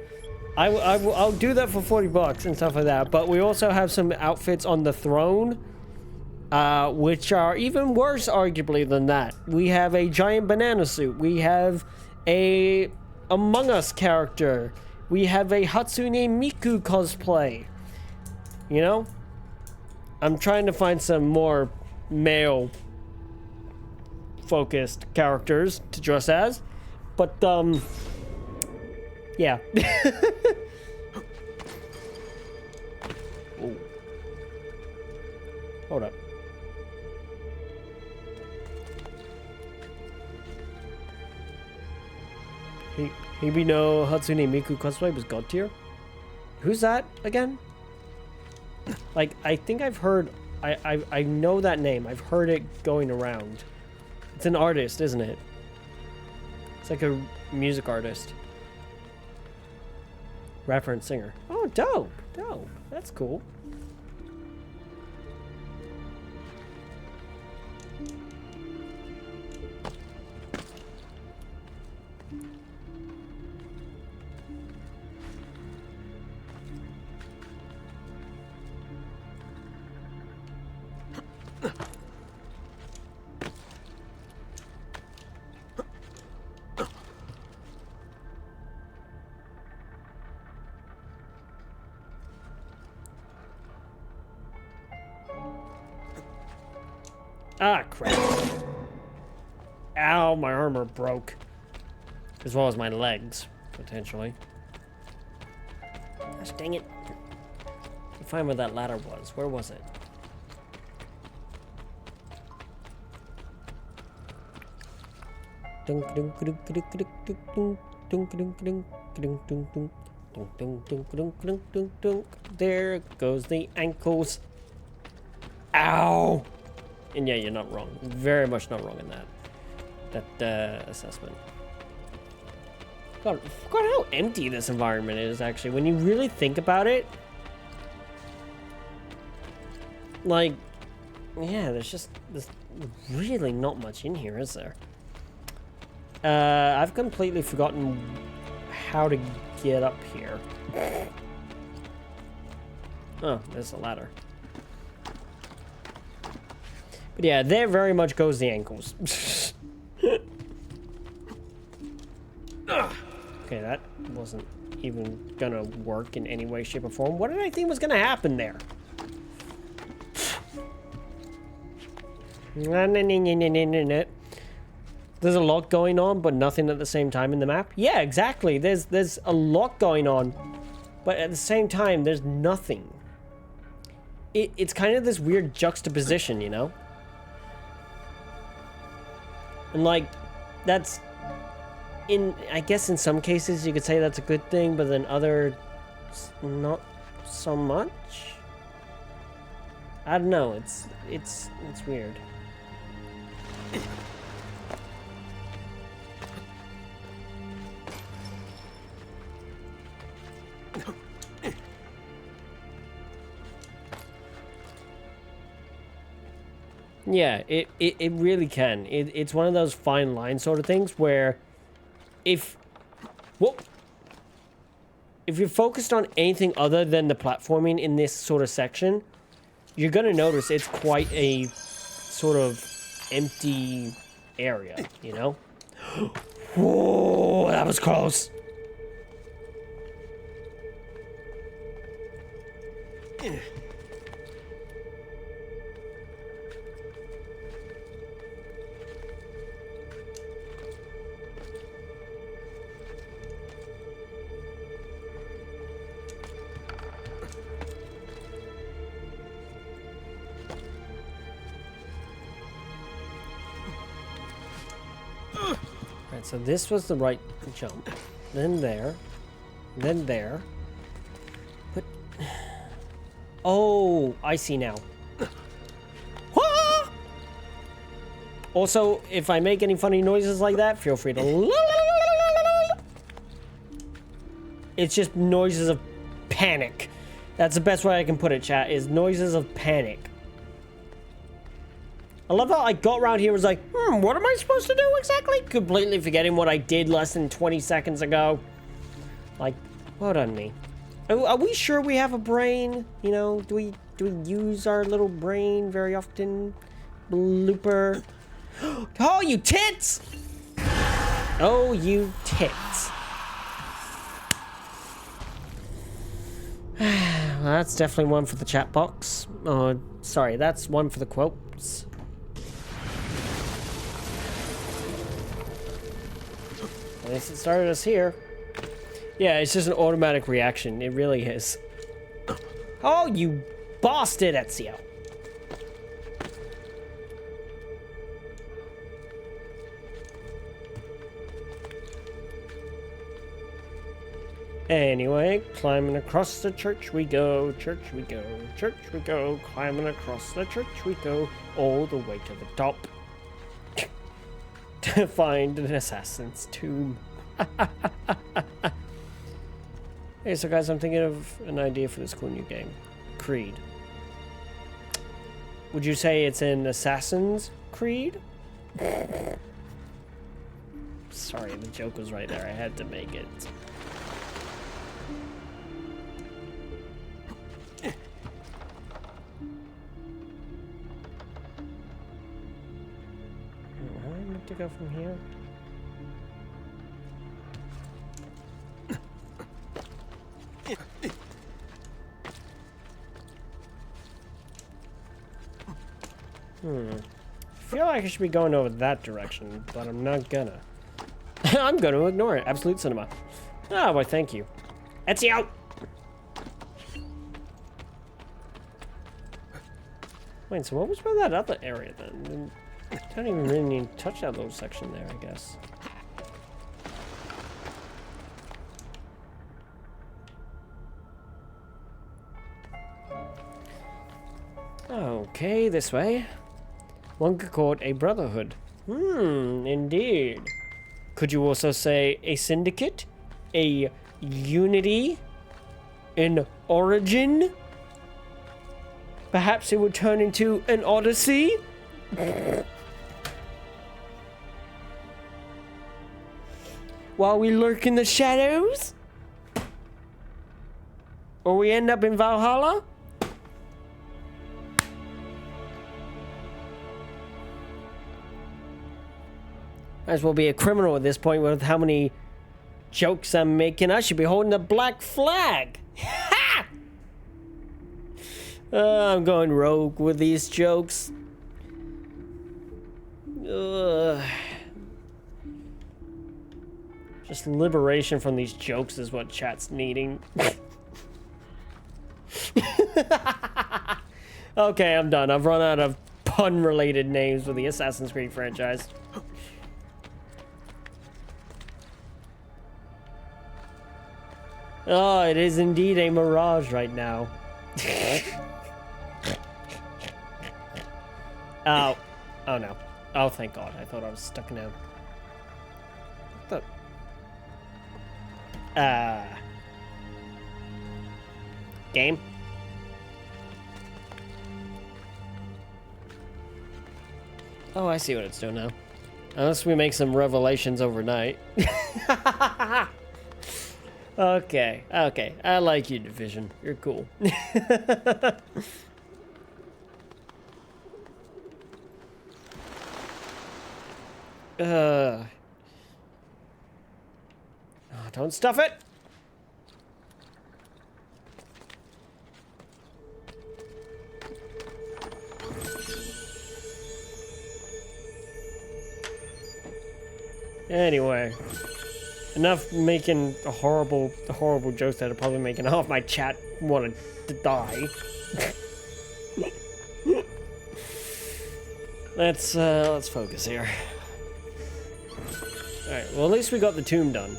I'll do that for $40 and stuff like that, but we also have some outfits on the throne, which are even worse, arguably, than that. We have a giant banana suit. We have a Among Us character. We have a Hatsune Miku cosplay. You know? I'm trying to find some more male-focused characters to dress as. But, yeah. Ooh. Hold up. Maybe no Hatsune Miku cosplay was God tier. Who's that again? Like, I think I've heard. I know that name. I've heard it going around. It's an artist, isn't it? It's like a music artist. Rapper and singer. Oh, dope. Dope. That's cool. Ah, crap. Ow, my armor broke. As well as my legs, potentially. Gosh, dang it. I'll find where that ladder was. Where was it? There goes the ankles. Ow! And yeah, you're not wrong. Very much not wrong in that assessment. God, I forgot how empty this environment is, actually. When you really think about it, like, yeah, there's really not much in here, is there? I've completely forgotten how to get up here. Oh, there's a ladder. But yeah, there very much goes the ankles. Okay, that wasn't even gonna work in any way, shape, or form. What did I think was gonna happen there? There's a lot going on, but nothing at the same time in the map. Yeah, exactly. There's a lot going on, but at the same time, there's nothing. It's kind of this weird juxtaposition, you know? And like, that's I guess in some cases you could say that's a good thing, but then other, not so much. I don't know. It's weird. Yeah, it really can. It's one of those fine line sort of things where if you're focused on anything other than the platforming in this sort of section, you're gonna notice it's quite a sort of empty area, you know? Whoa, that was close. Right, so this was the right jump. Then there. Then there. But... Oh, I see now. Also, if I make any funny noises like that, feel free to... It's just noises of panic. That's the best way I can put it, chat, is noises of panic. I love how I got around here and was like, what am I supposed to do exactly? Completely forgetting what I did less than 20 seconds ago. Like, what on me? Are we sure we have a brain? You know, do we use our little brain very often? Blooper. Oh, you tits! Oh, you tits. Well, that's definitely one for the chat box. Oh, sorry, that's one for the quotes. At least it started us here. Yeah, it's just an automatic reaction. It really is. Oh, you bastard, Ezio. Anyway, climbing across the church we go, church we go, church we go, climbing across the church we go, all the way to the top. To find an assassin's tomb. Hey, so guys, I'm thinking of an idea for this cool new game. Creed. Would you say it's an Assassin's Creed? Sorry, the joke was right there. I had to make it. I need to go from here. feel like I should be going over that direction, but I'm not gonna. I'm gonna ignore it. Absolute cinema. Oh, well, thank you. Ezio! Wait, so what was with that other area then? I don't even really need to touch that little section there, I guess. Okay, this way. One could call it a brotherhood. Indeed. Could you also say a syndicate? A unity? An origin? Perhaps it would turn into an odyssey? While we lurk in the shadows? Or we end up in Valhalla? Might as well be a criminal at this point with how many jokes I'm making. I should be holding the black flag. Ha! I'm going rogue with these jokes. Just liberation from these jokes is what chat's needing. Okay, I'm done. I've run out of pun-related names for the Assassin's Creed franchise. Oh, it is indeed a mirage right now. Oh. Oh no. Oh, thank God. I thought I was stuck in a... What the... Game? Oh, I see what it's doing now. Unless we make some revelations overnight. Okay, okay. I like you, Division. You're cool. Oh, don't stuff it! Anyway. Enough making horrible jokes that are probably making half my chat want to die. Let's focus here. Alright, well at least we got the tomb done.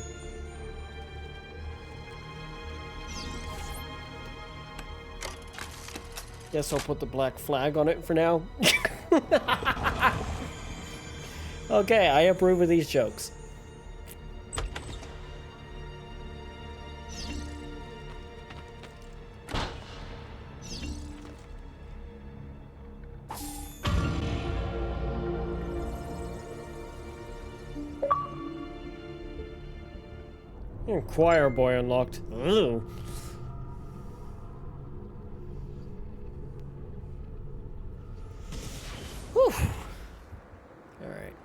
Guess I'll put the black flag on it for now. Okay, I approve of these jokes. Choir boy unlocked. Ugh. Whew. Alright.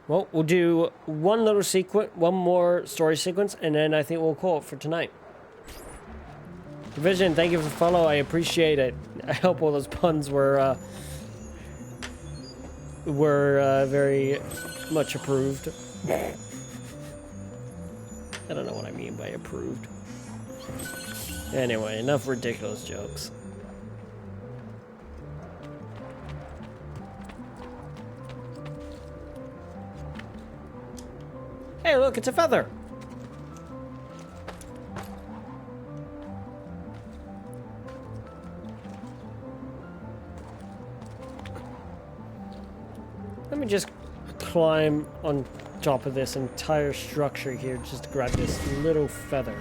Well, we'll do one little sequence, one more story sequence, and then I think we'll call it for tonight. Division, thank you for the follow. I appreciate it. I hope all those puns were very much approved. I don't know what I mean by approved. Anyway, enough ridiculous jokes. Hey, look, it's a feather! Let me just climb on top of this entire structure here just to grab this little feather.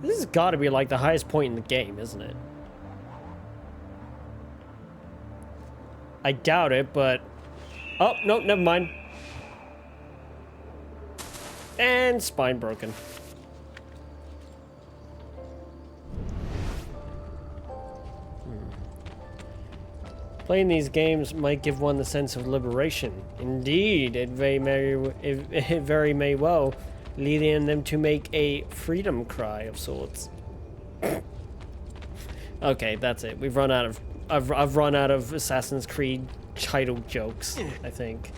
This has got to be like the highest point in the game, isn't it? I doubt it, but... Oh, no, never mind. And spine broken. Playing these games might give one the sense of liberation. Indeed, it very may well, leading them to make a freedom cry of sorts. Okay, that's it. We've run out of I've run out of Assassin's Creed title jokes, I think,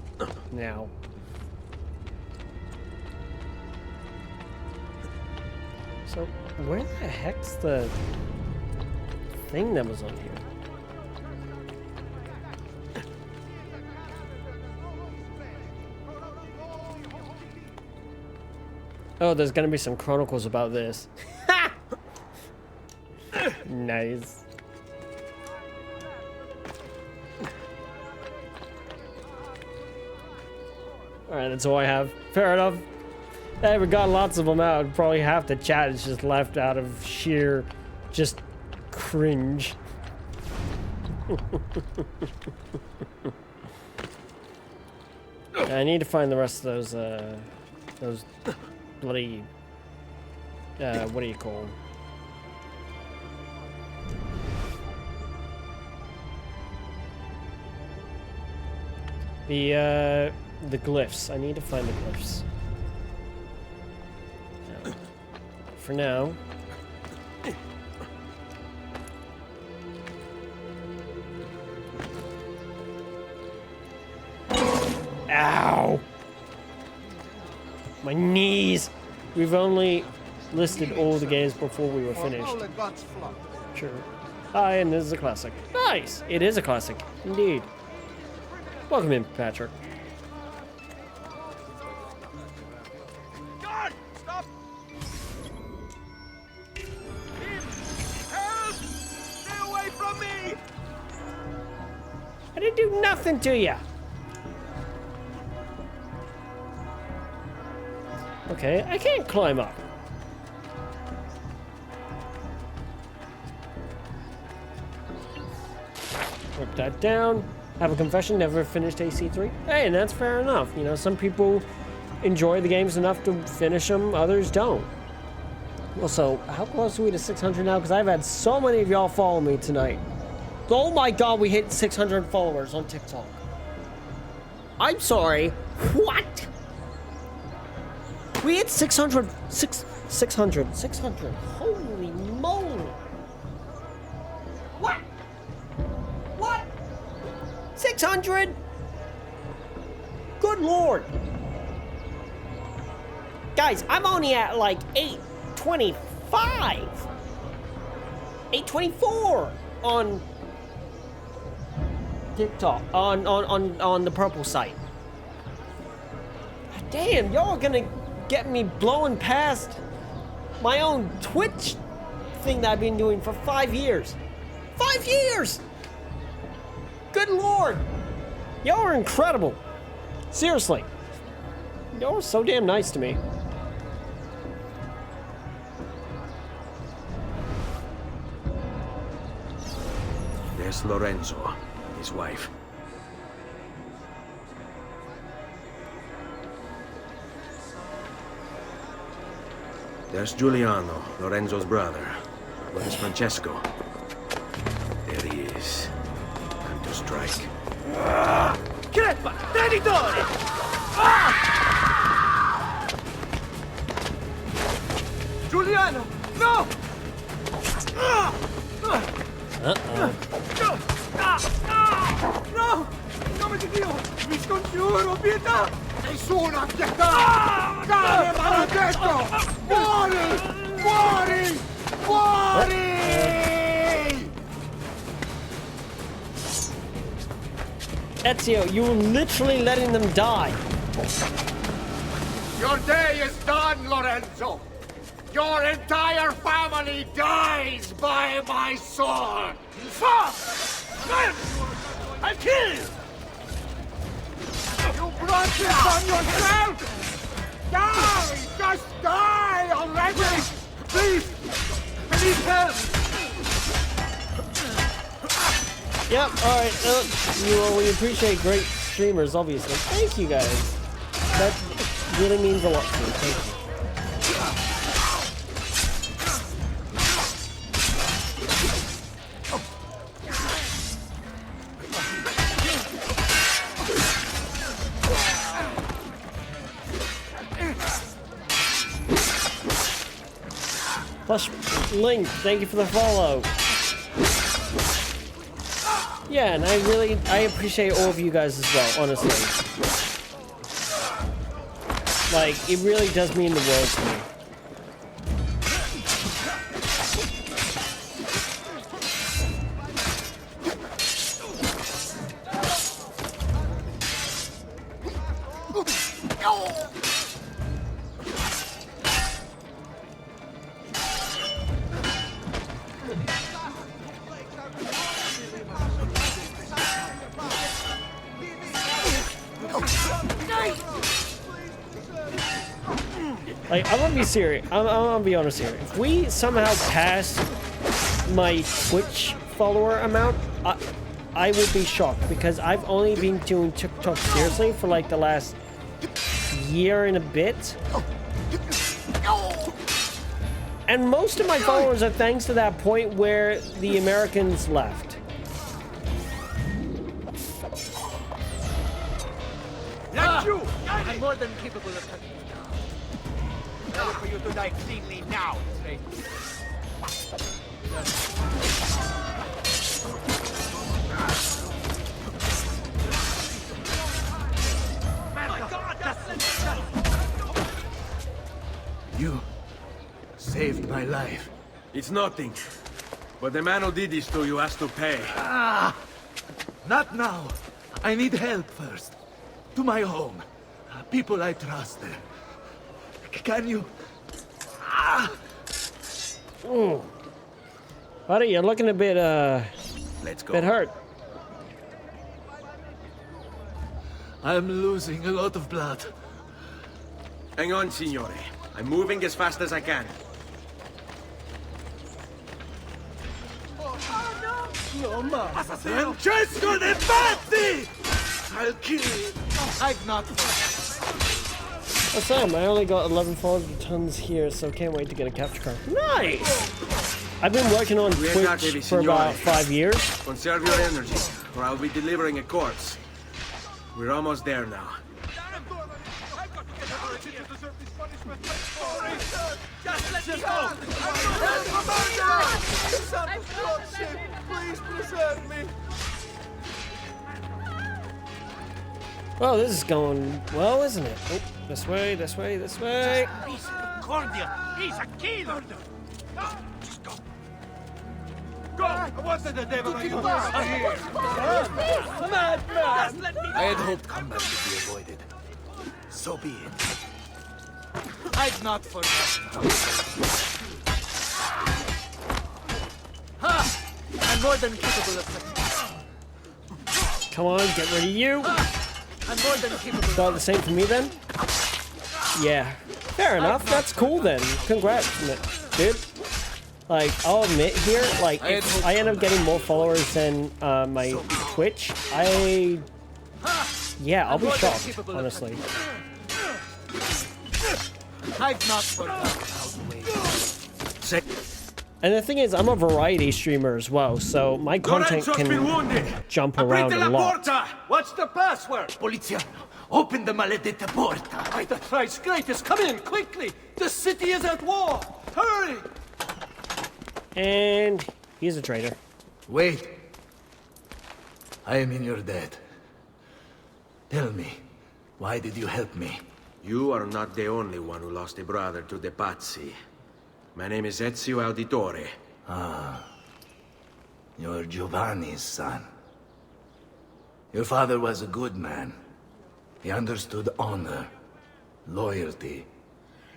now. So, where the heck's the thing that was on here? Oh, there's gonna be some chronicles about this. Nice. Alright, that's all I have. Fair enough. Hey, we got lots of them out. Probably half the chat is just left out of sheer just cringe. I need to find the rest of those bloody, what do you call them? The glyphs. I need to find the glyphs. For now. Ow! My knees! We've only listed all the games before we were finished. Sure. Hi, and this is a classic. Nice! It is a classic, indeed. Welcome in, Patrick. God! Stop! Help! Stay away from me! I didn't do nothing to you! Okay, I can't climb up. Rip that down. Have a confession, never finished AC3. Hey, and that's fair enough. You know, some people enjoy the games enough to finish them, others don't. Also, how close are we to 600 now? Because I've had so many of y'all follow me tonight. Oh my god, we hit 600 followers on TikTok. I'm sorry. What? We hit 600. Holy moly. What? What? 600? Good lord. Guys, I'm only at like 825. 824 on TikTok. On the purple site. Damn, y'all are gonna get me blowing past my own Twitch thing that I've been doing for 5 years. 5 years! Good lord! Y'all are incredible. Seriously. Y'all are so damn nice to me. There's Lorenzo, his wife. There's Giuliano, Lorenzo's brother. Where's Francesco? There he is. Time to strike. Crepa! Traditore! Giuliano! No! No! In nome di Dio! Vi scongiuro, pietà! Nessuna pietà! Cane maledetto! Muori! Muori! Muori! Ezio, you were literally letting them die. Your day is done, Lorenzo! Your entire family dies by my sword! Fuck! I'll kill you! You brought this on yourself! Die! Just die already! Please! I need help! Yep, alright. We appreciate great streamers, obviously. Thank you guys. That really means a lot to me. Thank you. Plus, Link, thank you for the follow. Yeah, and I appreciate all of you guys as well, honestly. Like, it really does mean the world to me. Like, I'm gonna be serious. I'm gonna be honest here. If we somehow pass my Twitch follower amount, I would be shocked because I've only been doing TikTok seriously for like the last year and a bit. And most of my followers are thanks to that point where the Americans left. That's you! I'm more than capable of cutting you down. Better for you to die cleanly now, Trey. You saved my life. It's nothing. But the man who did this to you has to pay. Ah! Not now. I need help first. To my home. People I trust there. Can you... Ah! Ooh. Buddy, you're looking a bit, Let's go. bit hurt. I'm losing a lot of blood. Hang on, signore. I'm moving as fast as I can. No, ma. Francesco de Pazzi! I'll kill you. I've not... Oh, Sam, I only got 11 tons here, so can't wait to get a capture card. Nice! I've been working on Twitch for about 5 years. Conserve your energy, or I'll be delivering a corpse. We're almost there now. Just let me go! Please preserve me! Well, this is going well, isn't it? Oh, this way, this way, this way. Cordia! He's a killer! Just go! Go! What the devil are you doing here? Madman! I had hoped combat could be avoided. So be it. I've not forgotten. Ha! I'm more than capable of... Come on, get rid of you. I'm more than capable About the same for me then? Yeah. Fair enough, that's cool then. Congrats, dude. Like, I'll admit here, like, if I end up getting more followers than my Twitch, yeah, I'll be shocked, honestly. I've not forgotten how to wait. And the thing is, I'm a variety streamer as well, so my content can jump around a lot. What's the password? Polizia, open the maledetta porta. By the thrice greatest, come in quickly. The city is at war. Hurry! And he's a traitor. Wait. I am in your debt. Tell me, why did you help me? You are not the only one who lost a brother to the Pazzi. My name is Ezio Auditore. Ah. You're Giovanni's son. Your father was a good man. He understood honor, loyalty.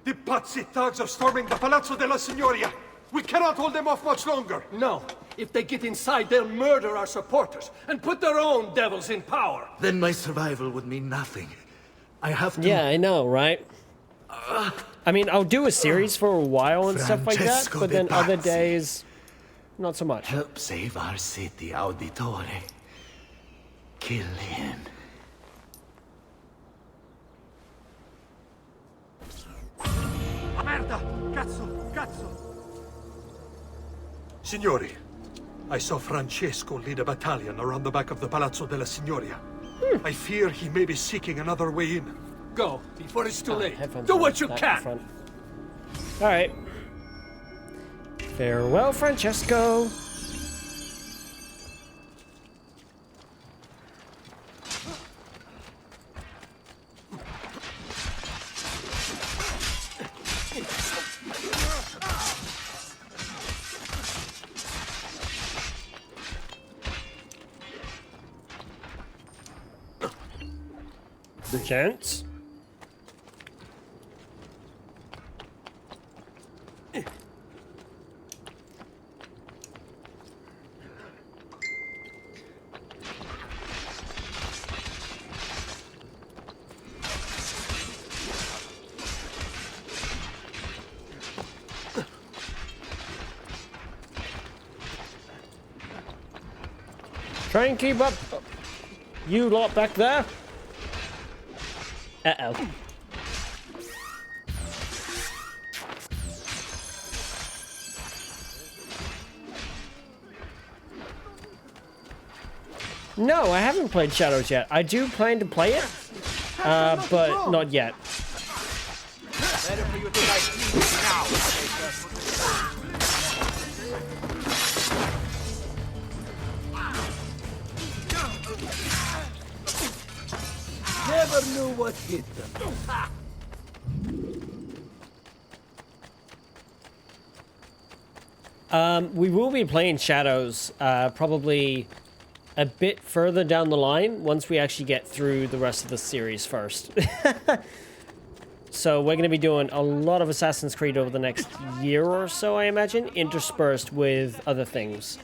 The Pazzi thugs are storming the Palazzo della Signoria! We cannot hold them off much longer! No. If they get inside, they'll murder our supporters and put their own devils in power. Then my survival would mean nothing. I have to... Yeah, I know, right? I mean, I'll do a series for a while and stuff like that, but then other days, not so much. Help save our city, Auditore. Kill him. Merda! Cazzo! Cazzo! Signori, I saw Francesco lead a battalion around the back of the Palazzo della Signoria. I fear he may be seeking another way in. Go, before it's too late. Do what you can! Alright. Farewell, Francesco. The chance. Try and keep up, you lot back there. Uh-oh. No, I haven't played Shadows yet. I do plan to play it, but not yet. Better for you to Never knew what hit them. We will be playing Shadows, probably a bit further down the line once we actually get through the rest of the series first. So we're going to be doing a lot of Assassin's Creed over the next year or so, I imagine, interspersed with other things.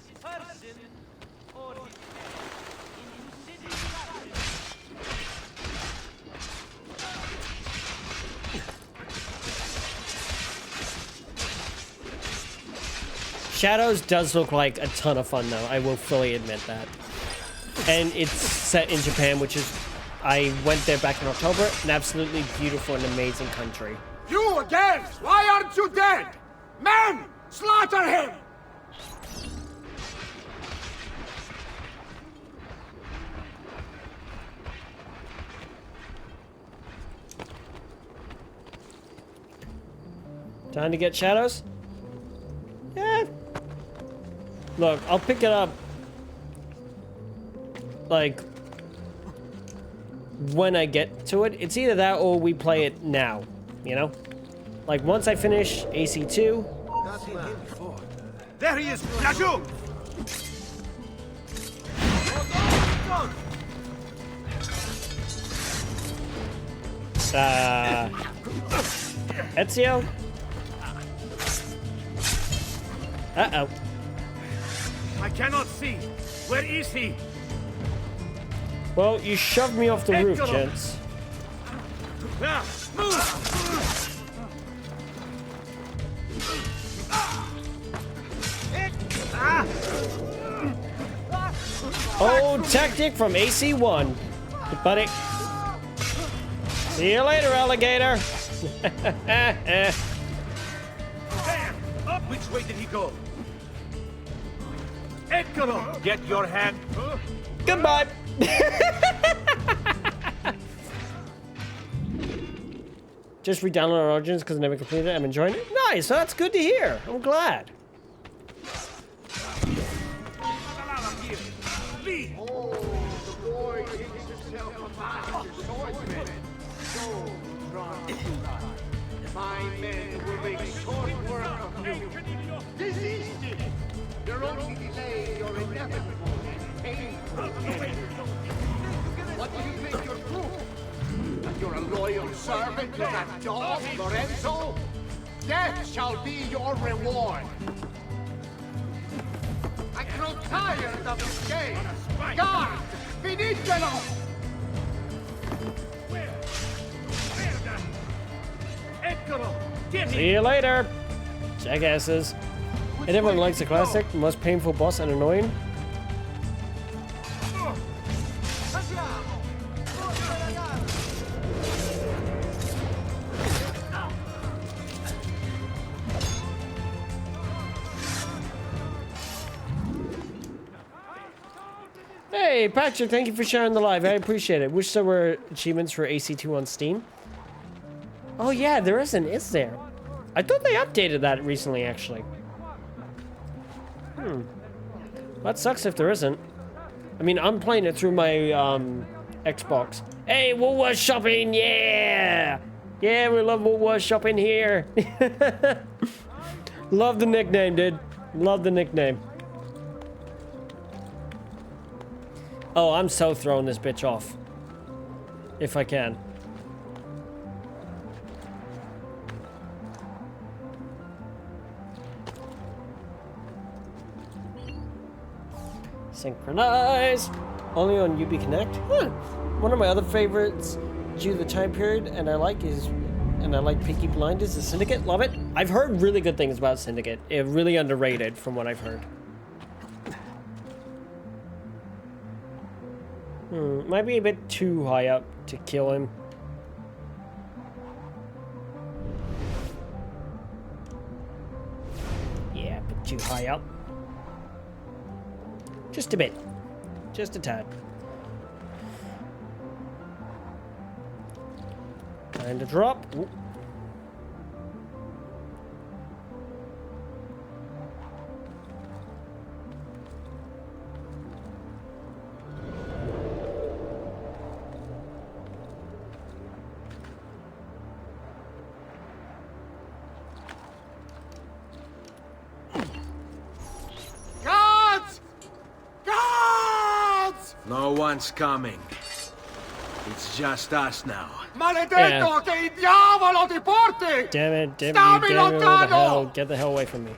Shadows does look like a ton of fun, though. I will fully admit that. And it's set in Japan, which is... I went there back in October. An absolutely beautiful and amazing country. You again! Why aren't you dead? Men! Slaughter him! Time to get Shadows? Yeah. Look, I'll pick it up, like, when I get to it. It's either that or we play it now, you know? Like, once I finish AC2. There he is! Yaju! Ezio? Uh-oh. I cannot see. Where is he? Well, you shoved me off the roof, gents. Old tactic from AC1. Buddy. See you later, alligator. Which way did he go? Edgar, get your hand. Goodbye. Just re-download Origins because I never completed it. I'm enjoying it. Nice. So that's good to hear. I'm glad. My men will make short work of you. Desist! You're only delaying your inevitable and painful end. What do you think you're proof? That you're a loyal servant to that dog, Lorenzo? Death shall be your reward. I grow tired of this game. Guard! Finitelo! See you later, jackasses. And everyone likes the classic, the most painful boss and annoying. Hey, Patrick, thank you for sharing the live. I appreciate it. Wish there were achievements for AC2 on Steam. Oh yeah, there isn't, is there? I thought they updated that recently, actually. That sucks if there isn't. I mean, I'm playing it through my Xbox. Hey, Woolworth shopping, yeah! Yeah, we love Woolworth shopping here. Love the nickname, dude. Love the nickname. Oh, I'm so throwing this bitch off. If I can. Synchronize. Only on UB Connect. Huh. One of my other favorites due to the time period, and I like Peaky Blinders, is Syndicate. Love it. I've heard really good things about Syndicate. It's really underrated from what I've heard. Might be a bit too high up to kill him. Yeah, a bit too high up. Just a bit. Just a tad. And a drop. Ooh. Guards! Guards! No one's coming. It's just us now. Maledetto che il diavolo ti porti! Damn it, damn Stammi it, you, damn it, what the lontano! hell? Get the hell away from me.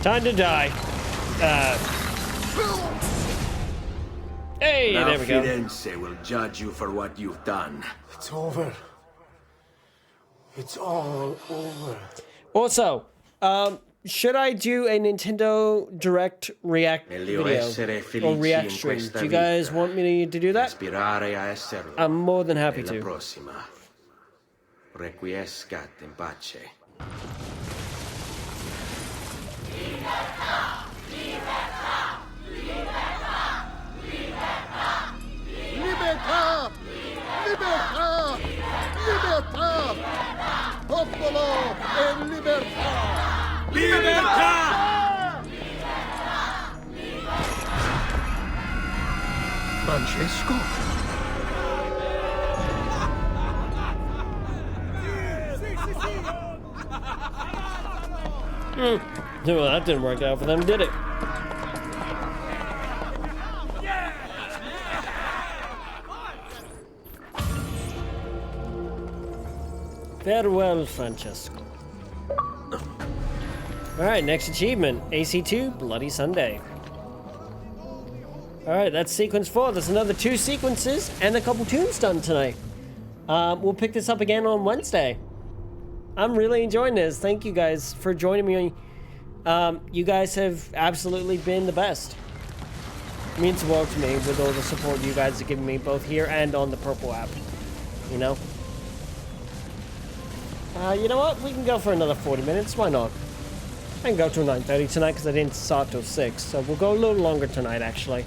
Time to die. Hey, now there we go. Firenze will judge you for what you've done. It's over. It's all over. Also, should I do a Nintendo Direct React video or React stream? Do you guys want me to do that? I'm more than happy to. Prossima. Requiescat in pace. Libertà! Libertà! Libertà! Popolo e libertà! Libertà! Francesco? Well, that didn't work out for them, did it? Farewell, Francesco. Alright, next achievement. AC2, Bloody Sunday. Alright, that's sequence 4. There's another 2 sequences and a couple tunes done tonight. We'll pick this up again on Wednesday. I'm really enjoying this. Thank you guys for joining me. You guys have absolutely been the best. It means the world to me with all the support you guys have given me both here and on the Purple app. You know? You know what? We can go for another 40 minutes. Why not? I can go till 9:30 tonight because I didn't start till 6. So we'll go a little longer tonight, actually.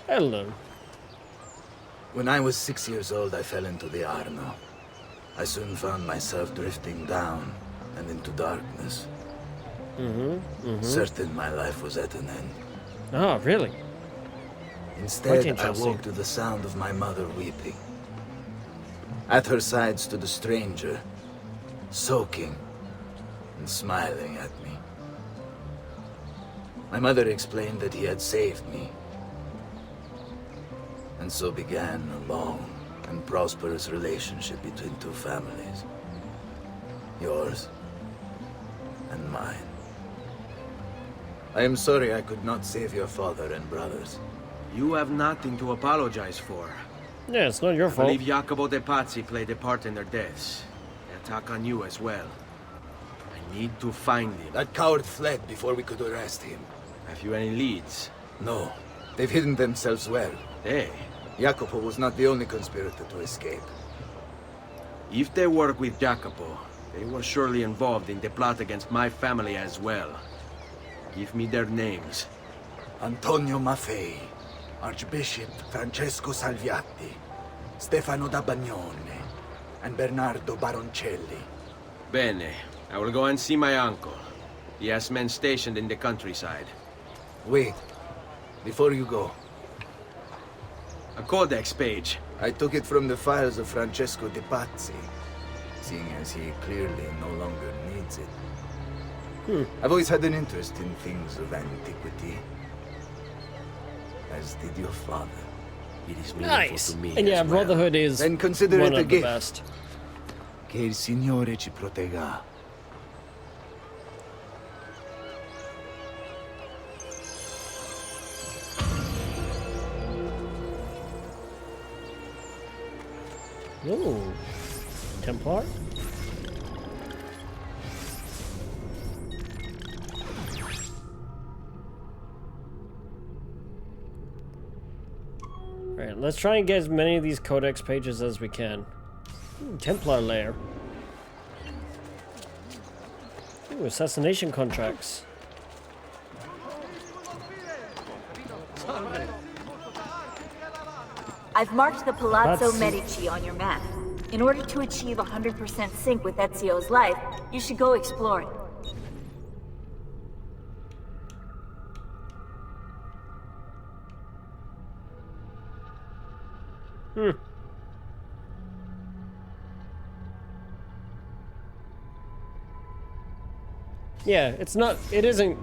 Hello. When I was 6 years old, I fell into the Arno. I soon found myself drifting down and into darkness. Certain my life was at an end. Oh, really? Instead, I woke to the sound of my mother weeping. At her side stood a stranger, soaking and smiling at me. My mother explained that he had saved me. And so began a long and prosperous relationship between two families. Yours and mine. I am sorry I could not save your father and brothers. You have nothing to apologize for. Yeah, it's not your I fault. believe Jacopo de Pazzi played a part in their deaths. They attack on you as well. I need to find him. That coward fled before we could arrest him. Have you any leads? No. They've hidden themselves well. Hey. Jacopo was not the only conspirator to escape. If they work with Jacopo, they were surely involved in the plot against my family as well. Give me their names. Antonio Maffei, Archbishop Francesco Salviati, Stefano da Bagnone, and Bernardo Baroncelli. Bene. I will go and see my uncle. He has men stationed in the countryside. Wait. Before you go. A codex page. I took it from the files of Francesco de Pazzi, seeing as he clearly no longer needs it. I've always had an interest in things of antiquity, as did your father. It is meaningful Nice. to me And yeah, as well. Brotherhood is Then consider one it a of the gift. best. Che il Signore ci protegga. Ooh. Templar? Alright, let's try and get as many of these codex pages as we can. Ooh, Templar lair. Ooh, assassination contracts. I've marked the Palazzo That's- Medici on your map. In order to achieve 100% sync with Ezio's life, you should go explore it. Yeah, it's not, it isn't...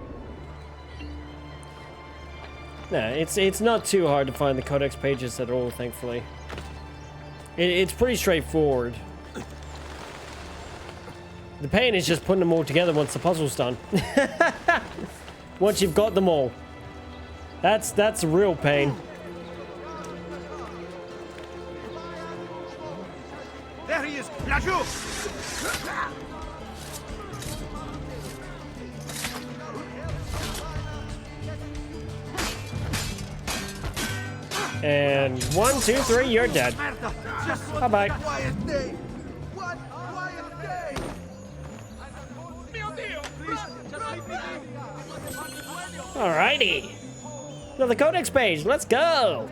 Nah, it's not too hard to find the codex pages at all, thankfully. It's pretty straightforward. The pain is just putting them all together once the puzzle's done. Once you've got them all. That's a real pain. There he is! Lajou! And 1, 2, 3, you're dead. Bye-bye. Quiet day! One quiet day! Alrighty. Another codex page. Let's go.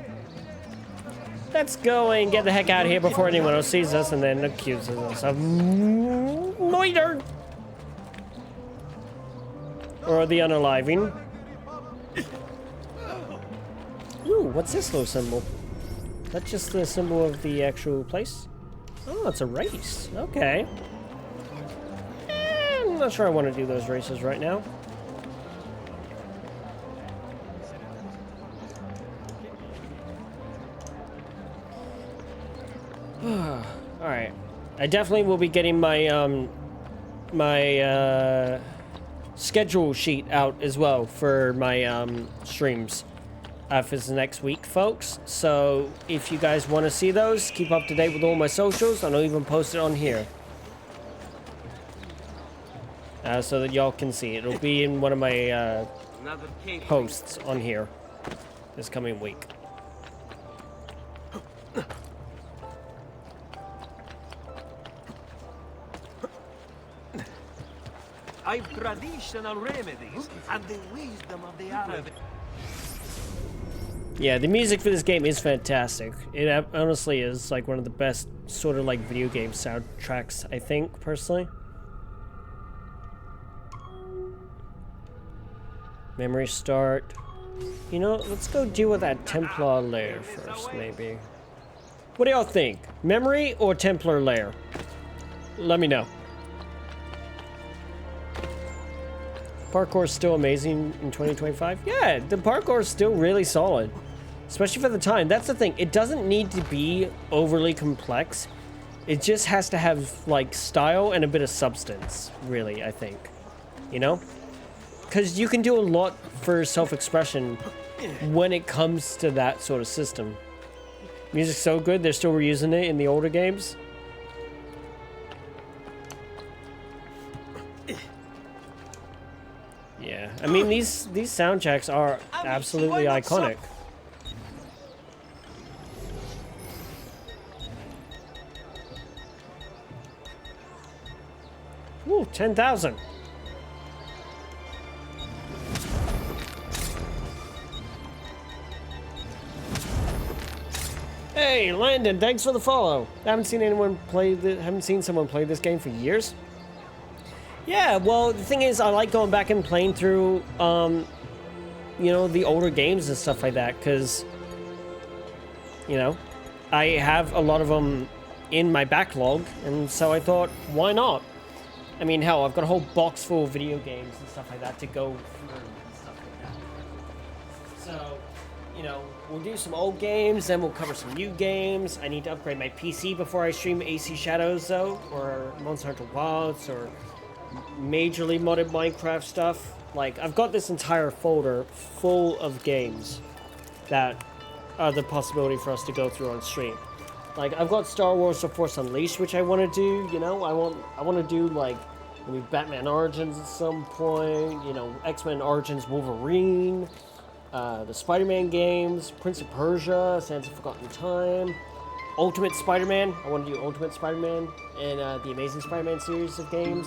Let's go and get the heck out of here before anyone else sees us and then accuses us of murder. Or the unaliving. Ooh, what's this little symbol? Is that just the symbol of the actual place? Oh, it's a race. Okay. I'm not sure I want to do those races right now. Alright. I definitely will be getting my, schedule sheet out as well for my, streams. For the next week, folks. So, if you guys want to see those, keep up to date with all my socials, and I'll even post it on here. So that y'all can see it. It'll be in one of my, posts on here this coming week. I've traditional remedies and the wisdom of the Arab. Yeah, the music for this game is fantastic. It honestly is like one of the best sort of like video game soundtracks, I think, personally. Memory start. You know, let's go deal with that Templar lair first, maybe. What do y'all think? Memory or Templar lair? Let me know. Parkour's still amazing in 2025? Yeah, the parkour is still really solid. Especially for the time. That's the thing. It doesn't need to be overly complex. It just has to have, like, style and a bit of substance, really, I think. You know? Because you can do a lot for self-expression when it comes to that sort of system. Music's so good, they're still reusing it in the older games. Yeah, I mean, these soundtracks are absolutely iconic. Woo, 10,000. Hey, Landon, thanks for the follow. I haven't seen someone play this game for years. Yeah, well, the thing is, I like going back and playing through, you know, the older games and stuff like that, because, you know, I have a lot of them in my backlog, and so I thought, why not? I mean, hell, I've got a whole box full of video games and stuff like that to go through and stuff like that. So, you know, we'll do some old games, then we'll cover some new games. I need to upgrade my PC before I stream AC Shadows, though, or Monster Hunter Wilds, or majorly modded Minecraft stuff. Like, I've got this entire folder full of games that are the possibility for us to go through on stream. Like, I've got Star Wars The Force Unleashed, which I want to do, you know? I want to do, like, maybe Batman Origins at some point, you know, X-Men Origins Wolverine, the Spider-Man games, Prince of Persia, Sands of Forgotten Time, Ultimate Spider-Man. I want to do Ultimate Spider-Man, and the Amazing Spider-Man series of games.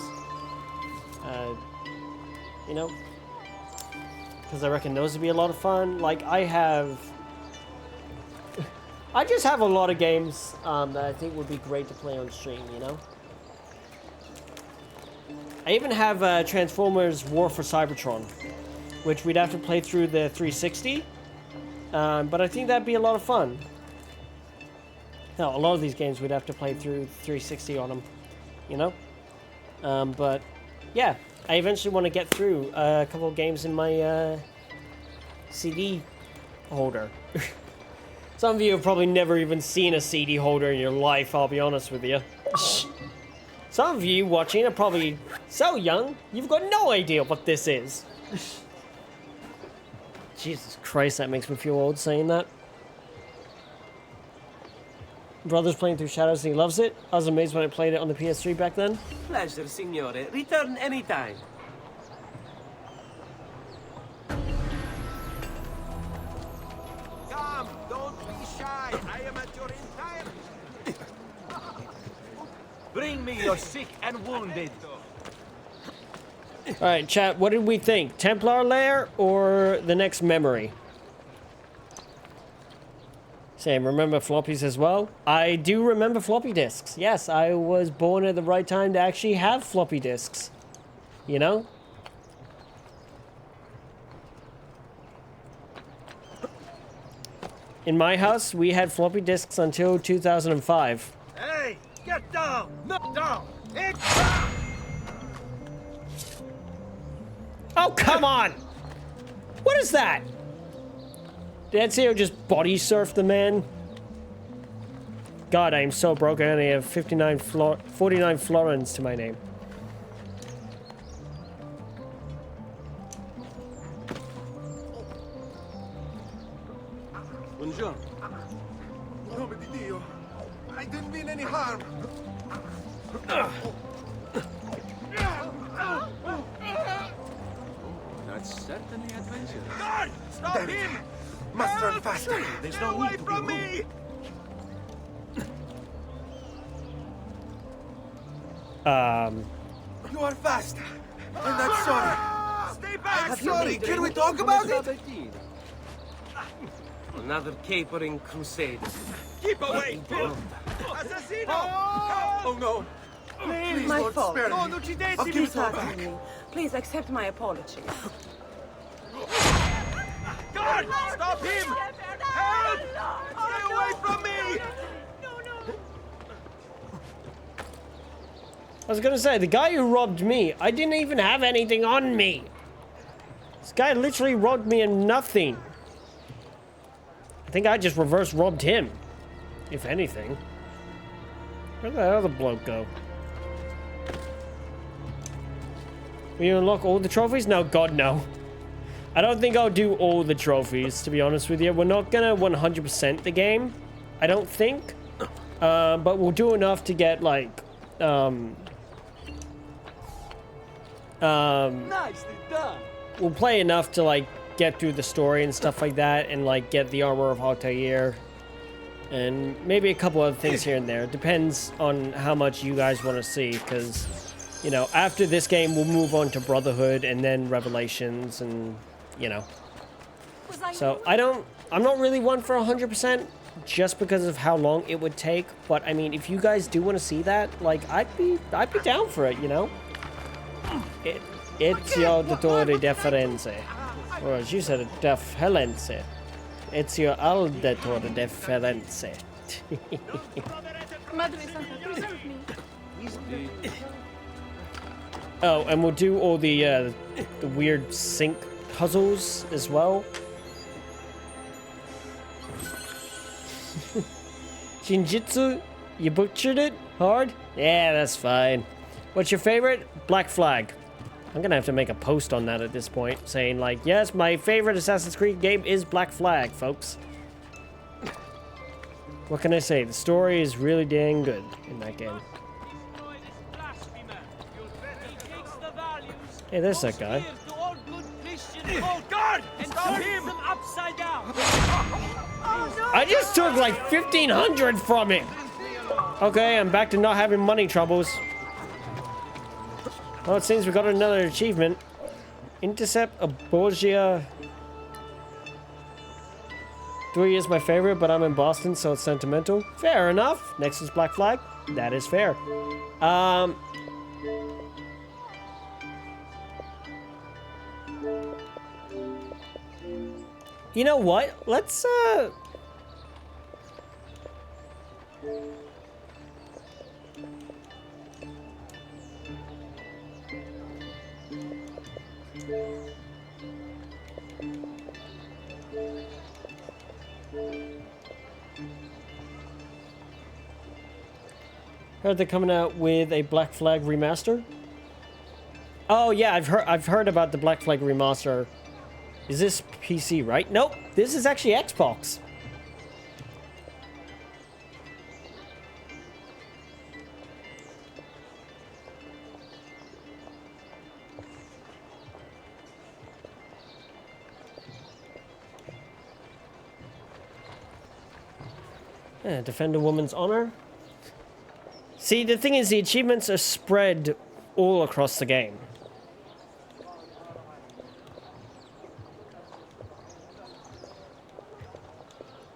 You know? Because I reckon those would be a lot of fun. Like, I just have a lot of games that I think would be great to play on stream, you know? I even have Transformers War for Cybertron, which we'd have to play through the 360. But I think that'd be a lot of fun. Hell, a lot of these games we'd have to play through 360 on them, you know? But, yeah, I eventually want to get through a couple of games in my CD holder. Some of you have probably never even seen a CD holder in your life, I'll be honest with you. Some of you watching are probably so young, you've got no idea what this is. Jesus Christ, that makes me feel old saying that. Brother's playing through Shadows and he loves it. I was amazed when I played it on the PS3 back then. Pleasure, signore. Return anytime. Come, don't be shy. I am at your entire... Bring me your sick and wounded. Alright, chat, what did we think? Templar Lair or the next memory? Same, remember floppies as well? I do remember floppy disks. Yes, I was born at the right time to actually have floppy disks. You know? In my house, we had floppy disks until 2005. Hey, get down! Not down! Oh, come on! What is that? Did Ezio just body surf the man? God, I am so broke. I only have 49 florins to my name. Buongiorno. Nome di Dio. I didn't mean any harm. That's certainly adventure. Guard! Stop him! Must run faster. There's Stay no away need to from be me! You are fast. And I'm sorry. Stay back! I'm sorry. Can we talk about it? Another capering crusade. Keep away! Assassino! Oh no! Please, My Lord, fault. spare me. No, I'll give it Please all pardon back. me. Please accept my apology. Guard! Stop him! Help! Stay away from me! I was gonna say, the guy who robbed me, I didn't even have anything on me. This guy literally robbed me and nothing. I think I just reverse robbed him, if anything. Where'd that other bloke go? Will you unlock all the trophies? No, God, no. I don't think I'll do all the trophies, to be honest with you. We're not gonna 100% the game. I don't think. But we'll do enough to get, like, Nicely done. we'll play enough to, like, get through the story and stuff like that, and, like, get the armor of Altair, and maybe a couple other things here and there. Depends on how much you guys want to see, because, you know, after this game, we'll move on to Brotherhood, and then Revelations, and, you know. So, I'm not really one for 100%, just because of how long it would take, but, I mean, if you guys do want to see that, like, I'd be down for it, you know? Ezio Dottore Deferenze. Or as you said, Deferenze. Ezio al Dottore Deferenze. Madre Santa, preserve me. Oh, and we'll do all the weird sync puzzles as well. Shinjitsu, you butchered it hard? Yeah, that's fine. What's your favorite? Black Flag. I'm gonna have to make a post on that at this point, saying like, yes, my favorite Assassin's Creed game is Black Flag, folks. What can I say? The story is really dang good in that game. Hey, there's that guy. I just took like 1,500 from him. Okay, I'm back to not having money troubles. Well, it seems we got another achievement. Intercept a Borgia. 3 is my favorite, but I'm in Boston, so it's sentimental. Fair enough. Next is Black Flag. That is fair. You know what? Let's, heard they're coming out with a Black Flag remaster. Oh yeah, I've heard about the Black Flag remaster. Is this PC, right? Nope, this is actually Xbox. Yeah, defend a woman's honor. See, the thing is, the achievements are spread all across the game.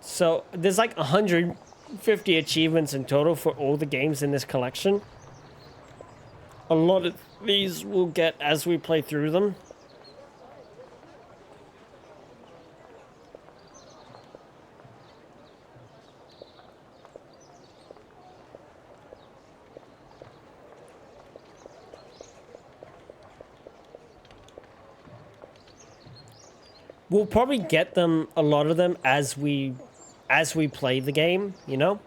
So, there's like 150 achievements in total for all the games in this collection. A lot of these we'll get as we play through them. We'll probably get them, a lot of them, as we play the game, you know?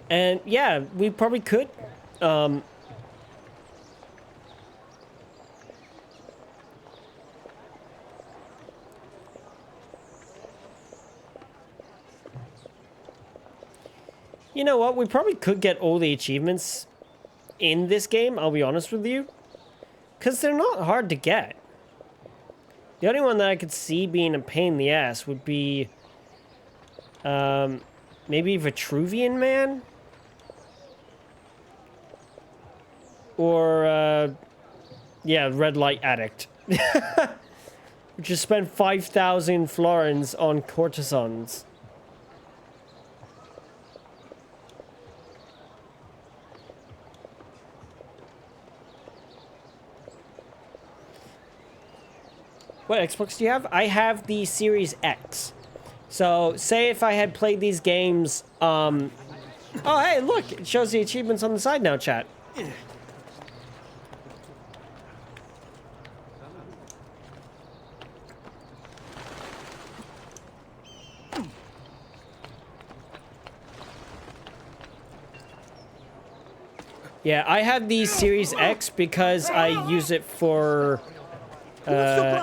And yeah, we probably could. You know what? We probably could get all the achievements in this game, I'll be honest with you. Because they're not hard to get. The only one that I could see being a pain in the ass would be, maybe Vitruvian Man? Or, yeah, Red Light Addict. Just spent 5,000 florins on courtesans. What Xbox do you have? I have the Series X. So, say if I had played these games, oh, hey, look! It shows the achievements on the side now, chat. Yeah, I have the Series X because I use it for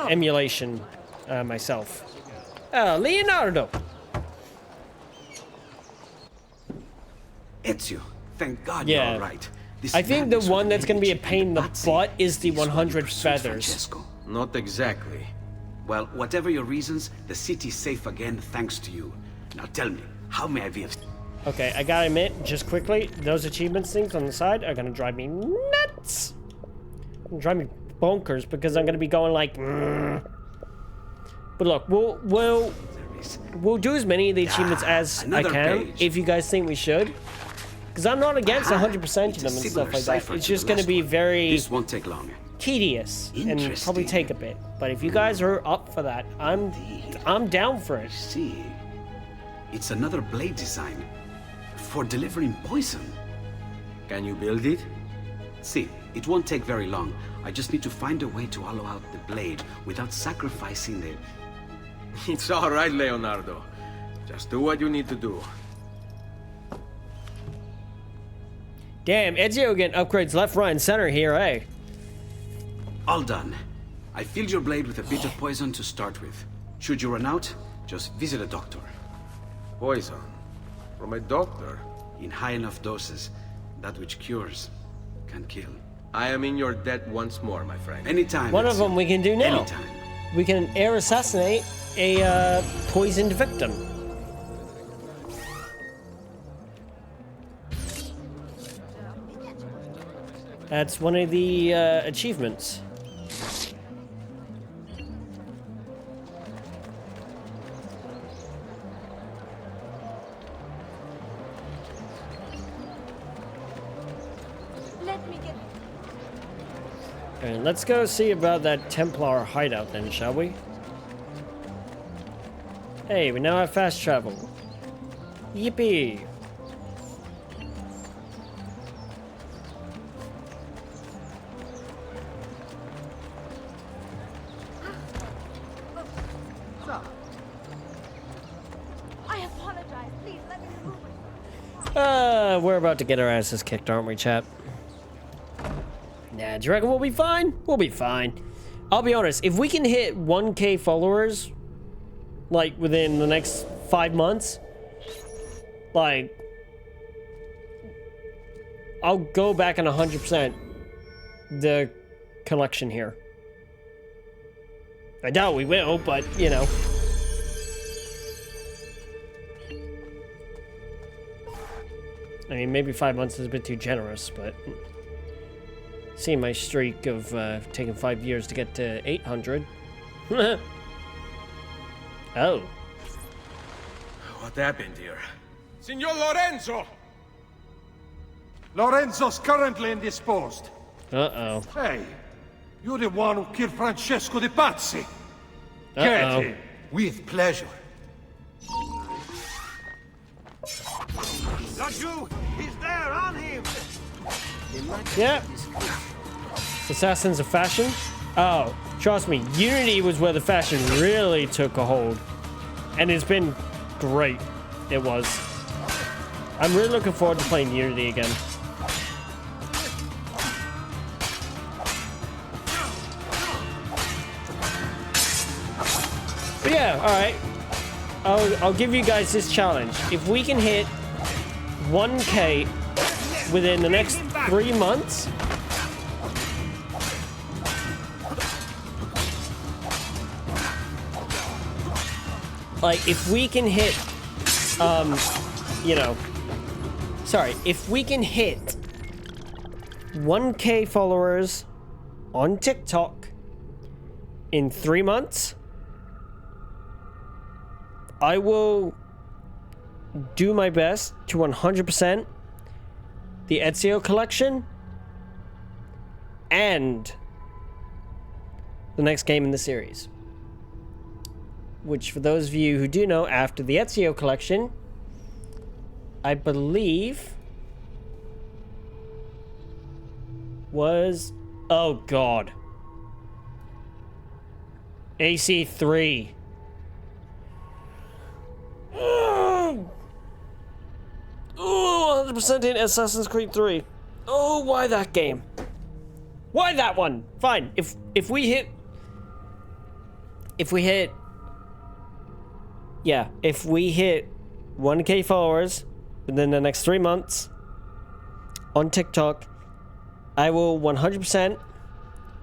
emulation myself. Leonardo! Ezio, thank God Yeah. you're all right. This I think the madness one with that's going to be a pain in the Pazzi butt is the is what 100 pursues feathers. Francesco. Not exactly. Well, whatever your reasons, the city's safe again thanks to you. Now tell me, how may I be of... Okay, I gotta admit, just quickly, those achievements things on the side are gonna drive me nuts. Drive me bonkers because I'm gonna be going like. But look, we'll do as many of the achievements as I another can page. if you guys think we should. Because I'm not against 100% of It's them a and stuff similar like that. cipher It's to just the gonna last be one. very This won't take long. tedious and probably Interesting. take a bit. But if you guys are up for that, I'm down for it. See, it's another blade design for delivering poison. Can you build it? See, it won't take very long. I just need to find a way to hollow out the blade without sacrificing the... It's all right, Leonardo. Just do what you need to do. Damn, Ezio getting upgrades left, right, and center here, eh? All done. I filled your blade with a bit of poison to start with. Should you run out, just visit a doctor. Poison? From a doctor? In high enough doses, that which cures can kill. I am in your debt once more, my friend. Anytime. One of them we can do now. Anytime. We can air assassinate a poisoned victim. That's one of the achievements. Let me get... And let's go see about that Templar hideout then, shall we? Hey, we now have fast travel. Yippee! I apologize. Please, let me remove it. We're about to get our asses kicked, aren't we, chap? Nah, do you reckon we'll be fine? We'll be fine. I'll be honest, if we can hit 1K followers, like, within the next 5 months, like, I'll go back on 100% the collection here. I doubt we will, but, you know. I mean, maybe 5 months is a bit too generous, but... seeing my streak of taking 5 years to get to 800. Oh. What happened here? Signor Lorenzo! Lorenzo's currently indisposed. Uh-oh. Hey, you're the one who killed Francesco de Pazzi. Get him. With pleasure. Laju, he's there, on him! Yep. Assassins of fashion? Oh, trust me, Unity was where the fashion really took a hold. And it's been great. It was. I'm really looking forward to playing Unity again. But yeah, alright. I'll give you guys this challenge. If we can hit 1K within the next 3 months, like, if we can hit, you know, sorry, if we can hit 1K followers on TikTok in 3 months, I will do my best to 100% the Ezio collection and the next game in the series. Which, for those of you who do know, after the Ezio collection, I believe was... oh god. AC3. Oh, 100% in Assassin's Creed 3. Oh, why that game? Why that one? Fine. If we hit... yeah, if we hit 1K followers within the next 3 months on TikTok, I will 100%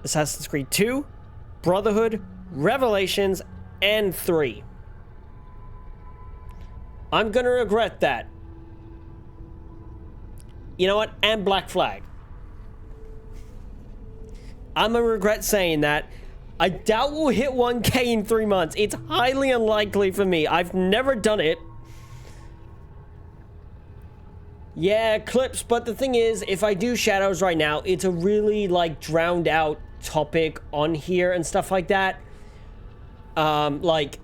Assassin's Creed 2, Brotherhood, Revelations, and 3. I'm gonna regret that. You know what? And Black Flag. I'm gonna regret saying that. I doubt we'll hit 1K in 3 months. It's highly unlikely for me. I've never done it. Yeah, clips, but the thing is, if I do Shadows right now, it's a really, like, drowned out topic on here and stuff like that. Like,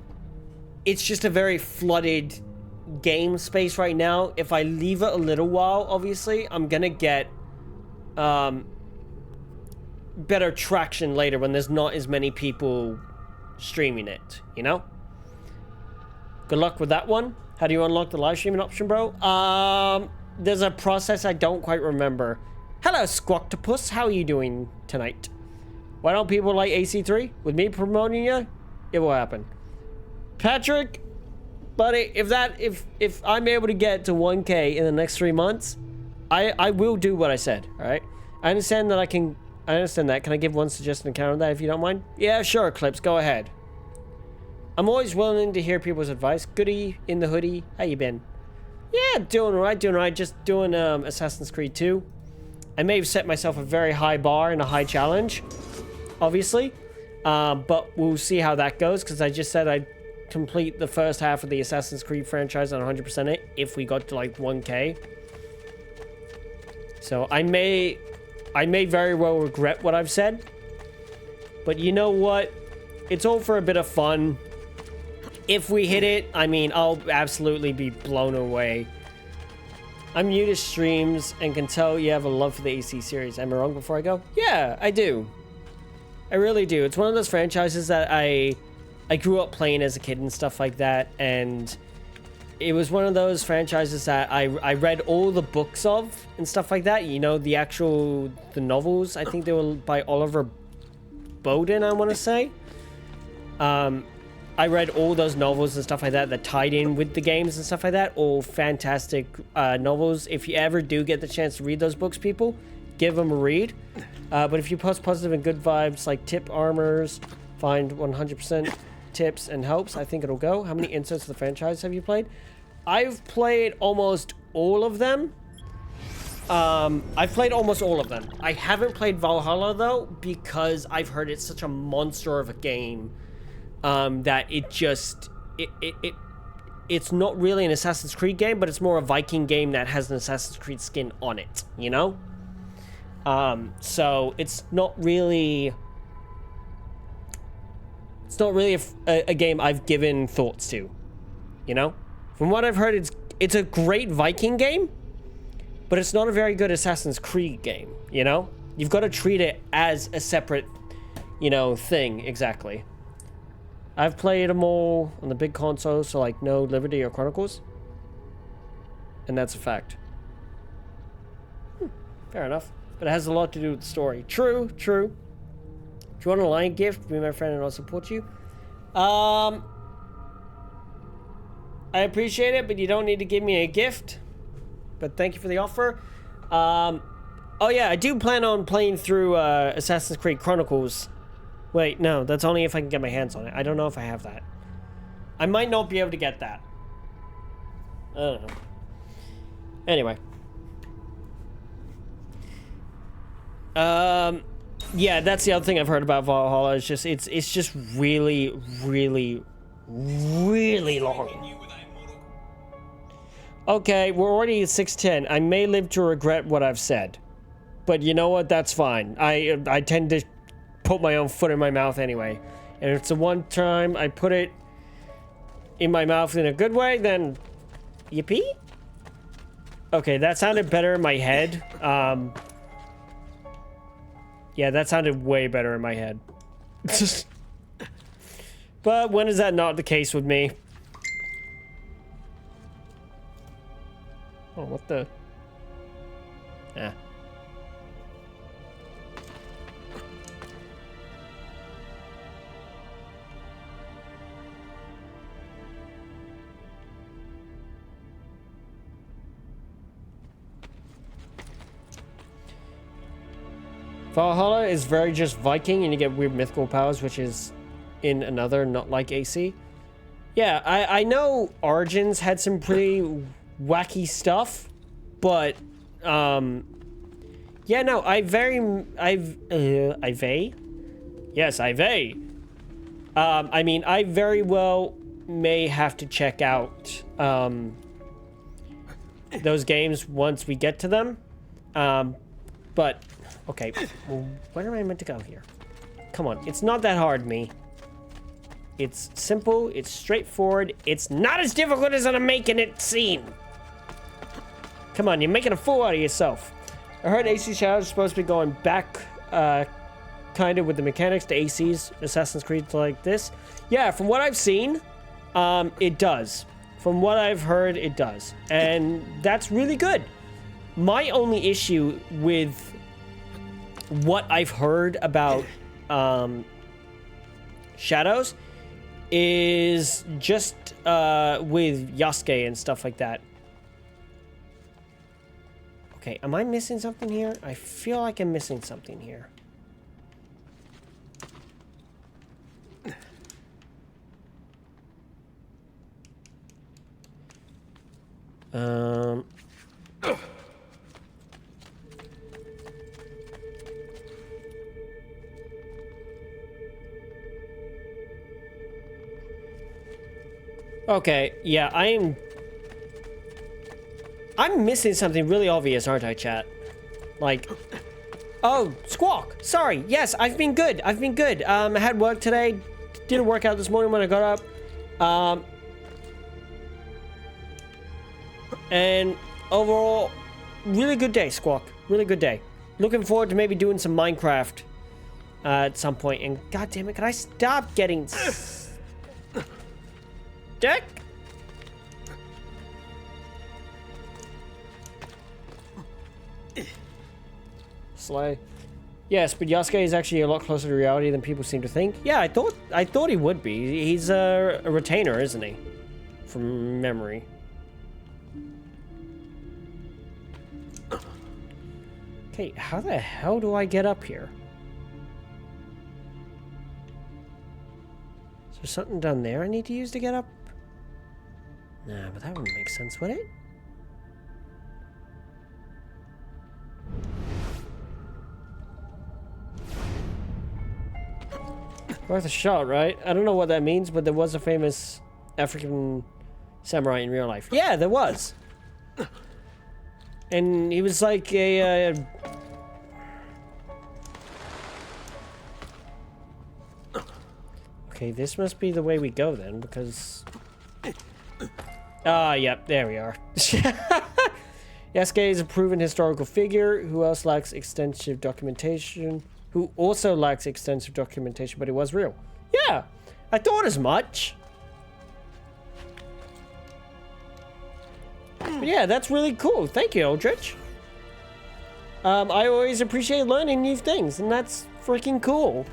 it's just a very flooded game space right now. If I leave it a little while, obviously, I'm gonna get, better traction later when there's not as many people streaming it, you know? Good luck with that one. How do you unlock the live streaming option, bro? There's a process I don't quite remember. Hello, Squoctopus. How are you doing tonight? Why don't people like AC3? With me promoting you, it will happen. Patrick, buddy, if I'm able to get to 1K in the next 3 months, I will do what I said, all right? I understand that Can I give one suggestion to counter that if you don't mind? Yeah, sure, Clips. Go ahead. I'm always willing to hear people's advice. Goody in the hoodie. How you been? Yeah, doing all right. Just doing Assassin's Creed 2. I may have set myself a very high bar and a high challenge, obviously. But we'll see how that goes, because I just said I'd complete the first half of the Assassin's Creed franchise on 100% it if we got to like 1K. So I may very well regret what I've said. But you know what? It's all for a bit of fun. If we hit it, I mean, I'll absolutely be blown away. I'm new to streams and can tell you have a love for the AC series. Am I wrong before I go? Yeah, I do. I really do. It's one of those franchises that I grew up playing as a kid and stuff like that. And it was one of those franchises that I read all the books of and stuff like that. You know, the novels. I think they were by Oliver Bowden, I want to say. I read all those novels and stuff like that that tied in with the games and stuff like that. All fantastic novels. If you ever do get the chance to read those books, people, give them a read. But if you post positive and good vibes like tip armors, find 100% tips and helps, I think it'll go. How many inserts of the franchise have you played? I've played almost all of them. I've played almost all of them. I haven't played Valhalla, though, because I've heard it's such a monster of a game. That it's not really an Assassin's Creed game, but it's more a Viking game that has an Assassin's Creed skin on it, you know? So it's not really a game I've given thoughts to, you know? From what I've heard, it's a great Viking game, but it's not a very good Assassin's Creed game, you know? You've got to treat it as a separate, you know, thing, exactly. I've played them all on the big console, so like no Liberty or Chronicles. And that's a fact. Fair enough. But it has a lot to do with the story. True. Do you want a lion gift? Be my friend and I'll support you. I appreciate it, but you don't need to give me a gift. But thank you for the offer. Oh yeah, I do plan on playing through Assassin's Creed Chronicles. Wait, no, that's only if I can get my hands on it. I don't know if I have that. I might not be able to get that. I don't know. Anyway. Yeah, that's the other thing I've heard about Valhalla. It's just really, really, really long. Okay, we're already at 6:10. I may live to regret what I've said. But you know what? That's fine. I tend to put my own foot in my mouth anyway. And if it's the one time I put it in my mouth in a good way, then yippee? Okay, that sounded better in my head. Yeah, that sounded way better in my head. But when is that not the case with me? Oh, what the? Ah. Valhalla is very just Viking, and you get weird mythical powers, which is in another, not like AC. Yeah, I know Origins had some pretty wacky stuff, but yeah, no, I mean, I very well may have to check out those games once we get to them. But okay, well, where am I meant to go here? Come on, it's not that hard, me. It's simple, it's straightforward, it's not as difficult as I'm making it seem. Come on, you're making a fool out of yourself. I heard AC Shadows is supposed to be going back, kind of with the mechanics to AC's Assassin's Creed like this. Yeah, from what I've seen, it does. From what I've heard, it does. And that's really good. My only issue with what I've heard about Shadows is just with Yasuke and stuff like that. Okay, am I missing something here? I feel like I'm missing something here. Okay, yeah, I'm missing something really obvious, aren't I, chat? Like, oh, Squawk, sorry, yes, I've been good, I had work today, did a workout this morning when I got up, and overall, really good day, Squawk, really good day. Looking forward to maybe doing some Minecraft at some point, and god damn it, can I stop getting Dick? Slay. Yes, but Yasuke is actually a lot closer to reality than people seem to think. Yeah, I thought he would be. He's a retainer, isn't he? From memory. Okay, how the hell do I get up here? Is there something down there I need to use to get up? Nah, but that wouldn't make sense, would it? Worth a shot, right? I don't know what that means, but there was a famous African samurai in real life. Yeah, there was. And he was like a... Okay, this must be the way we go then, because... Ah, yep, there we are. Yasuke is a proven historical figure who else lacks extensive documentation. Who also lacks extensive documentation, but it was real. Yeah, I thought as much. But yeah, that's really cool. Thank you, Eldritch. I always appreciate learning new things, and that's freaking cool.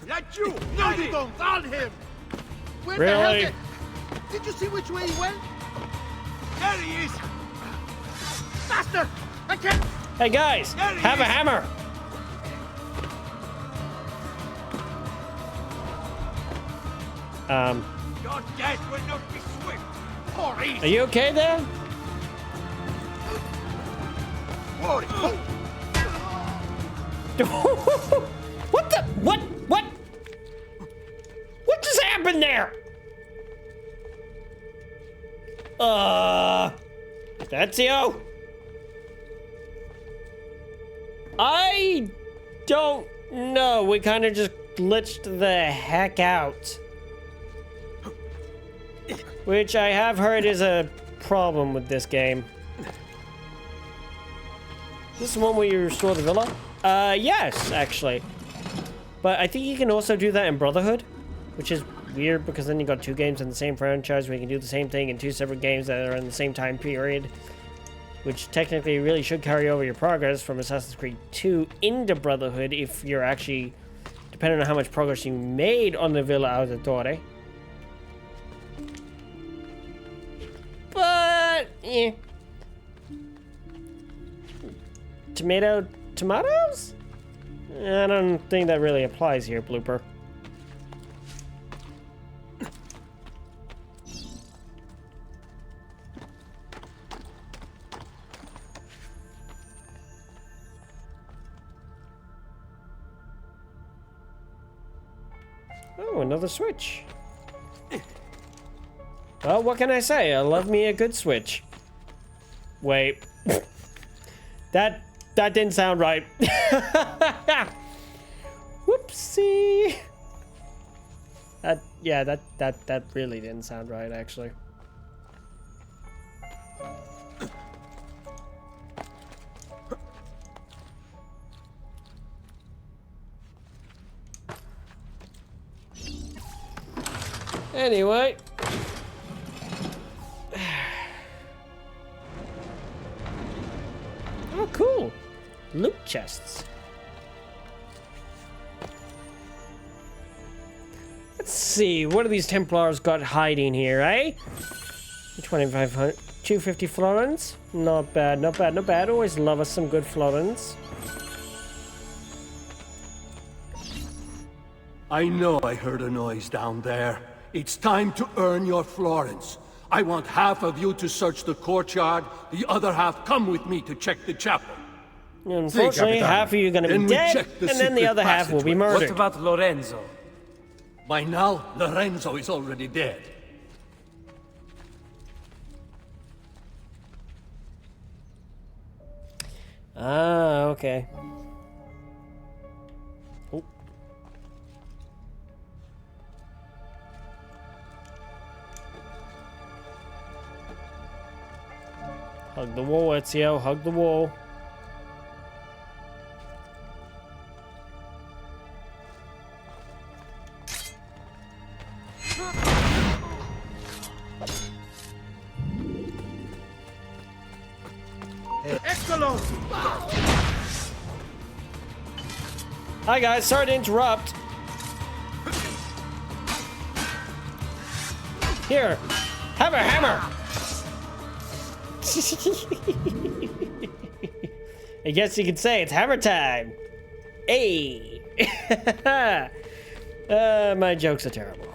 That you! No, you don't! On him! Where Really? the hell did you see which way he went? There he is! Faster! I can't... Hey guys, have a hammer! Your death will not be swift or easy! Are you okay there? What the? What? What just happened there? Ezio? I don't know. We kind of just glitched the heck out. Which I have heard is a problem with this game. Is this the one where you restore the villa? Yes, actually. But I think you can also do that in Brotherhood, which is weird because then you got two games in the same franchise where you can do the same thing in two separate games that are in the same time period. which technically really should carry over your progress from Assassin's Creed 2 into Brotherhood if you're actually, depending on how much progress you made on the Villa Auditore. But, eh. Tomatoes? I don't think that really applies here, Blooper. Oh, another switch. Well, what can I say? I love me a good switch. Wait. That didn't sound right. Whoopsie. That really didn't sound right, actually. Anyway. Oh, cool. Loot chests. Let's see. What do these Templars got hiding here, eh? 2,500. 250 florins. Not bad, not bad, not bad. Always love us some good florins. I know I heard a noise down there. It's time to earn your florins. I want half of you to search the courtyard, the other half come with me to check the chapel. Unfortunately, half of you are going to be dead, and then the other half will be murdered. What about Lorenzo? By now, Lorenzo is already dead. Ah, okay. Oh. Hug the wall, Ezio, hug the wall. Hi guys, sorry to interrupt. Here, have a hammer. I guess you could say it's hammer time. Hey. My jokes are terrible.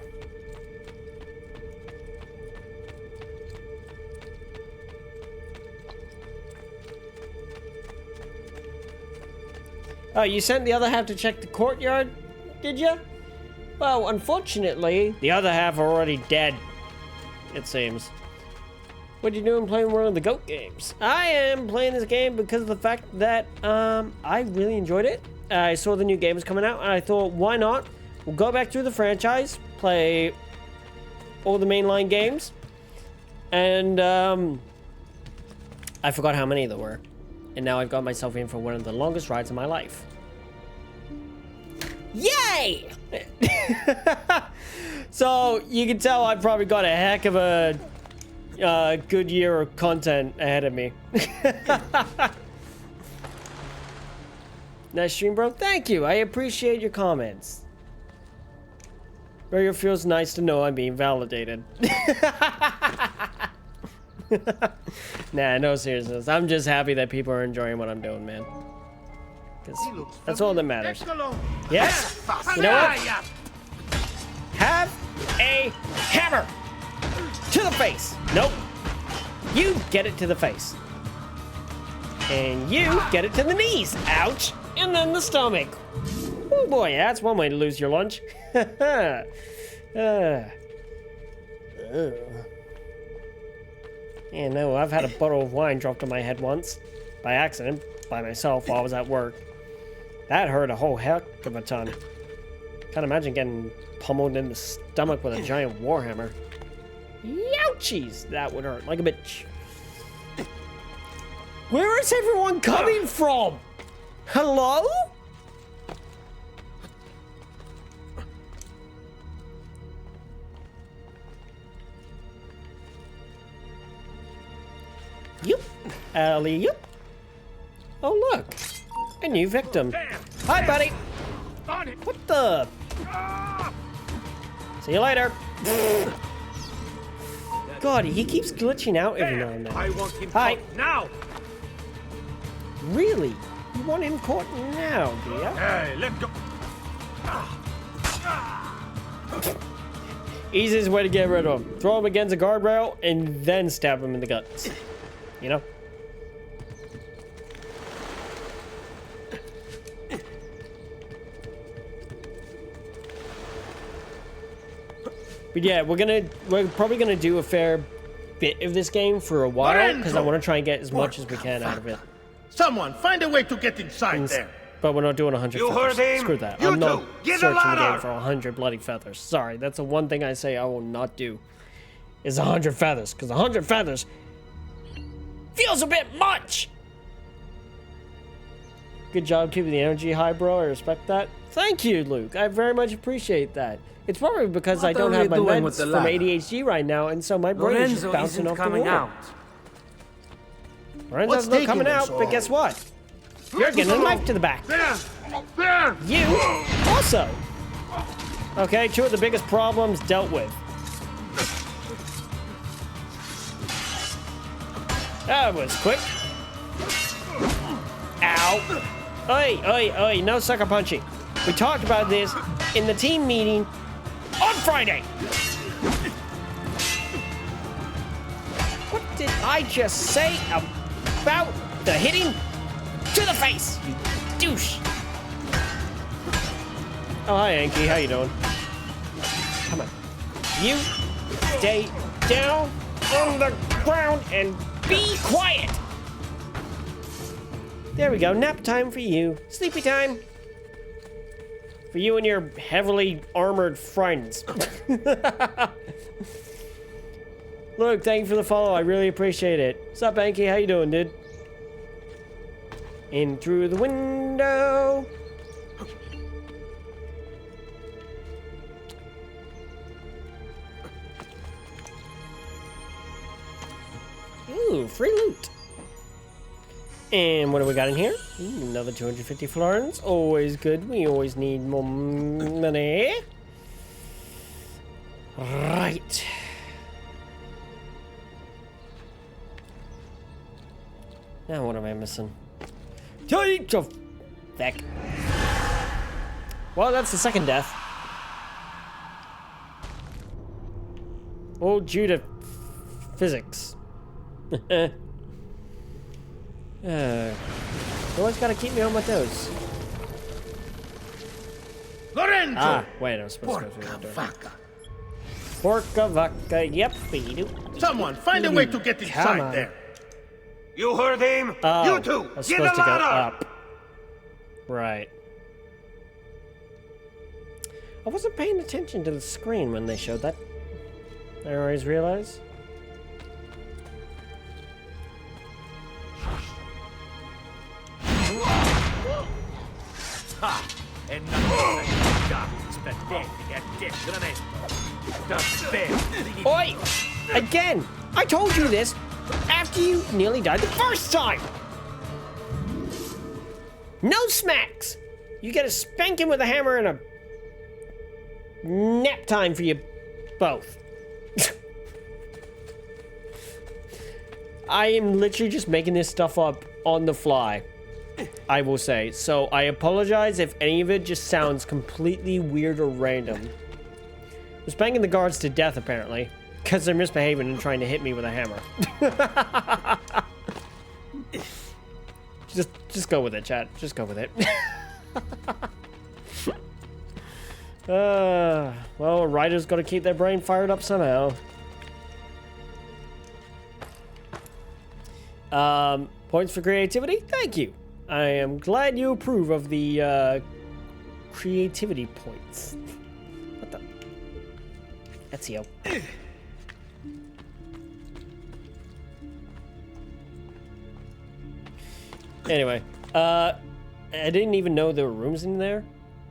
Oh, you sent the other half to check the courtyard, did you? Well, unfortunately, the other half are already dead, it seems. What are you doing playing one of the GOAT games? I am playing this game because of the fact that I really enjoyed it. I saw the new games coming out, and I thought, why not? We'll go back through the franchise, play all the mainline games, and I forgot how many there were. And now I've got myself in for one of the longest rides of my life. Yay! So, you can tell I've probably got a heck of a good year of content ahead of me. Nice stream, bro. Thank you. I appreciate your comments. It feels nice to know I'm being validated. Nah, no seriousness. I'm just happy that people are enjoying what I'm doing, man. Because that's all that matters. Yes? You know what? Have a hammer! To the face! Nope. You get it to the face. And you get it to the knees. Ouch! And then the stomach. Oh boy, that's one way to lose your lunch. Yeah, no, I've had a bottle of wine dropped on my head once. By accident. By myself while I was at work. That hurt a whole heck of a ton. Can't imagine getting pummeled in the stomach with a giant warhammer. Youchies! That would hurt like a bitch. Where is everyone coming from? Hello? Yoop. Alley-oop. Oh, look. A new victim. Hi, buddy. What the? See you later. God, he keeps glitching out every now and then. I want him Hi. caught now. Really? You want him caught now, do you? Hey, let go. Easiest way to get rid of him. Throw him against a guardrail and then stab him in the guts. You know? But yeah, we're probably gonna do a fair bit of this game for a while because I want to try and get as much as we can out of it. Someone find a way to get inside there. But we're not doing 100 You feathers. heard him? Screw that. You I'm not two, get a searching the ladder! game for 100 bloody feathers. Sorry, that's the one thing I say I will not do. Is 100 feathers, because 100 feathers feels a bit much. Good job keeping the energy high, bro. I respect that. Thank you, Luke. I very much appreciate that. It's probably because I don't have my meds from ADHD right now, and so my brain is just bouncing off the wall. Lorenzo's not coming out, but guess what? You're getting a knife to the back. There! You also. Okay, two of the biggest problems dealt with. That was quick. Ow. Oi, oi, oi, no sucker punching. We talked about this in the team meeting on Friday. What did I just say about the hitting to the face, you douche? Oh, hi, Anki. How you doing? Come on. You stay down on the ground and be quiet. There we go. Nap time for you. Sleepy time. For you and your heavily armored friends. Look, thank you for the follow. I really appreciate it. What's up, Anki? How you doing, dude? In through the window. Ooh, free loot. And what do we got in here? Ooh, another 250 florins. Always good. We always need more money. Right. Now what am I missing? Take the feck. Well, that's the second death. All due to physics. Always gotta keep me on my toes. Lorenzo! Ah, wait, I was supposed to go through the door. Porca vaca, yep, we do. Someone find a way to get inside there. You heard him? Oh, You two, I was get supposed a to go ladder! up. Right. I wasn't paying attention to the screen when they showed that. I always realize. Ha! E non Oi! Again! I told you this after you nearly died the first time! No smacks! You get a spanking with a hammer and a nap time for you both. I am literally just making this stuff up on the fly, I will say. So I apologize if any of it just sounds completely weird or random. I'm spanking the guards to death, apparently, because they're misbehaving and trying to hit me with a hammer. Just go with it, chat. Just go with it. Well, a writer's got to keep their brain fired up somehow. Points for creativity? Thank you. I am glad you approve of the creativity points. What the? Ezio. Anyway, I didn't even know there were rooms in there.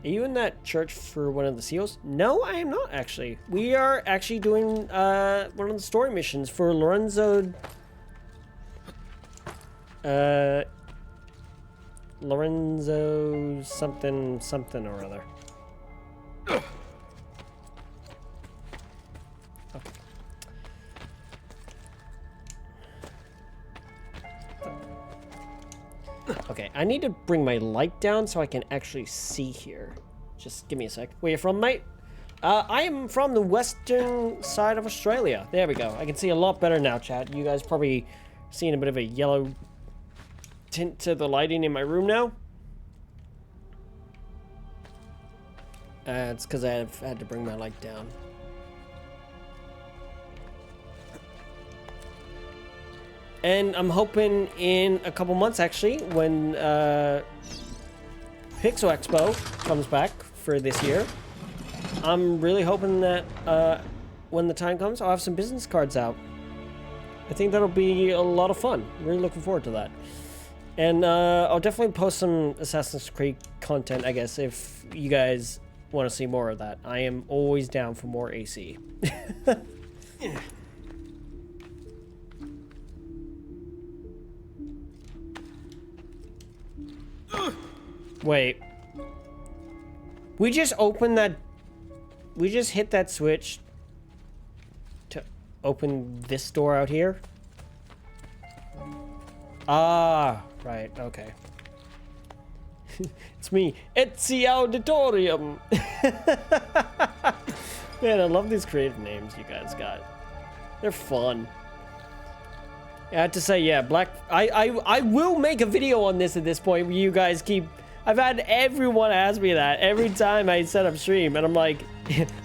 Are you in that church for one of the seals? No, I am not, actually. We are actually doing one of the story missions for Lorenzo Lorenzo something something or other. Okay, I need to bring my light down so I can actually see here. Just give me a sec. Where you from, mate? I am from the western side of Australia. There we go. I can see a lot better now, chat. You guys probably seeing a bit of a yellow tint to the lighting in my room now. It's because I've had to bring my light down. And I'm hoping in a couple months, actually, when Pixel Expo comes back for this year, I'm really hoping that when the time comes, I'll have some business cards out. I think that'll be a lot of fun. Really looking forward to that. And I'll definitely post some Assassin's Creed content, I guess, if you guys want to see more of that. I am always down for more AC. Wait. We just opened that... We just hit that switch to open this door out here? Ah, right, okay. It's me, Ezio Auditorium! Man, I love these creative names you guys got. They're fun. I have to say, yeah, I will make a video on this at this point where you guys keep... I've had everyone ask me that every time I set up stream, and I'm like,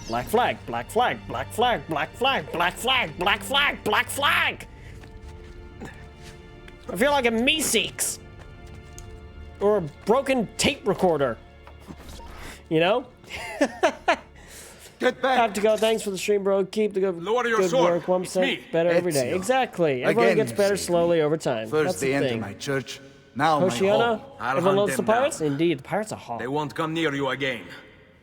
black flag, black flag, black flag, black flag, black flag, black flag, black flag. I feel like a Meeseeks. Or a broken tape recorder. You know? Get back. Have to go. Thanks for the stream, bro. Keep the good work. 1% better every day. Exactly. Everyone gets better slowly over time. First That's they the enter thing. my church, now Oceana? my home. Everyone loves the pirates? Indeed, the pirates are hot. They won't come near you again.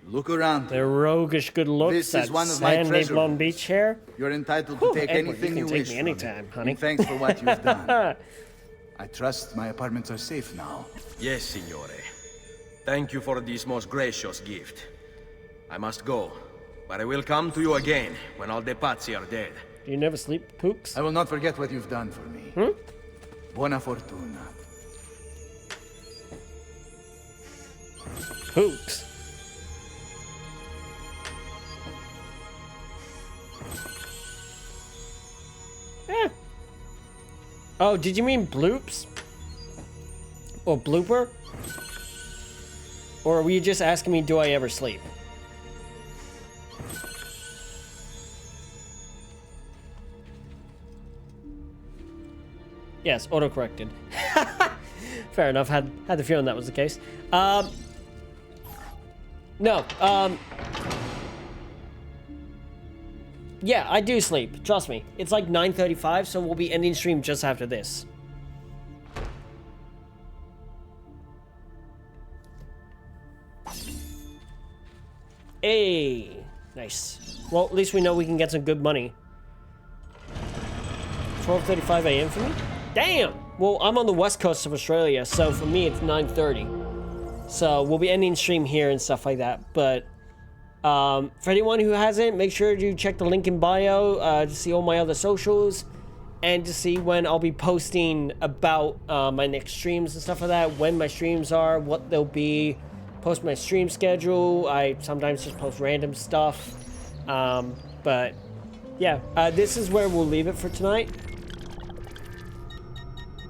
Look around. Their roguish good looks, This that is one of my sandy treasure blonde rooms. beach hair. You're entitled to take Edward, anything you you can take wish me from anytime, it. honey. And thanks for what you've done. I trust my apartments are safe now. Yes, signore. Thank you for this most gracious gift. I must go, but I will come to you again when all the pazzi are dead. Do you never sleep, Pooks? I will not forget what you've done for me. Buona fortuna. Pooks. Eh. Oh, did you mean bloops? Or blooper? Or were you just asking me, do I ever sleep? Yes, auto-corrected. Fair enough, had the feeling that was the case. No, yeah, I do sleep, trust me. It's like 9:35, so we'll be ending stream just after this. Hey, nice. Well, at least we know we can get some good money. 12:35 a.m. for me? Damn! Well, I'm on the west coast of Australia, so for me it's 9:30. So we'll be ending stream here and stuff like that. But for anyone who hasn't, make sure to check the link in bio to see all my other socials and to see when I'll be posting about my next streams and stuff like that, when my streams are, what they'll be, post my stream schedule. I sometimes just post random stuff. But yeah, this is where we'll leave it for tonight.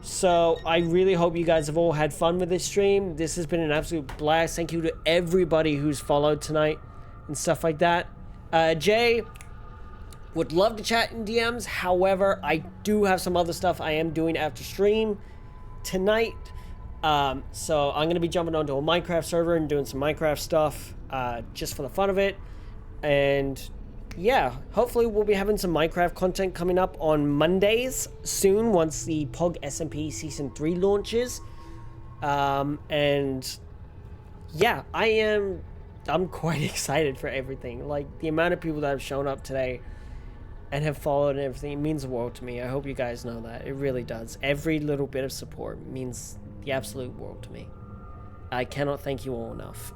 So I really hope you guys have all had fun with this stream. This has been an absolute blast. Thank you to everybody who's followed tonight and stuff like that. Jay, would love to chat in DMs. However, I do have some other stuff I am doing after stream tonight. So I'm going to be jumping onto a Minecraft server and doing some Minecraft stuff just for the fun of it. And yeah, hopefully we'll be having some Minecraft content coming up on Mondays soon once the POG SMP Season 3 launches. And yeah, I'm quite excited for everything. Like, the amount of people that have shown up today and have followed and everything, it means the world to me. I hope you guys know that. It really does. Every little bit of support means the absolute world to me. I cannot thank you all enough.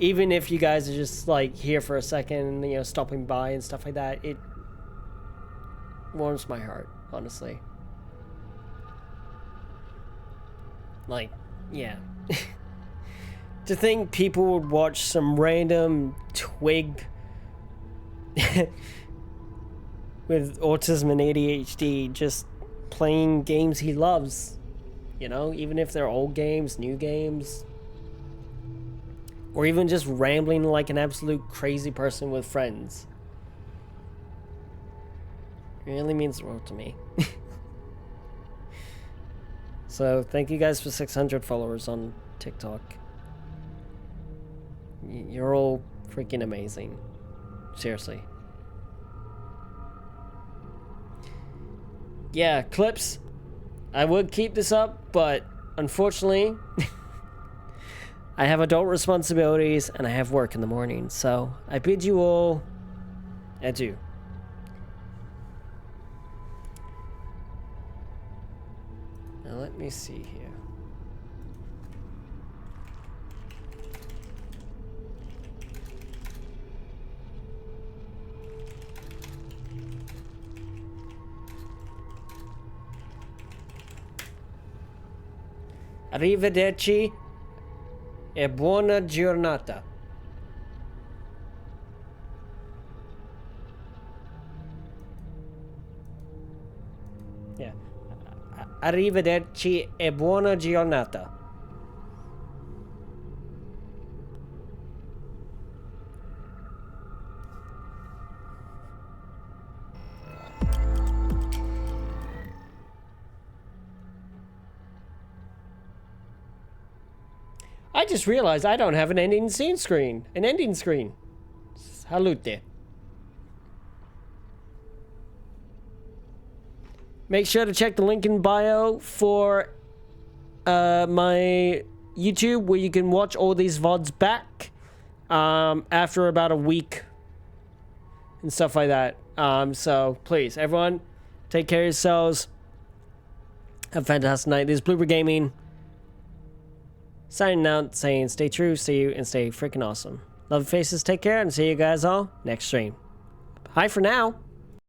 Even if you guys are just like here for a second, you know, stopping by and stuff like that, it warms my heart, honestly. Like, yeah. To think people would watch some random twig with autism and ADHD just playing games he loves, you know, even if they're old games, new games, or even just rambling like an absolute crazy person with friends. It really means the world to me. So thank you guys for 600 followers on TikTok. You're all freaking amazing. Seriously. Yeah, clips. I would keep this up, but unfortunately, I have adult responsibilities and I have work in the morning. So I bid you all adieu. Now let me see here. Arrivederci e buona giornata. Yeah. Arrivederci e buona giornata. I just realized I don't have an ending screen. Salute. Make sure to check the link in bio for my YouTube, where you can watch all these VODs back after about a week and stuff like that. So please, everyone, take care of yourselves. Have a fantastic night. This is Blooper Gaming. Signing out, saying stay true, see you, and stay freaking awesome. Love faces, take care, and see you guys all next stream. Bye for now.